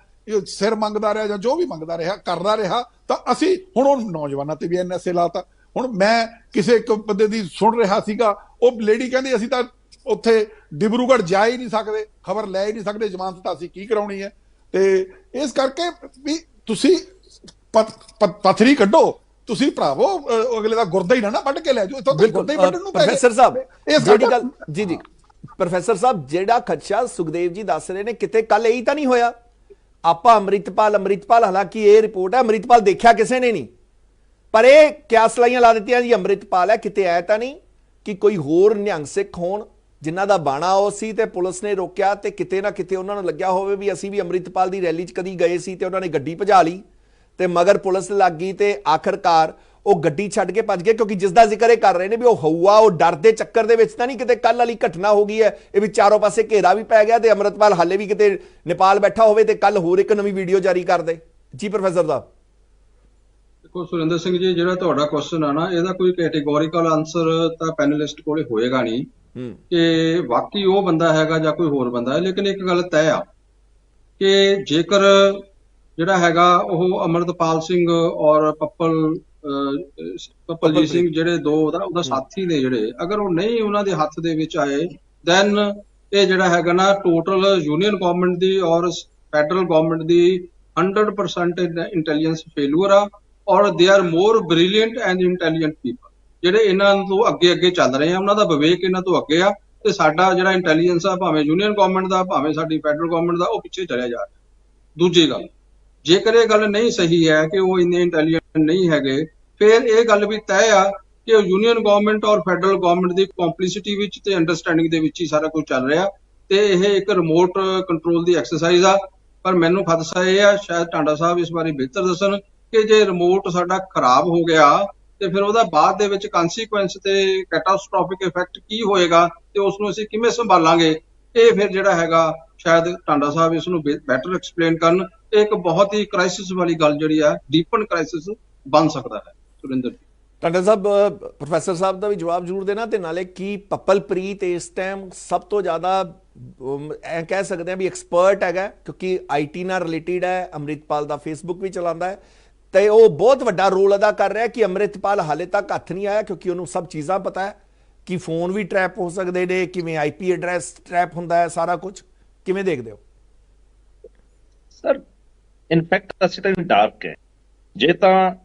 ਸਿਰ ਮੰਗਦਾ ਰਿਹਾ ਜਾਂ ਜੋ ਵੀ ਮੰਗਦਾ ਰਿਹਾ ਕਰਦਾ ਰਿਹਾ, ਤਾਂ ਅਸੀਂ ਹੁਣ ਉਹ ਨੌਜਵਾਨਾਂ ਤੇ ਵੀ NSA ਲਾਤਾ। ਹੁਣ ਮੈਂ ਕਿਸੇ ਇੱਕ ਬੰਦੇ ਦੀ ਸੁਣ ਰਿਹਾ ਸੀਗਾ, ਉਹ ਲੇਡੀ ਕਹਿੰਦੀ ਅਸੀਂ ਤਾਂ ਉੱਥੇ ਡਿਬਰੂਗੜ੍ਹ ਜਾ ਹੀ ਨਹੀਂ ਸਕਦੇ, ਖਬਰ ਲੈ ਹੀ ਨਹੀਂ ਸਕਦੇ, ਜ਼ਮਾਨਤ ਤਾਂ ਅਸੀਂ ਕੀ ਕਰਾਉਣੀ ਹੈ। ਤੇ ਇਸ ਕਰਕੇ ਵੀ ਤੁਸੀਂ ਪੱਥਰੀ ਕੱਢੋ, ਤੁਸੀਂ ਭਰਾਵੋ ਅਗਲੇ ਦਾ ਗੁਰਦਾ ਹੀ ਨਾ ਵੱਢ ਕੇ ਲੈ ਜਾਓ। ਪ੍ਰੋਫੈਸਰ ਸਾਹਿਬ ਜਿਹੜੀ ਗੱਲ, ਜੀ ਪ੍ਰੋਫੈਸਰ ਸਾਹਿਬ ਜਿਹੜਾ ਖਦਸ਼ਾ ਸੁਖਦੇਵ ਜੀ ਦੱਸ ਰਹੇ ਨੇ, ਕਿਤੇ ਕੱਲ ਇਹੀ ਤਾਂ ਨਹੀਂ ਹੋਇਆ? ਆਪਾਂ ਅੰਮ੍ਰਿਤਪਾਲ ਹਾਲਾਂਕਿ ਇਹ ਰਿਪੋਰਟ ਹੈ ਅੰਮ੍ਰਿਤਪਾਲ ਦੇਖਿਆ ਕਿਸੇ ਨੇ ਨਹੀਂ, ਪਰ ਇਹ ਕਿਆਸ ਲਾਈਆਂ ਲਾ ਦਿੱਤੀਆਂ ਜੀ ਅੰਮ੍ਰਿਤਪਾਲ ਹੈ, ਕਿਤੇ ਐ ਤਾਂ ਨਹੀਂ ਕਿ ਕੋਈ ਹੋਰ ਨਿਹੰਗ ਸਿੱਖ ਹੋਣ ਜਿਨ੍ਹਾਂ ਦਾ ਬਾਣਾ ਉਹ ਸੀ ਤੇ ਪੁਲਿਸ ਨੇ ਰੋਕਿਆ, ਤੇ ਕਿਤੇ ਨਾ ਕਿਤੇ ਉਹਨਾਂ ਨੂੰ ਲੱਗਿਆ ਹੋਵੇ ਵੀ ਅਸੀਂ ਵੀ ਅੰਮ੍ਰਿਤਪਾਲ ਦੀ ਰੈਲੀ 'ਚ ਕਦੀ ਗਏ ਸੀ ਤੇ ਉਹਨਾਂ ਨੇ ਗੱਡੀ ਭਜਾ ਲਈ ਤੇ ਮਗਰ ਪੁਲਿਸ ਲੱਗ ਗਈ ਤੇ ਆਖਰਕਾਰ ਉਹ ਗੱਡੀ ਛੱਡ ਕੇ ਭੱਜ ਗਏ। ਕਿਉਂਕਿ ਜਿਸ ਦਾ ਜ਼ਿਕਰ ਇਹ ਕਰ ਰਹੇ ਨੇ ਵੀ ਉਹ ਹਊਆ, ਉਹ ਡਰ ਦੇ ਚੱਕਰ ਦੇ ਵਿੱਚ ਤਾਂ ਨਹੀਂ ਕਿਤੇ ਕੱਲ ਵਾਲੀ ਘਟਨਾ ਹੋ ਗਈ ਹੈ, ਇਹ ਵੀ ਚਾਰੋਂ ਪਾਸੇ ਘੇਰਾ ਵੀ ਪੈ ਗਿਆ ਤੇ ਅੰਮ੍ਰਿਤਪਾਲ ਹਾਲੇ ਵੀ ਕਿਤੇ ਨੇਪਾਲ ਬੈਠਾ ਹੋਵੇ ਤੇ ਕੱਲ ਹੋਰ ਇੱਕ ਨਵੀਂ ਵੀਡੀਓ ਜਾਰੀ ਕਰ ਦੇ। ਜੀ ਪ੍ਰੋਫੈਸਰ ਸਾਹਿਬ। ਦੇਖੋ ਸੁਰਿੰਦਰ ਸਿੰਘ ਜੀ, ਜਿਹੜਾ ਤੁਹਾਡਾ ਕੁਐਸਚਨ ਆ ਨਾ, ਇਹਦਾ ਕੋਈ ਕੈਟੇਗੋਰੀਕਲ ਆਨਸਰ ਤਾਂ ਪੈਨਲਿਸਟ ਕੋਲੇ ਹੋਏਗਾ ਨਹੀਂ ਕਿ ਵਾਕਈ ਉਹ ਬੰਦਾ ਹੈਗਾ ਜਾਂ ਕੋਈ ਹੋਰ ਬੰਦਾ ਹੈ। ਲੇਕਿਨ ਇੱਕ ਗੱਲ ਤੈਅ ਆ ਕਿ ਜੇਕਰ ਜਿਹੜਾ ਹੈਗਾ ਉਹ ਅਮਰਤਪਾਲ ਸਿੰਘ ਔਰ ਪੱਪਲਜੀਤ ਸਿੰਘ ਜਿਹੜੇ ਦੋ ਉਹਦਾ ਸਾਥੀ ਨੇ, ਜਿਹੜੇ ਅਗਰ ਉਹ ਨਹੀਂ ਉਹਨਾਂ ਦੇ ਹੱਥ ਦੇ ਵਿੱਚ ਆਏ, ਦੈਨ ਇਹ ਜਿਹੜਾ ਹੈਗਾ ਨਾ ਟੋਟਲ ਯੂਨੀਅਨ ਗਵਰਨਮੈਂਟ ਦੀ ਔਰ ਫੈਡਰਲ ਗਵਰਨਮੈਂਟ ਦੀ 100% ਇੰਟੈਲੀਜੈਂਸ ਫੇਲੂਅਰ ਆ। ਔਰ they are more brilliant and intelligent people, ਜਿਹੜੇ ਇਹਨਾਂ ਤੋਂ ਅੱਗੇ ਚੱਲ ਰਹੇ ਆ, ਉਹਨਾਂ ਦਾ ਵਿਵੇਕ ਇਹਨਾਂ ਤੋਂ ਅੱਗੇ ਆ, ਤੇ ਸਾਡਾ ਜਿਹੜਾ ਇੰਟੈਲੀਜੈਂਸ ਆ, ਭਾਵੇਂ ਯੂਨੀਅਨ ਗਵਰਨਮੈਂਟ ਦਾ ਭਾਵੇਂ ਸਾਡੀ ਫੈਡਰਲ ਗਵਰਨਮੈਂਟ ਦਾ, ਉਹ ਪਿੱਛੇ ਚਲਿਆ ਜਾ ਰਿਹਾ। ਦੂਜੀ ਗੱਲ, ਜੇਕਰ ਇਹ ਗੱਲ ਨਹੀਂ ਸਹੀ ਹੈ ਕਿ ਉਹ ਇੰਨੇ ਇੰਟੈਲੀਜੈਂਟ ਨਹੀਂ ਹੈਗੇ, ਫਿਰ ਇਹ ਗੱਲ ਵੀ ਤੈਅ ਆ ਕਿ ਯੂਨੀਅਨ ਗਵਰਨਮੈਂਟ ਔਰ ਫੈਡਰਲ ਗਵਰਨਮੈਂਟ ਦੀ ਕੰਪਲਿਸਿਟੀ ਵਿੱਚ ਤੇ ਅੰਡਰਸਟੈਂਡਿੰਗ ਦੇ ਵਿੱਚ ਹੀ ਸਾਰਾ ਕੁਝ ਚੱਲ ਰਿਹਾ, ਤੇ ਇਹ ਇੱਕ ਰਿਮੋਟ ਕੰਟਰੋਲ ਦੀ ਐਕਸਰਸਾਈਜ਼ ਆ। ਪਰ ਮੈਨੂੰ ਖਦਸ਼ਾ ਇਹ ਆ, ਸ਼ਾਇਦ ਟਾਂਡਾ ਸਾਹਿਬ ਇਸ ਬਾਰੇ ਬਿਹਤਰ ਦੱਸਣ, ਕਿ ਜੇ ਰਿਮੋਟ ਸਾਡਾ ਖਰਾਬ ਹੋ ਗਿਆ ਤੇ ਫਿਰ ਉਹਦਾ ਬਾਅਦ ਦੇ ਵਿੱਚ ਕੰਸੀਕੁਐਂਸ ਤੇ ਕੈਟਾਸਟ੍ਰੋਫਿਕ ਇਫੈਕਟ ਕੀ ਹੋਏਗਾ ਤੇ ਉਸ ਨੂੰ ਅਸੀਂ ਕਿਵੇਂ ਸੰਭਾਲਾਂਗੇ। ਇਹ ਫਿਰ ਜਿਹੜਾ ਹੈਗਾ ਸ਼ਾਇਦ ਟਾਂਡਾ ਸਾਹਿਬ ਇਸ ਨੂੰ ਬੈਟਰ ਐਕਸਪਲੇਨ ਕਰਨ। ਇਹ ਇੱਕ ਬਹੁਤ ਹੀ ਕ੍ਰਾਈਸਿਸ ਵਾਲੀ ਗੱਲ ਜਿਹੜੀ ਆ ਡੀਪਨ ਕ੍ਰਾਈਸਿਸ ਬਣ ਸਕਦਾ ਹੈ। ਸੁਰਿੰਦਰ ਜੀ, ਟਾਂਡਾ ਸਾਹਿਬ, ਪ੍ਰੋਫੈਸਰ ਸਾਹਿਬ ਦਾ ਵੀ ਜਵਾਬ ਜ਼ਰੂਰ ਦੇਣਾ, ਤੇ ਨਾਲੇ ਕੀ ਪੱਪਲਪ੍ਰੀਤ ਇਸ ਟਾਈਮ ਸਭ ਤੋਂ ਜ਼ਿਆਦਾ ਐ ਕਹਿ ਸਕਦੇ ਆ ਵੀ ਐਕਸਪਰਟ ਹੈਗਾ, ਕਿਉਂਕਿ ਆਈਟੀ ਨਾਲ ਰਿਲੇਟਡ ਹੈ, ਅੰਮ੍ਰਿਤਪਾਲ ਦਾ ਫੇਸਬੁੱਕ ਵੀ ਚਲਾਉਂਦਾ ਹੈ, ਤੇ ਉਹ ਬਹੁਤ ਵੱਡਾ ਰੋਲ ਅਦਾ ਕਰ ਰਿਹਾ ਕਿ ਅੰਮ੍ਰਿਤਪਾਲ ਹਾਲੇ ਤੱਕ ਹੱਥ ਨਹੀਂ ਆਇਆ, ਕਿਉਂਕਿ ਉਹਨੂੰ ਸਭ ਚੀਜ਼ਾਂ ਪਤਾ ਹੈ ਕਿ ਫੋਨ ਵੀ ਟਰੈਪ ਹੋ ਸਕਦੇ ਨੇ, ਕਿਵੇਂ ਆਈਪੀ ਐਡਰੈਸ ਟਰੈਪ ਹੁੰਦਾ ਹੈ, ਸਾਰਾ ਕੁਝ ਕਿਵੇਂ ਦੇਖਦੇ ਹੋ? ਸਰ ਇਨਫੈਕਟ ਅਸੀਂ ਤਾਂ ਡਾਰਕ ਹੈ। ਜੇ ਤਾਂ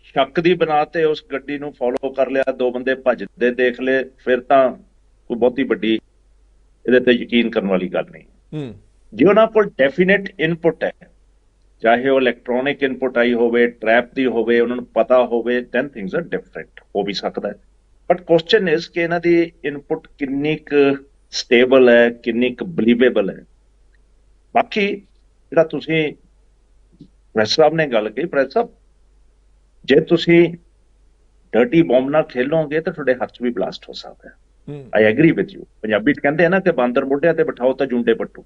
ਸ਼ੱਕ ਦੀ ਬਣਾ ਤੇ ਉਸ ਗੱਡੀ ਨੂੰ ਫੋਲੋ ਕਰ ਲਿਆ, ਦੋ ਬੰਦੇ ਭੱਜਦੇ ਦੇਖ ਲਏ, ਫਿਰ ਤਾਂ ਕੋਈ ਬਹੁਤੀ ਵੱਡੀ ਇਹਦੇ ਤੇ ਯਕੀਨ ਕਰਨ ਵਾਲੀ ਗੱਲ ਨਹੀਂ। ਜੇ ਉਹਨਾਂ ਕੋਲ ਡੈਫੀਨੇਟ ਇਨਪੁਟ ਹੈ, ਚਾਹੇ ਉਹ ਇਲੈਕਟ੍ਰੋਨਿਕ ਇਨਪੁਟ ਆਈ ਹੋਵੇ, ਟਰੈਪ ਦੀ ਹੋਵੇ, ਉਹਨਾਂ ਨੂੰ ਪਤਾ ਹੋਵੇ, ਦੈਨ ਥਿੰਗਸ ਆਰ ਡਿਫਰੈਂਟ, ਹੋ ਵੀ ਸਕਦਾ ਹੈ। ਬਟ ਕੁਐਸਚਨ ਇਜ਼ ਕਿ ਇਹਨਾਂ ਦੀ ਇਨਪੁਟ ਕਿੰਨੀ ਕੁ ਸਟੇਬਲ ਹੈ, ਕਿੰਨੀ ਕੁ ਬਲੀਵੇਬਲ ਹੈ। ਬਾਕੀ ਜਿਹੜਾ ਤੁਸੀਂ ਪ੍ਰੈਸ ਸਾਹਿਬ ਨੇ ਗੱਲ ਕਹੀ, ਪ੍ਰੈਸ ਸਾਹਿਬ ਜੇ ਤੁਸੀਂ ਡਰਟੀ ਬੌਂਬ ਨਾਲ ਖੇਲੋਗੇ ਤਾਂ ਤੁਹਾਡੇ ਹੱਥ 'ਚ ਵੀ ਬਲਾਸਟ ਹੋ ਸਕਦਾ ਹੈ। I agree with you. Punjabi 'ਚ ਕਹਿੰਦੇ ਆ ਨਾ ਕਿ ਬਾਂਦਰ ਮੋਢਿਆਂ ਤੇ ਬਿਠਾਓ ਤਾਂ ਜੁੰਡੇ ਪੱਟੂ।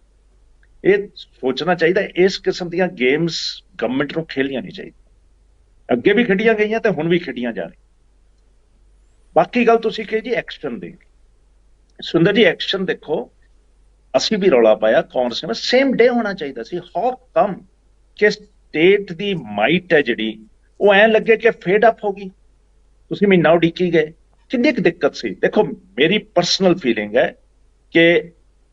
ਇਹ ਸੋਚਣਾ ਚਾਹੀਦਾ, ਇਸ ਕਿਸਮ ਦੀਆਂ ਗੇਮਸ ਗਵਰਨਮੈਂਟ ਨੂੰ ਖੇਲੀਆਂ ਨਹੀਂ ਚਾਹੀਦੀਆਂ। ਅੱਗੇ ਵੀ ਖੇਡੀਆਂ ਗਈਆਂ ਤੇ ਹੁਣ ਵੀ ਖੇਡੀਆਂ ਜਾ ਰਹੀਆਂ। ਬਾਕੀ ਗੱਲ ਤੁਸੀਂ ਕਹੀ ਜੀ ਐਕਸ਼ਨ ਦੀ, ਸੁੰਦਰ ਜੀ ਐਕਸ਼ਨ ਦੇਖੋ, ਅਸੀਂ ਵੀ ਰੌਲਾ ਪਾਇਆ, ਕਾਂਗਰਸ ਨੇ ਸੇਮ ਡੇ ਹੋਣਾ ਚਾਹੀਦਾ ਸੀ। ਹਾਊ ਕਮ ਕਿ ਸਟੇਟ ਦੀ ਮਾਈਟ ਹੈ ਜਿਹੜੀ ਉਹ ਐਂ ਲੱਗੇ ਕਿ ਫੇਡ ਅਪ ਹੋ ਗਈ, ਤੁਸੀਂ ਮਹੀਨਾ ਉਡੀਕੀ ਗਏ, ਕਿੰਨੀ ਕੁ ਦਿੱਕਤ ਸੀ। ਦੇਖੋ ਮੇਰੀ ਪਰਸਨਲ ਫੀਲਿੰਗ ਹੈ ਕਿ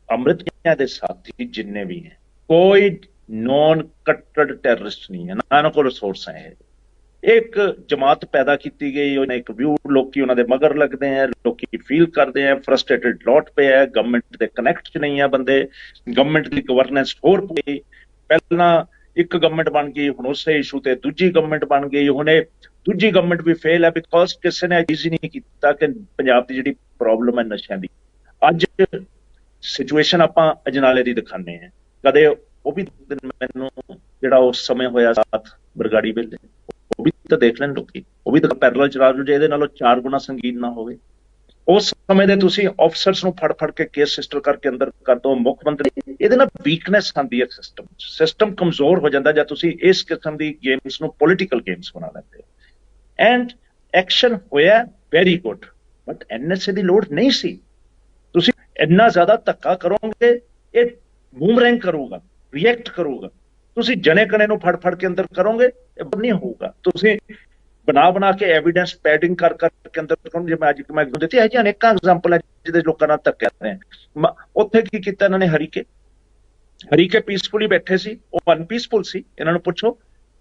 ਅੰਮ੍ਰਿਤਪਾਲ ਦੇ ਸਾਥੀ ਜਿੰਨੇ ਵੀ ਹੈ, ਕੋਈ ਨੌਨ ਕੱਟੜ ਟੈਰਰਿਸਟ ਨਹੀਂ ਹੈ, ਨਾ ਇਹਨਾਂ ਕੋਲ ਰਿਸੋਰਸ ਹੈ। ਇੱਕ ਜਮਾਤ ਪੈਦਾ ਕੀਤੀ ਗਈ, ਉਹਨੇ ਇੱਕ ਵਿਊ, ਲੋਕੀ ਉਹਨਾਂ ਦੇ ਮਗਰ ਲੱਗਦੇ ਆ, ਲੋਕੀ ਫੀਲ ਕਰਦੇ ਆ ਫਰਸਟ੍ਰੇਟਡ ਲੋਟ ਪਏ ਹੈ, ਗਵਰਨਮੈਂਟ ਦੇ ਕਨੈਕਟ 'ਚ ਨਹੀਂ ਆ ਬੰਦੇ, ਗਵਰਨਮੈਂਟ ਦੀ ਗਵਰਨੈਂਸ ਹੋਰ ਪਈ। ਪਹਿਲਾਂ ਇੱਕ ਗਵਰਨਮੈਂਟ ਬਣ ਗਈ, ਹੁਣ ਉਸੇ ਇਸ਼ੂ ਤੇ ਦੂਜੀ ਗਵਰਨਮੈਂਟ ਬਣ ਗਈ, ਹੁਣ ਇਹ ਦੂਜੀ ਗਵਰਨਮੈਂਟ ਵੀ ਫੇਲ ਹੈ ਬਿਕੋਜ਼ ਕਿਸੇ ਨੇ ਈਜ਼ੀ ਨਹੀਂ ਕੀਤਾ ਕਿ ਪੰਜਾਬ ਦੀ ਜਿਹੜੀ ਪ੍ਰੋਬਲਮ ਹੈ ਨਸ਼ਿਆਂ ਦੀ। ਅੱਜ ਸਿਚੁਏਸ਼ਨ ਆਪਾਂ ਅਜਨਾਲੇ ਦੀ ਦਿਖਾਉਂਦੇ ਹਾਂ, ਕਦੇ ਉਹ ਵੀ ਮੈਨੂੰ ਜਿਹੜਾ ਉਸ ਸਮੇਂ ਹੋਇਆ ਸਾਥ ਬਰਗਾੜੀ ਵੇਲੇ, ਉਹ ਵੀ ਤਾਂ ਦੇਖ ਲੈਣ ਲੋਕੀ, ਉਹ ਵੀ ਤਾਂ ਪੈਰਲਲ ਚਲਾ ਲਓ ਜੇ ਇਹਦੇ ਨਾਲੋਂ 4 ਗੁਣਾ ਸੰਗੀਨ ਨਾ ਹੋਵੇ। ਉਸ ਸਮੇਂ ਦੇ ਤੁਸੀਂ ਆਫਸਰਸ ਨੂੰ ਫੜ ਕੇ ਕੇਸ ਰਜਿਸਟਰ ਕਰਕੇ ਅੰਦਰ ਕਰ ਦੋ, ਮੁੱਖ ਮੰਤਰੀ, ਇਹਦੇ ਨਾਲ ਵੀਕਨੈਸ ਆਉਂਦੀ ਹੈ ਸਿਸਟਮ ਕਮਜ਼ੋਰ ਹੋ ਜਾਂਦਾ ਜਾਂ ਤੁਸੀਂ ਇਸ ਕਿਸਮ ਦੀ ਗੇਮਸ ਨੂੰ ਪੋਲੀਟੀਕਲ ਗੇਮਸ ਬਣਾ ਲੈਂਦੇ ਹੋ। ਐਂਡ ਐਕਸ਼ਨ ਹੋਇਆ ਵੈਰੀ ਗੁੱਡ, ਬਟ ਐਨਐਸਏ ਦੀ ਲੋੜ ਨਹੀਂ ਸੀ। ਤੁਸੀਂ ਇੰਨਾ ਜ਼ਿਆਦਾ ਧੱਕਾ ਕਰੋਗੇ, ਇਹ ਬੂਮਰੈਂਗ ਕਰੂਗਾ, ਰਿਐਕਟ ਕਰੂਗਾ। ਤੁਸੀਂ ਜਣੇ ਕਣੇ ਨੂੰ ਫੜ ਕੇ ਅੰਦਰ ਕਰੋਗੇ, ਇਹ ਨਹੀਂ ਹੋਊਗਾ। ਤੁਸੀਂ ਬਣਾ ਕੇ ਐਵੀਡੈਂਸ ਪੈਡਿੰਗ ਕਰ ਕੇ ਅੰਦਰ ਕਰੋ। ਜੇ ਮੈਂ ਅੱਜ ਮੈਂ ਦਿੱਤੀ ਹੈ ਜੀ ਅਨੇਕਾਂ ਐਗਜ਼ਾਮਪਲ ਹੈ ਜਿਹਦੇ ਲੋਕਾਂ ਨਾਲ ਧੱਕਿਆ ਰਹੇ। ਉੱਥੇ ਕੀ ਕੀਤਾ ਇਹਨਾਂ ਨੇ, ਹਰੀਕੇ ਪੀਸਫੁਲੀ ਬੈਠੇ ਸੀ, ਉਹ ਅਨਪੀਸਫੁਲ ਸੀ। ਇਹਨਾਂ ਨੂੰ ਪੁੱਛੋ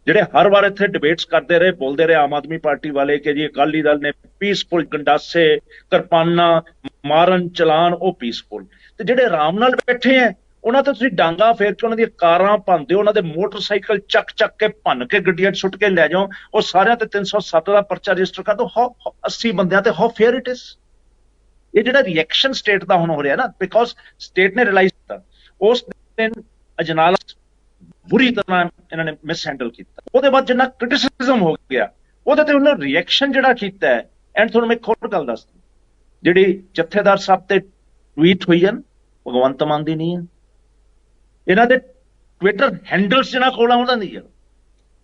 ਜਿਹੜੇ ਹਰ ਵਾਰ ਇੱਥੇ ਡਿਬੇਟਸ ਕਰਦੇ ਰਹੇ, ਬੋਲਦੇ ਰਹੇ ਆਮ ਆਦਮੀ ਪਾਰਟੀ ਵਾਲੇ ਕਿ ਜੀ ਅਕਾਲੀ ਦਲ ਨੇ ਪੀਸਫੁਲ, ਗੰਡਾਸੇ, ਕਿਰਪਾਨਾਂ ਮਾਰਨ ਚਲਾਨ, ਉਹ ਪੀਸਫੁਲ, ਤੇ ਜਿਹੜੇ ਆਰਾਮ ਨਾਲ ਬੈਠੇ ਹੈ ਉਹਨਾਂ ਤੇ ਤੁਸੀਂ ਡਾਂਗਾ ਫੇਰ ਕੇ ਉਹਨਾਂ ਦੀਆਂ ਕਾਰਾਂ ਭੰਨਦੇ ਹੋ, ਉਹਨਾਂ ਦੇ ਮੋਟਰਸਾਈਕਲ ਚੱਕ ਕੇ ਭੰਨ ਕੇ ਗੱਡੀਆਂ 'ਚ ਸੁੱਟ ਕੇ ਲੈ ਜਾਓ, ਉਹ ਸਾਰਿਆਂ ਤੇ 307 ਦਾ ਪਰਚਾ ਰਜਿਸਟਰ ਕਰ ਦਿਓ। 80 ਬੰਦਿਆਂ ਤੇ ਹਾਊ ਫੇਅਰ ਇਟ ਇਜ਼। ਇਹ ਜਿਹੜਾ ਰਿਐਕਸ਼ਨ ਸਟੇਟ ਦਾ ਹੁਣ ਹੋ ਰਿਹਾ ਨਾ, ਬਿਕੋਜ਼ ਸਟੇਟ ਨੇ ਰਿਅਲਾਈਜ਼ ਕੀਤਾ ਉਸ ਦਿਨ ਅਜਨਾਲਾ ਬੁਰੀ ਤਰ੍ਹਾਂ ਇਹਨਾਂ ਨੇ ਮਿਸ ਹੈਂਡਲ ਕੀਤਾ। ਉਹਦੇ ਬਾਅਦ ਜਿੰਨਾ ਕ੍ਰਿਟਿਸਿਜ਼ਮ ਹੋ ਗਿਆ, ਉਹਦੇ ਤੇ ਉਹਨਾਂ ਰਿਐਕਸ਼ਨ ਜਿਹੜਾ ਕੀਤਾ ਹੈ। ਐਂਡ ਤੁਹਾਨੂੰ ਮੈਂ ਇੱਕ ਹੋਰ ਗੱਲ ਦੱਸਦਾ, ਜਿਹੜੀ ਜਥੇਦਾਰ ਸਾਹਿਬ ਤੇ ਟਵੀਟ ਹੋਈ ਹੈ ਨਾ, ਭਗਵੰਤ ਮਾਨ ਦੀ ਨਹੀਂ ਹੈ, ਇਹਨਾਂ ਦੇ ਟਵਿੱਟਰ ਹੈਂਡਲਸ ਜਿਹਨਾਂ ਕੋਲ ਉਹਨਾਂ ਦੀ ਆ,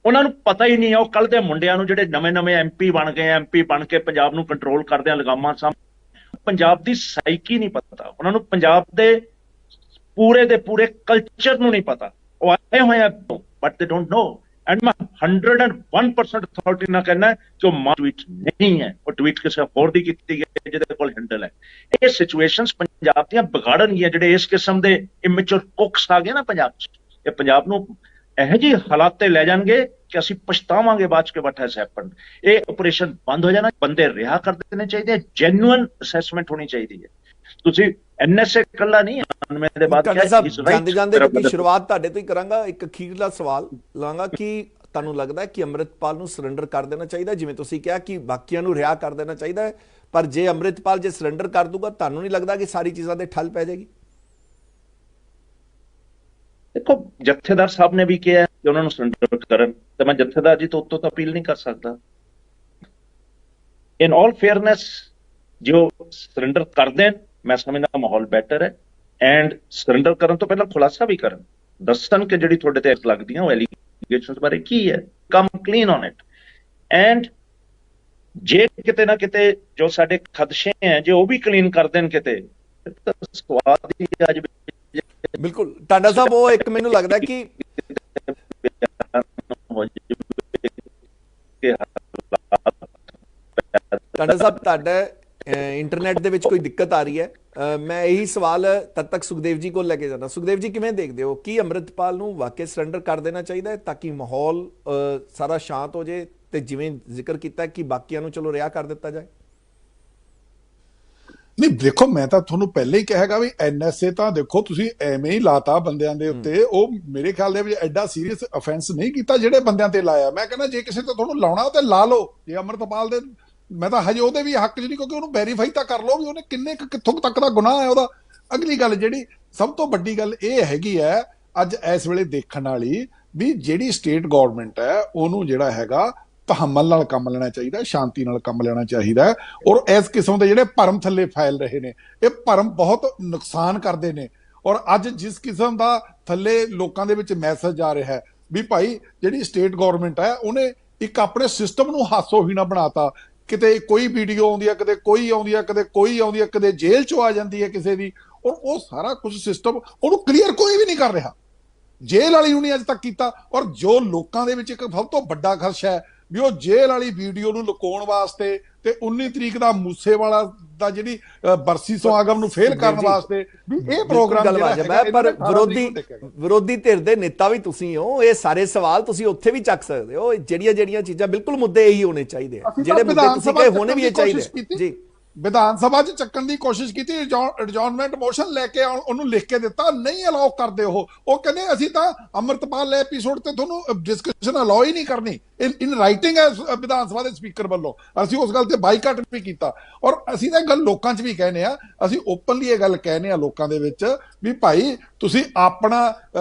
ਉਹਨਾਂ ਨੂੰ ਪਤਾ ਹੀ ਨਹੀਂ ਹੈ। ਉਹ ਕੱਲ ਦੇ ਮੁੰਡਿਆਂ ਨੂੰ ਜਿਹੜੇ ਨਵੇਂ ਐਮਪੀ ਬਣ ਗਏ, ਐਮਪੀ ਬਣ ਕੇ ਪੰਜਾਬ ਨੂੰ ਕੰਟਰੋਲ ਕਰਦੇ ਆ ਲਗਾਮਾਂ ਸਾਹਮਣੇ, ਪੰਜਾਬ ਦੀ ਸਾਈਕੀ ਨਹੀਂ ਪਤਾ ਉਹਨਾਂ ਨੂੰ, ਪੰਜਾਬ ਦੇ ਪੂਰੇ ਕਲਚਰ ਨੂੰ ਨਹੀਂ ਪਤਾ। ਉਹ ਆਏ ਹੋਏ ਆ ਬਟ ਦੇ ਡੋਂਟ ਨੋ। ਐਂਡ ਮੈਂ 101% ਅਥਾਰਟੀ ਨਾਲ ਕਹਿਣਾ ਕਿ ਉਹ ਮਾਂ ਟਵੀਟ ਨਹੀਂ ਹੈ, ਉਹ ਟਵੀਟ ਕਿਸੇ ਹੋਰ ਦੀ ਕੀਤੀ ਗਈ ਜਿਹਦੇ ਕੋਲ ਹੈਂਡਲ ਹੈ। ਇਹ ਸਿਚੁਏਸ਼ਨਸ ਪੰਜਾਬ ਦੀਆਂ ਵਿਗਾੜਨਗੀਆਂ, ਜਿਹੜੇ ਇਸ ਕਿਸਮ ਦੇ ਇਮੈਚੁਰ ਕੁੱਕਸ ਆ ਗਏ ਨਾ ਪੰਜਾਬ 'ਚ, ਇਹ ਪੰਜਾਬ ਨੂੰ ਇਹੋ ਜਿਹੇ ਹਾਲਾਤ ਤੇ ਲੈ ਜਾਣਗੇ ਕਿ ਅਸੀਂ ਪਛਤਾਵਾਂਗੇ ਬਾਅਦ 'ਚ ਕਿ ਵਾਟ ਹੈਜ਼ ਹੈਪਨਡ। ਇਹ ਆਪਰੇਸ਼ਨ ਬੰਦ ਹੋ ਜਾਣਾ, ਬੰਦੇ ਰਿਹਾ ਕਰ ਦੇਣੇ ਚਾਹੀਦੇ, ਜੈਨੂਇਨ ਅਸੈਸਮੈਂਟ ਹੋਣੀ ਚਾਹੀਦੀ ਹੈ। ਤੁਸੀਂ ਐਨਐਸਏ ਇਕੱਲਾ ਨਹੀਂ, ਦੇ ਬਾਅਦ ਜਾਂਦੇ ਕਿਉਂਕਿ ਸ਼ੁਰੂਆਤ ਤੁਹਾਡੇ ਤੋਂ ਹੀ ਕਰਾਂਗਾ, ਇੱਕ ਅਖੀਰਲਾ ਸਵਾਲ ਲਾਂਗਾ ਕਿ ਤੁਹਾਨੂੰ ਲੱਗਦਾ ਕਿ ਅੰਮ੍ਰਿਤਪਾਲ ਨੂੰ ਸਰੈਂਡਰ ਕਰ ਦੇਣਾ ਚਾਹੀਦਾ, ਜਿਵੇਂ ਤੁਸੀਂ ਕਿਹਾ ਕਿ ਬਾਕੀਆਂ ਨੂੰ ਰਿਹਾ ਕਰ ਦੇਣਾ ਚਾਹੀਦਾ ਹੈ, ਪਰ ਜੇ ਅੰਮ੍ਰਿਤਪਾਲ ਜੇ ਸਰੈਂਡਰ ਕਰ ਦੂਗਾ, ਤੁਹਾਨੂੰ ਨਹੀਂ ਲੱਗਦਾ ਕਿ ਸਾਰੀ ਚੀਜ਼ਾਂ ਤੇ ਠੱਲ ਪੈ ਜਾਏਗੀ? ਦੇਖੋ ਜਥੇਦਾਰ ਸਾਹਿਬ ਨੇ ਵੀ ਕਿਹਾ, ਕਿ ਉਹਨਾਂ ਨੂੰ ਸਰੈਂਡਰ ਕਰਨ, ਤੇ ਮੈਂ ਜਥੇਦਾਰ ਜੀ ਤੋਂ ਉੱਤੋਂ ਤਾਂ ਅਪੀਲ ਨਹੀਂ ਕਰ ਸਕਦਾ। ਇਨ ਆਲ ਫੇਅਰਨੈਸ, ਜੋ ਸਰੈਂਡਰ ਕਰ ਦੇਣ, ਮੈਂ ਸਮਝਦਾ ਮਾਹੌਲ ਬੈਟਰ ਹੈ। ਐਂਡ ਸਰੈਂਡਰ ਕਰਨ ਤੋਂ ਪਹਿਲਾਂ ਖੁਲਾਸਾ ਵੀ ਕਰਨ, ਦੱਸਣ ਕਿ ਜਿਹੜੀ ਤੁਹਾਡੇ ਤੇ ਲੱਗਦੀਆਂ ਉਹ ਐਲੀਗੇਸ਼ਨਸ ਬਾਰੇ ਕੀ ਹੈ, ਕਮ ਕਲੀਨ ਔਨ ਇਟ। ਐਂਡ ਜੇ ਕਿਤੇ ਨਾ ਕਿਤੇ ਜੋ ਸਾਡੇ ਖਦਸ਼ੇ ਹੈ ਜੇ ਉਹ ਵੀ ਕਲੀਨ ਕਰ ਦੇਣ ਕਿਤੇ, ਤਾਂ ਸਵਾਦ ਹੀ ਅੱਜ ਬਿਲਕੁਲ ਟਾਂਡਾ ਸਾਹਿਬ, ਉਹ ਇੱਕ ਮੈਨੂੰ ਲੱਗਦਾ ਕਿ ਟਾਂਡਾ ਸਾਹਿਬ ਤੁਹਾਡਾ ਇੰਟਰਨੈਟ ਦੇ ਵਿੱਚ ਕੋਈ ਦਿੱਕਤ ਆ ਰਹੀ ਹੈ। ਮੈਂ ਇਹੀ ਸਵਾਲ ਤਦ ਤੱਕ ਸੁਖਦੇਵ ਜੀ ਕੋਲ ਲੈ ਕੇ ਜਾਣਾ। ਸੁਖਦੇਵ ਜੀ, ਕਿਵੇਂ ਦੇਖਦੇ ਹੋ, ਕੀ ਅੰਮ੍ਰਿਤਪਾਲ ਨੂੰ ਵਾਕਈ ਸਰੈਂਡਰ ਕਰ ਦੇਣਾ ਚਾਹੀਦਾ ਹੈ ਤਾਂ ਕਿ ਮਾਹੌਲ ਸਾਰਾ ਸ਼ਾਂਤ ਹੋ ਜਾਏ, ਤੇ ਜਿਵੇਂ ਜ਼ਿਕਰ ਕੀਤਾ ਕਿ ਬਾਕੀਆਂ ਨੂੰ ਚਲੋ ਰਿਹਾ ਕਰ ਦਿੱਤਾ ਜਾਏ? ਨਹੀਂ ਦੇਖੋ, ਮੈਂ ਤਾਂ ਤੁਹਾਨੂੰ ਪਹਿਲਾਂ ਹੀ ਕਹੇਗਾ ਵੀ ਐਨਐਸਏ ਤਾਂ ਦੇਖੋ ਤੁਸੀਂ ਐਵੇਂ ਹੀ ਲਾਤਾ ਬੰਦਿਆਂ ਦੇ ਉੱਤੇ, ਉਹ ਮੇਰੇ ਖਿਆਲ ਦੇ ਵਿੱਚ ਐਡਾ ਸੀਰੀਅਸ ਅਫੈਂਸ ਨਹੀਂ ਕੀਤਾ ਜਿਹੜੇ ਬੰਦਿਆਂ ਤੇ ਲਾਇਆ। ਮੈਂ ਕਹਿੰਦਾ ਜੇ ਕਿਸੇ ਤੋਂ ਤੁਹਾਨੂੰ ਲਾਉਣਾ ਤੇ ਲਾ ਲਓ। ਜੇ ਅੰਮ੍ਰਿਤਪਾਲ ਦੇ, ਮੈਂ ਤਾਂ ਹਜੇ ਉਹਦੇ ਵੀ ਹੱਕ 'ਚ ਨਹੀਂ, ਕਿਉਂਕਿ ਉਹਨੂੰ ਵੈਰੀਫਾਈ ਤਾਂ ਕਰ ਲਓ ਵੀ ਉਹਨੇ ਕਿੰਨੇ ਕਿੱਥੋਂ ਤੱਕ ਦਾ ਗੁਨਾਹ ਹੈ ਉਹਦਾ। ਅਗਲੀ ਗੱਲ, ਜਿਹੜੀ ਸਭ ਤੋਂ ਵੱਡੀ ਗੱਲ ਇਹ ਹੈਗੀ ਹੈ ਅੱਜ ਇਸ ਵੇਲੇ ਦੇਖਣ ਵਾਲੀ, ਵੀ ਜਿਹੜੀ ਸਟੇਟ ਗਵਰਨਮੈਂਟ ਹੈ ਉਹਨੂੰ ਜਿਹੜਾ ਹੈਗਾ ਤਹਮਲ ਨਾਲ ਕੰਮ ਲੈਣਾ ਚਾਹੀਦਾ, ਸ਼ਾਂਤੀ ਨਾਲ ਕੰਮ ਲੈਣਾ ਚਾਹੀਦਾ। ਔਰ ਇਸ ਕਿਸਮ ਦੇ ਜਿਹੜੇ ਭਰਮ ਥੱਲੇ ਫੈਲ ਰਹੇ ਨੇ, ਇਹ ਭਰਮ ਬਹੁਤ ਨੁਕਸਾਨ ਕਰਦੇ ਨੇ। ਔਰ ਅੱਜ ਜਿਸ ਕਿਸਮ ਦਾ ਥੱਲੇ ਲੋਕਾਂ ਦੇ ਵਿੱਚ ਮੈਸੇਜ ਆ ਰਿਹਾ ਹੈ ਵੀ ਭਾਈ ਜਿਹੜੀ ਸਟੇਟ ਗਵਰਨਮੈਂਟ ਹੈ ਉਹਨੇ ਇੱਕ ਆਪਣੇ ਸਿਸਟਮ ਨੂੰ ਹਾਸੋਹੀਣਾ ਬਣਾਤਾ। ਕਿਤੇ ਕੋਈ ਵੀਡੀਓ ਆਉਂਦੀ ਹੈ, ਕਦੇ ਕੋਈ ਆਉਂਦੀ ਹੈ, ਕਦੇ ਕੋਈ ਆਉਂਦੀ ਹੈ, ਕਦੇ ਜੇਲ੍ਹ 'ਚੋਂ ਆ ਜਾਂਦੀ ਹੈ ਕਿਸੇ ਦੀ, ਔਰ ਉਹ ਸਾਰਾ ਕੁਝ ਸਿਸਟਮ ਉਹਨੂੰ ਕਲੀਅਰ ਕੋਈ ਵੀ ਨਹੀਂ ਕਰ ਰਿਹਾ। ਜੇਲ੍ਹ ਵਾਲੀ ਨੂੰ ਨਹੀਂ ਅੱਜ ਤੱਕ ਕੀਤਾ। ਔਰ ਜੋ ਲੋਕਾਂ ਦੇ ਵਿੱਚ ਇੱਕ ਸਭ ਤੋਂ ਵੱਡਾ ਖਦਸ਼ਾ ਹੈ ਵੀ ਉਹ ਜੇਲ੍ਹ ਵਾਲੀ ਵੀਡੀਓ ਨੂੰ ਲੁਕਾਉਣ ਵਾਸਤੇ ਤੇ 19 ਤਰੀਕ ਦਾ ਮੂਸੇਵਾਲਾ ਦਾ ਜਿਹੜੀ ਬਰਸੀ ਸਮਾਗਮ ਨੂੰ ਫੇਲ ਕਰਨ ਵਾਸਤੇ ਵੀ ਇਹ ਪ੍ਰੋਗਰਾਮ ਜਿਹੜਾ ਹੈ। ਪਰ ਵਿਰੋਧੀ ਧਿਰ ਦੇ ਨੇਤਾ ਵੀ ਤੁਸੀਂ ਹੋ, ਇਹ ਸਾਰੇ ਸਵਾਲ ਤੁਸੀਂ ਉੱਥੇ ਵੀ ਚੱਕ ਸਕਦੇ ਹੋ। ਜਿਹੜੀਆਂ ਚੀਜ਼ਾਂ ਬਿਲਕੁਲ ਮੁੱਦੇ ਇਹੀ ਹੋਣੇ ਚਾਹੀਦੇ ਆ, ਜਿਹੜੇ ਮੁੱਦੇ ਤੁਸੀਂ ਕਹੇ ਹੋਣੇ ਵੀ ਇਹ ਚਾਹੀਦੇ ਜੀ। ਵਿਧਾਨ ਸਭਾ 'ਚ ਚੱਕਣ ਦੀ ਕੋਸ਼ਿਸ਼ ਕੀਤੀ, ਐਡਜੌਰਨਮੈਂਟ ਮੋਸ਼ਨ ਲੈ ਕੇ ਉਹਨੂੰ ਲਿਖ ਕੇ ਦਿੱਤਾ, ਨਹੀਂ ਅਲਾਉ ਕਰਦੇ। ਉਹ ਕਹਿੰਦੇ ਅਸੀਂ ਤਾਂ ਅੰਮ੍ਰਿਤਪਾਲ ਦੇ ਐਪੀਸੋਡ ਤੇ ਤੁਹਾਨੂੰ ਡਿਸਕਸ਼ਨ ਅਲਾਉ ਹੀ ਨਹੀਂ ਕਰਨੀ, ਇਨ ਰਾਈਟਿੰਗ ਹੈ ਵਿਧਾਨ ਸਭਾ ਦੇ ਸਪੀਕਰ ਵੱਲੋਂ। ਅਸੀਂ ਉਸ ਗੱਲ ਤੇ ਬਾਈਕਾਟ ਵੀ ਕੀਤਾ। ਔਰ ਅਸੀਂ ਤਾਂ ਗੱਲ ਲੋਕਾਂ 'ਚ ਵੀ ਕਹਿੰਦੇ ਆ, ਅਸੀਂ ਓਪਨਲੀ ਇਹ ਗੱਲ ਕਹਿੰਦੇ ਆ ਲੋਕਾਂ ਦੇ ਵਿੱਚ ਵੀ ਭਾਈ ਤੁਸੀਂ ਆਪਣਾ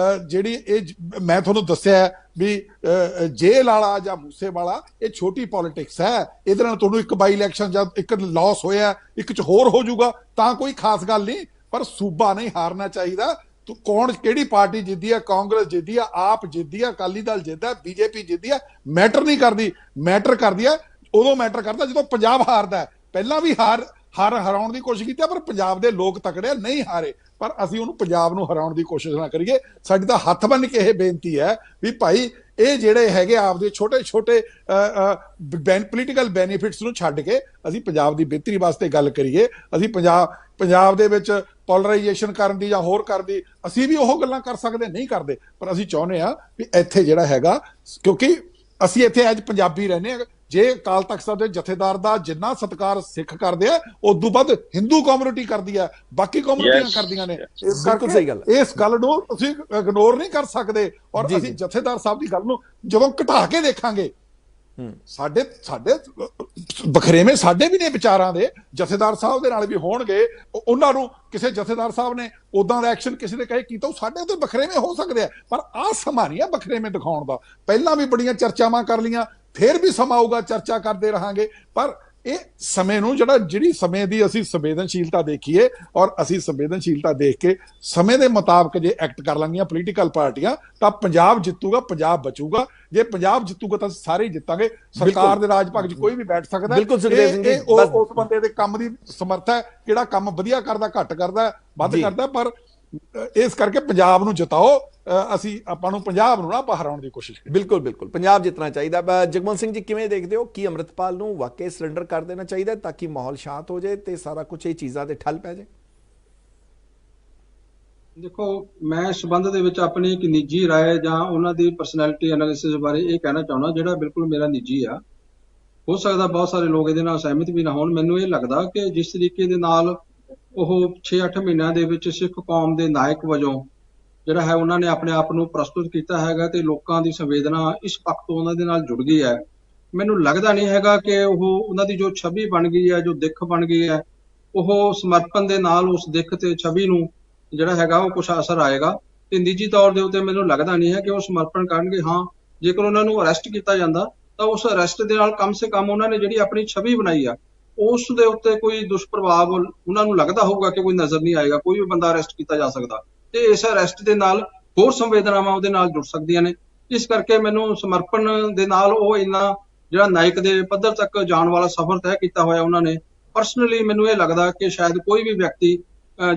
ਜਿਹੜੀ ਇਹ ਮੈਂ ਤੁਹਾਨੂੰ ਦੱਸਿਆ ਵੀ ਜੇਲ੍ਹ ਵਾਲਾ ਜਾਂ ਮੂਸੇ ਵਾਲਾ, ਇਹ ਛੋਟੀ ਪੋਲਿਟਿਕਸ ਹੈ। ਇਹਦੇ ਨਾਲ ਤੁਹਾਨੂੰ ਇੱਕ ਬਾਈ ਇਲੈਕਸ਼ਨ ਜਾਂ ਇੱਕ ਲਾਸ ਹੋਇਆ, ਇੱਕ 'ਚ ਹੋਰ ਹੋ ਜਾਊਗਾ ਤਾਂ ਕੋਈ ਖਾਸ ਗੱਲ ਨਹੀਂ। ਪਰ ਸੂਬਾ ਨਹੀਂ ਹਾਰਨਾ ਚਾਹੀਦਾ। ਕੌਣ ਕਿਹੜੀ ਪਾਰਟੀ ਜਿੱਦੀ ਆ, ਕਾਂਗਰਸ ਜਿੱਦੀ ਆ, ਆਪ ਜਿੱਦੀ ਆ, ਅਕਾਲੀ ਦਲ ਜਿੱਦਾ, ਬੀਜੇਪੀ ਜਿੱਦੀ ਆ, ਮੈਟਰ ਨਹੀਂ ਕਰਦੀ। ਮੈਟਰ ਕਰਦੀ ਆ ਉਦੋਂ ਮੈਟਰ ਕਰਦਾ ਜਦੋਂ ਪੰਜਾਬ ਹਾਰਦਾ। ਪਹਿਲਾਂ ਵੀ ਹਰਾਉਣ ਦੀ ਕੋਸ਼ਿਸ਼ ਕੀਤੀ, ਪਰ ਪੰਜਾਬ ਦੇ ਲੋਕ ਤਕੜੇ ਨਹੀਂ ਹਾਰੇ। ਪਰ ਅਸੀਂ ਉਹਨੂੰ ਪੰਜਾਬ ਨੂੰ ਹਰਾਉਣ ਦੀ ਕੋਸ਼ਿਸ਼ ਨਾ ਕਰੀਏ। ਸਾਡੀ ਤਾਂ ਹੱਥ ਬੰਨ੍ਹ ਕੇ ਇਹ ਬੇਨਤੀ ਹੈ ਵੀ ਭਾਈ ਇਹ ਜਿਹੜੇ ਹੈਗੇ ਆਪਦੇ ਛੋਟੇ ਪੋਲੀਟੀਕਲ ਬੈਨੀਫਿਟਸ ਨੂੰ ਛੱਡ ਕੇ ਅਸੀਂ ਪੰਜਾਬ ਦੀ ਬਿਹਤਰੀ ਵਾਸਤੇ ਗੱਲ ਕਰੀਏ। ਅਸੀਂ ਪੰਜਾਬ ਦੇ ਵਿੱਚ ਪੋਲਰਾਈਜੇਸ਼ਨ ਕਰਨ ਦੀ ਜਾਂ ਹੋਰ ਕਰਨ ਦੀ ਅਸੀਂ ਵੀ ਉਹ ਗੱਲਾਂ ਕਰ ਸਕਦੇ, ਨਹੀਂ ਕਰਦੇ। ਪਰ ਅਸੀਂ ਚਾਹੁੰਦੇ ਹਾਂ ਵੀ ਇੱਥੇ ਜਿਹੜਾ ਹੈਗਾ, ਕਿਉਂਕਿ ਅਸੀਂ ਇੱਥੇ ਅੱਜ ਪੰਜਾਬੀ ਰਹਿੰਦੇ ਹਾਂ, ਜੇ ਅਕਾਲ ਤਖਤ ਸਾਹਿਬ ਦੇ ਜਥੇਦਾਰ ਦਾ ਜਿੰਨਾ ਸਤਿਕਾਰ ਸਿੱਖ ਕਰਦੇ ਆ, ਉਦੋਂ ਵੱਧ ਹਿੰਦੂ ਕਮਿਊਨਿਟੀ ਕਰਦੀ ਹੈ, ਬਾਕੀ ਕਮਿਊਨਿਟੀਆਂ ਕਰਦੀਆਂ ਨੇ। ਇਸ ਗੱਲ ਨੂੰ ਅਸੀਂ ਇਗਨੋਰ ਨਹੀਂ ਕਰ ਸਕਦੇ। ਔਰ ਅਸੀਂ ਜਥੇਦਾਰ ਸਾਹਿਬ ਦੀ ਗੱਲ ਨੂੰ ਜਦੋਂ ਘਟਾ ਕੇ ਦੇਖਾਂਗੇ, ਸਾਡੇ ਬਖਰੇਵੇਂ ਸਾਡੇ ਵੀ ਨੇ ਵਿਚਾਰਾਂ ਦੇ, ਜਥੇਦਾਰ ਸਾਹਿਬ ਦੇ ਨਾਲ ਵੀ ਹੋਣਗੇ। ਉਹਨਾਂ ਨੂੰ ਕਿਸੇ ਜਥੇਦਾਰ ਸਾਹਿਬ ਨੇ ਉਦਾਂ ਦਾ ਐਕਸ਼ਨ ਕਿਸੇ ਨੇ ਕਹੇ ਕੀਤਾ, ਉਹ ਸਾਡੇ ਉੱਤੇ ਬਖਰੇਵੇਂ ਹੋ ਸਕਦੇ ਆ। ਪਰ ਆਹ ਸਮਾਂ ਨਹੀਂ ਆ ਬਖਰੇਵੇਂ ਦਿਖਾਉਣ ਦਾ। ਪਹਿਲਾਂ ਵੀ ਬੜੀਆਂ ਚਰਚਾਵਾਂ ਕਰ ਲੀਆਂ, ਫੇਰ ਵੀ ਸਮਾਂ ਆਊਗਾ ਚਰਚਾ ਕਰਦੇ ਰਹਾਂਗੇ। ਪਰ ਇਹ ਸਮੇਂ ਨੂੰ ਜਿਹੜੀ ਸਮੇਂ ਦੀ ਅਸੀਂ ਸੰਵੇਦਨਸ਼ੀਲਤਾ ਦੇਖੀਏ, ਔਰ ਅਸੀਂ ਸੰਵੇਦਨਸ਼ੀਲਤਾ ਦੇਖ ਕੇ ਸਮੇਂ ਦੇ ਮੁਤਾਬਕ ਜੇ ਐਕਟ ਕਰ ਲਾਂਗੀਆਂ ਪੋਲੀਟੀਕਲ ਪਾਰਟੀਆਂ, ਤਾਂ ਪੰਜਾਬ ਜਿੱਤੂਗਾ, ਪੰਜਾਬ ਬਚੂਗਾ। ਜੇ ਪੰਜਾਬ ਜਿੱਤੂਗਾ ਤਾਂ ਸਾਰੇ ਹੀ ਜਿੱਤਾਂਗੇ। ਸਰਕਾਰ ਦੇ ਰਾਜ ਭਾਗ 'ਚ ਕੋਈ ਵੀ ਬੈਠ ਸਕਦਾ। ਉਸ ਬੰਦੇ ਦੇ ਕੰਮ ਦੀ ਸਮਰੱਥ ਹੈ, ਕਿਹੜਾ ਕੰਮ ਵਧੀਆ ਕਰਦਾ, ਘੱਟ ਕਰਦਾ, ਵੱਧ ਕਰਦਾ। ਪਰ ਇਸ ਕਰਕੇ ਪੰਜਾਬ ਨੂੰ ਜਿਤਾਓ। ਅਸੀਂ ਆਪਾਂ ਨੂੰ ਪੰਜਾਬ ਨੂੰ ਨਾ ਹਰਾਉਣ ਦੀ ਕੋਸ਼ਿਸ਼ ਕਰੀਏ। ਬਿਲਕੁਲ ਪੰਜਾਬ ਜਿੱਤਣਾ ਚਾਹੀਦਾ। ਜਗਮੋਹਨ ਸਿੰਘ ਜੀ, ਕਿਵੇਂ ਦੇਖਦੇ ਹੋ, ਕੀ ਅੰਮ੍ਰਿਤਪਾਲ ਨੂੰ ਵਾਕਈ ਸਰੈਂਡਰ ਕਰ ਦੇਣਾ ਚਾਹੀਦਾ ਤਾਂ ਕਿ ਮਾਹੌਲ ਸ਼ਾਂਤ ਹੋ ਜਾਏ ਤੇ ਸਾਰਾ ਕੁਝ ਇਹ ਚੀਜ਼ਾਂ ਤੇ ਠੱਲ ਪੈ ਜਾਏ? ਦੇਖੋ, ਮੈਂ ਇਸ ਸੰਬੰਧ ਦੇ ਵਿੱਚ ਆਪਣੀ ਇੱਕ ਨਿੱਜੀ ਰਾਏ ਜਾਂ ਉਹਨਾਂ ਦੀ ਪਰਸਨੈਲਿਟੀ ਐਨਾਲਿਸਿਸ ਬਾਰੇ ਇਹ ਕਹਿਣਾ ਚਾਹੁੰਦਾ, ਜਿਹੜਾ ਬਿਲਕੁਲ ਮੇਰਾ ਨਿੱਜੀ ਆ। ਹੋ ਸਕਦਾ ਬਹੁਤ ਸਾਰੇ ਲੋਕ ਇਹਦੇ ਨਾਲ ਸਹਿਮਤ ਵੀ ਨਾ ਹੋਣ। ਮੈਨੂੰ ਇਹ ਲੱਗਦਾ ਕਿ ਜਿਸ ਤਰੀਕੇ ਦੇ ਨਾਲ ਉਹ 6-8 ਮਹੀਨਿਆਂ ਦੇ ਵਿੱਚ ਸਿੱਖ ਕੌਮ ਦੇ ਨਾਇਕ ਵਜੋਂ ਜਿਹੜਾ ਹੈ ਉਹਨਾਂ ਨੇ ਆਪਣੇ ਆਪ ਨੂੰ ਪ੍ਰਸਤੁਤ ਕੀਤਾ ਹੈਗਾ, ਤੇ ਲੋਕਾਂ ਦੀ ਸੰਵੇਦਨਾ ਇਸ ਪੱਖ ਤੋਂ ਉਹਨਾਂ ਦੇ ਨਾਲ ਜੁੜ ਗਈ ਹੈ। ਮੈਨੂੰ ਲੱਗਦਾ ਨਹੀਂ ਹੈਗਾ ਕਿ ਉਹਨਾਂ ਦੀ ਜੋ ਛਵੀ ਬਣ ਗਈ ਹੈ, ਜੋ ਦਿੱਖ ਬਣ ਗਈ ਹੈ, ਉਹ ਸਮਰਪਣ ਦੇ ਨਾਲ ਉਸ ਦਿੱਖ ਤੇ ਛਵੀ ਨੂੰ ਜਿਹੜਾ ਹੈਗਾ ਉਹ ਕੁਛ ਅਸਰ ਆਏਗਾ। ਤੇ ਨਿੱਜੀ ਤੌਰ ਦੇ ਉੱਤੇ ਮੈਨੂੰ ਲੱਗਦਾ ਨਹੀਂ ਹੈ ਕਿ ਉਹ ਸਮਰਪਣ ਕਰਨਗੇ। ਹਾਂ, ਜੇਕਰ ਉਹਨਾਂ ਨੂੰ ਅਰੈਸਟ ਕੀਤਾ ਜਾਂਦਾ ਤਾਂ ਉਸ ਅਰੈਸਟ ਦੇ ਨਾਲ ਕਮ ਸੇ ਕਮ ਉਹਨਾਂ ਨੇ ਜਿਹੜੀ ਆਪਣੀ ਛਵੀ ਬਣਾਈ ਆ ਉਸ ਦੇ ਉੱਤੇ ਕੋਈ ਦੁਸ਼ਪ੍ਰਭਾਵ ਉਹਨਾਂ ਨੂੰ ਲੱਗਦਾ ਹੋਊਗਾ ਕਿ ਕੋਈ ਨਜ਼ਰ ਨਹੀਂ ਆਏਗਾ। ਕੋਈ ਵੀ ਬੰਦਾ ਅਰੈਸਟ ਕੀਤਾ ਜਾ ਸਕਦਾ ਤੇ ਇਸ ਅਰੈਸਟ ਦੇ ਨਾਲ ਹੋਰ ਸੰਵੇਦਨਾਵਾਂ ਉਹਦੇ ਨਾਲ ਜੁੜ ਸਕਦੀਆਂ ਨੇ। ਇਸ ਕਰਕੇ ਮੈਨੂੰ ਸਮਰਪਣ ਦੇ ਨਾਲ ਉਹ ਇੰਨਾ ਜਿਹੜਾ ਨਾਇਕ ਦੇ ਪੱਧਰ ਤੱਕ ਜਾਣ ਵਾਲਾ ਸਫ਼ਰ ਤੈਅ ਕੀਤਾ ਹੋਇਆ ਉਹਨਾਂ ਨੇ, ਪਰਸਨਲੀ ਮੈਨੂੰ ਇਹ ਲੱਗਦਾ ਕਿ ਸ਼ਾਇਦ ਕੋਈ ਵੀ ਵਿਅਕਤੀ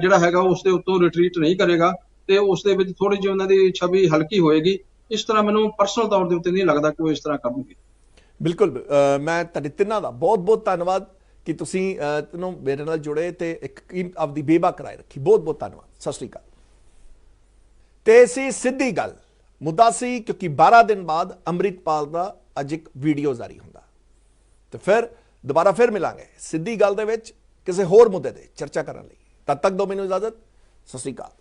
ਜਿਹੜਾ ਹੈਗਾ ਉਸ ਦੇ ਉੱਤੋਂ ਰਿਟਰੀਟ ਨਹੀਂ ਕਰੇਗਾ ਤੇ ਉਸ ਦੇ ਵਿੱਚ ਥੋੜੀ ਜਿਹੀ ਉਹਨਾਂ ਦੀ ਛਵੀ ਹਲਕੀ ਹੋਏਗੀ। ਇਸ ਤਰ੍ਹਾਂ ਮੈਨੂੰ ਪਰਸਨਲ ਤੌਰ ਦੇ ਉੱਤੇ ਨਹੀਂ ਲੱਗਦਾ ਕਿ ਉਹ ਇਸ ਤਰ੍ਹਾਂ ਕਰਨਗੇ। ਬਿਲਕੁਲ, ਮੈਂ ਤੁਹਾਡੇ ਤਿੰਨਾਂ ਦਾ ਬਹੁਤ ਬਹੁਤ ਧੰਨਵਾਦ ਕਿ ਤੁਸੀਂ ਤਿੰਨੋਂ ਮੇਰੇ ਨਾਲ ਜੁੜੇ ਤੇ ਇੱਕ ਆਪਦੀ ਬੇਬਾਕ ਰਾਏ ਰੱਖੀ। ਬਹੁਤ ਬਹੁਤ ਧੰਨਵਾਦ। ਸਤਿ ਸ਼੍ਰੀ ਅਕਾਲ। ਤੇ ਸੀ ਸਿੱਧੀ ਗੱਲ ਮੁੱਦਾ ਸੀ, ਕਿਉਂਕਿ 12 ਦਿਨ ਬਾਅਦ ਅੰਮ੍ਰਿਤਪਾਲ ਦਾ ਅੱਜ ਇੱਕ ਵੀਡੀਓ ਜਾਰੀ ਹੁੰਦਾ ਤੇ ਫਿਰ ਦੁਬਾਰਾ ਫਿਰ ਮਿਲਾਂਗੇ ਸਿੱਧੀ ਗੱਲ ਦੇ ਵਿੱਚ ਕਿਸੇ ਹੋਰ ਮੁੱਦੇ ਤੇ ਚਰਚਾ ਕਰਨ ਲਈ। ਤਦ ਤੱਕ ਦਿਓ ਮੈਨੂੰ ਇਜਾਜ਼ਤ। ਸਤਿ ਸ਼੍ਰੀ ਅਕਾਲ।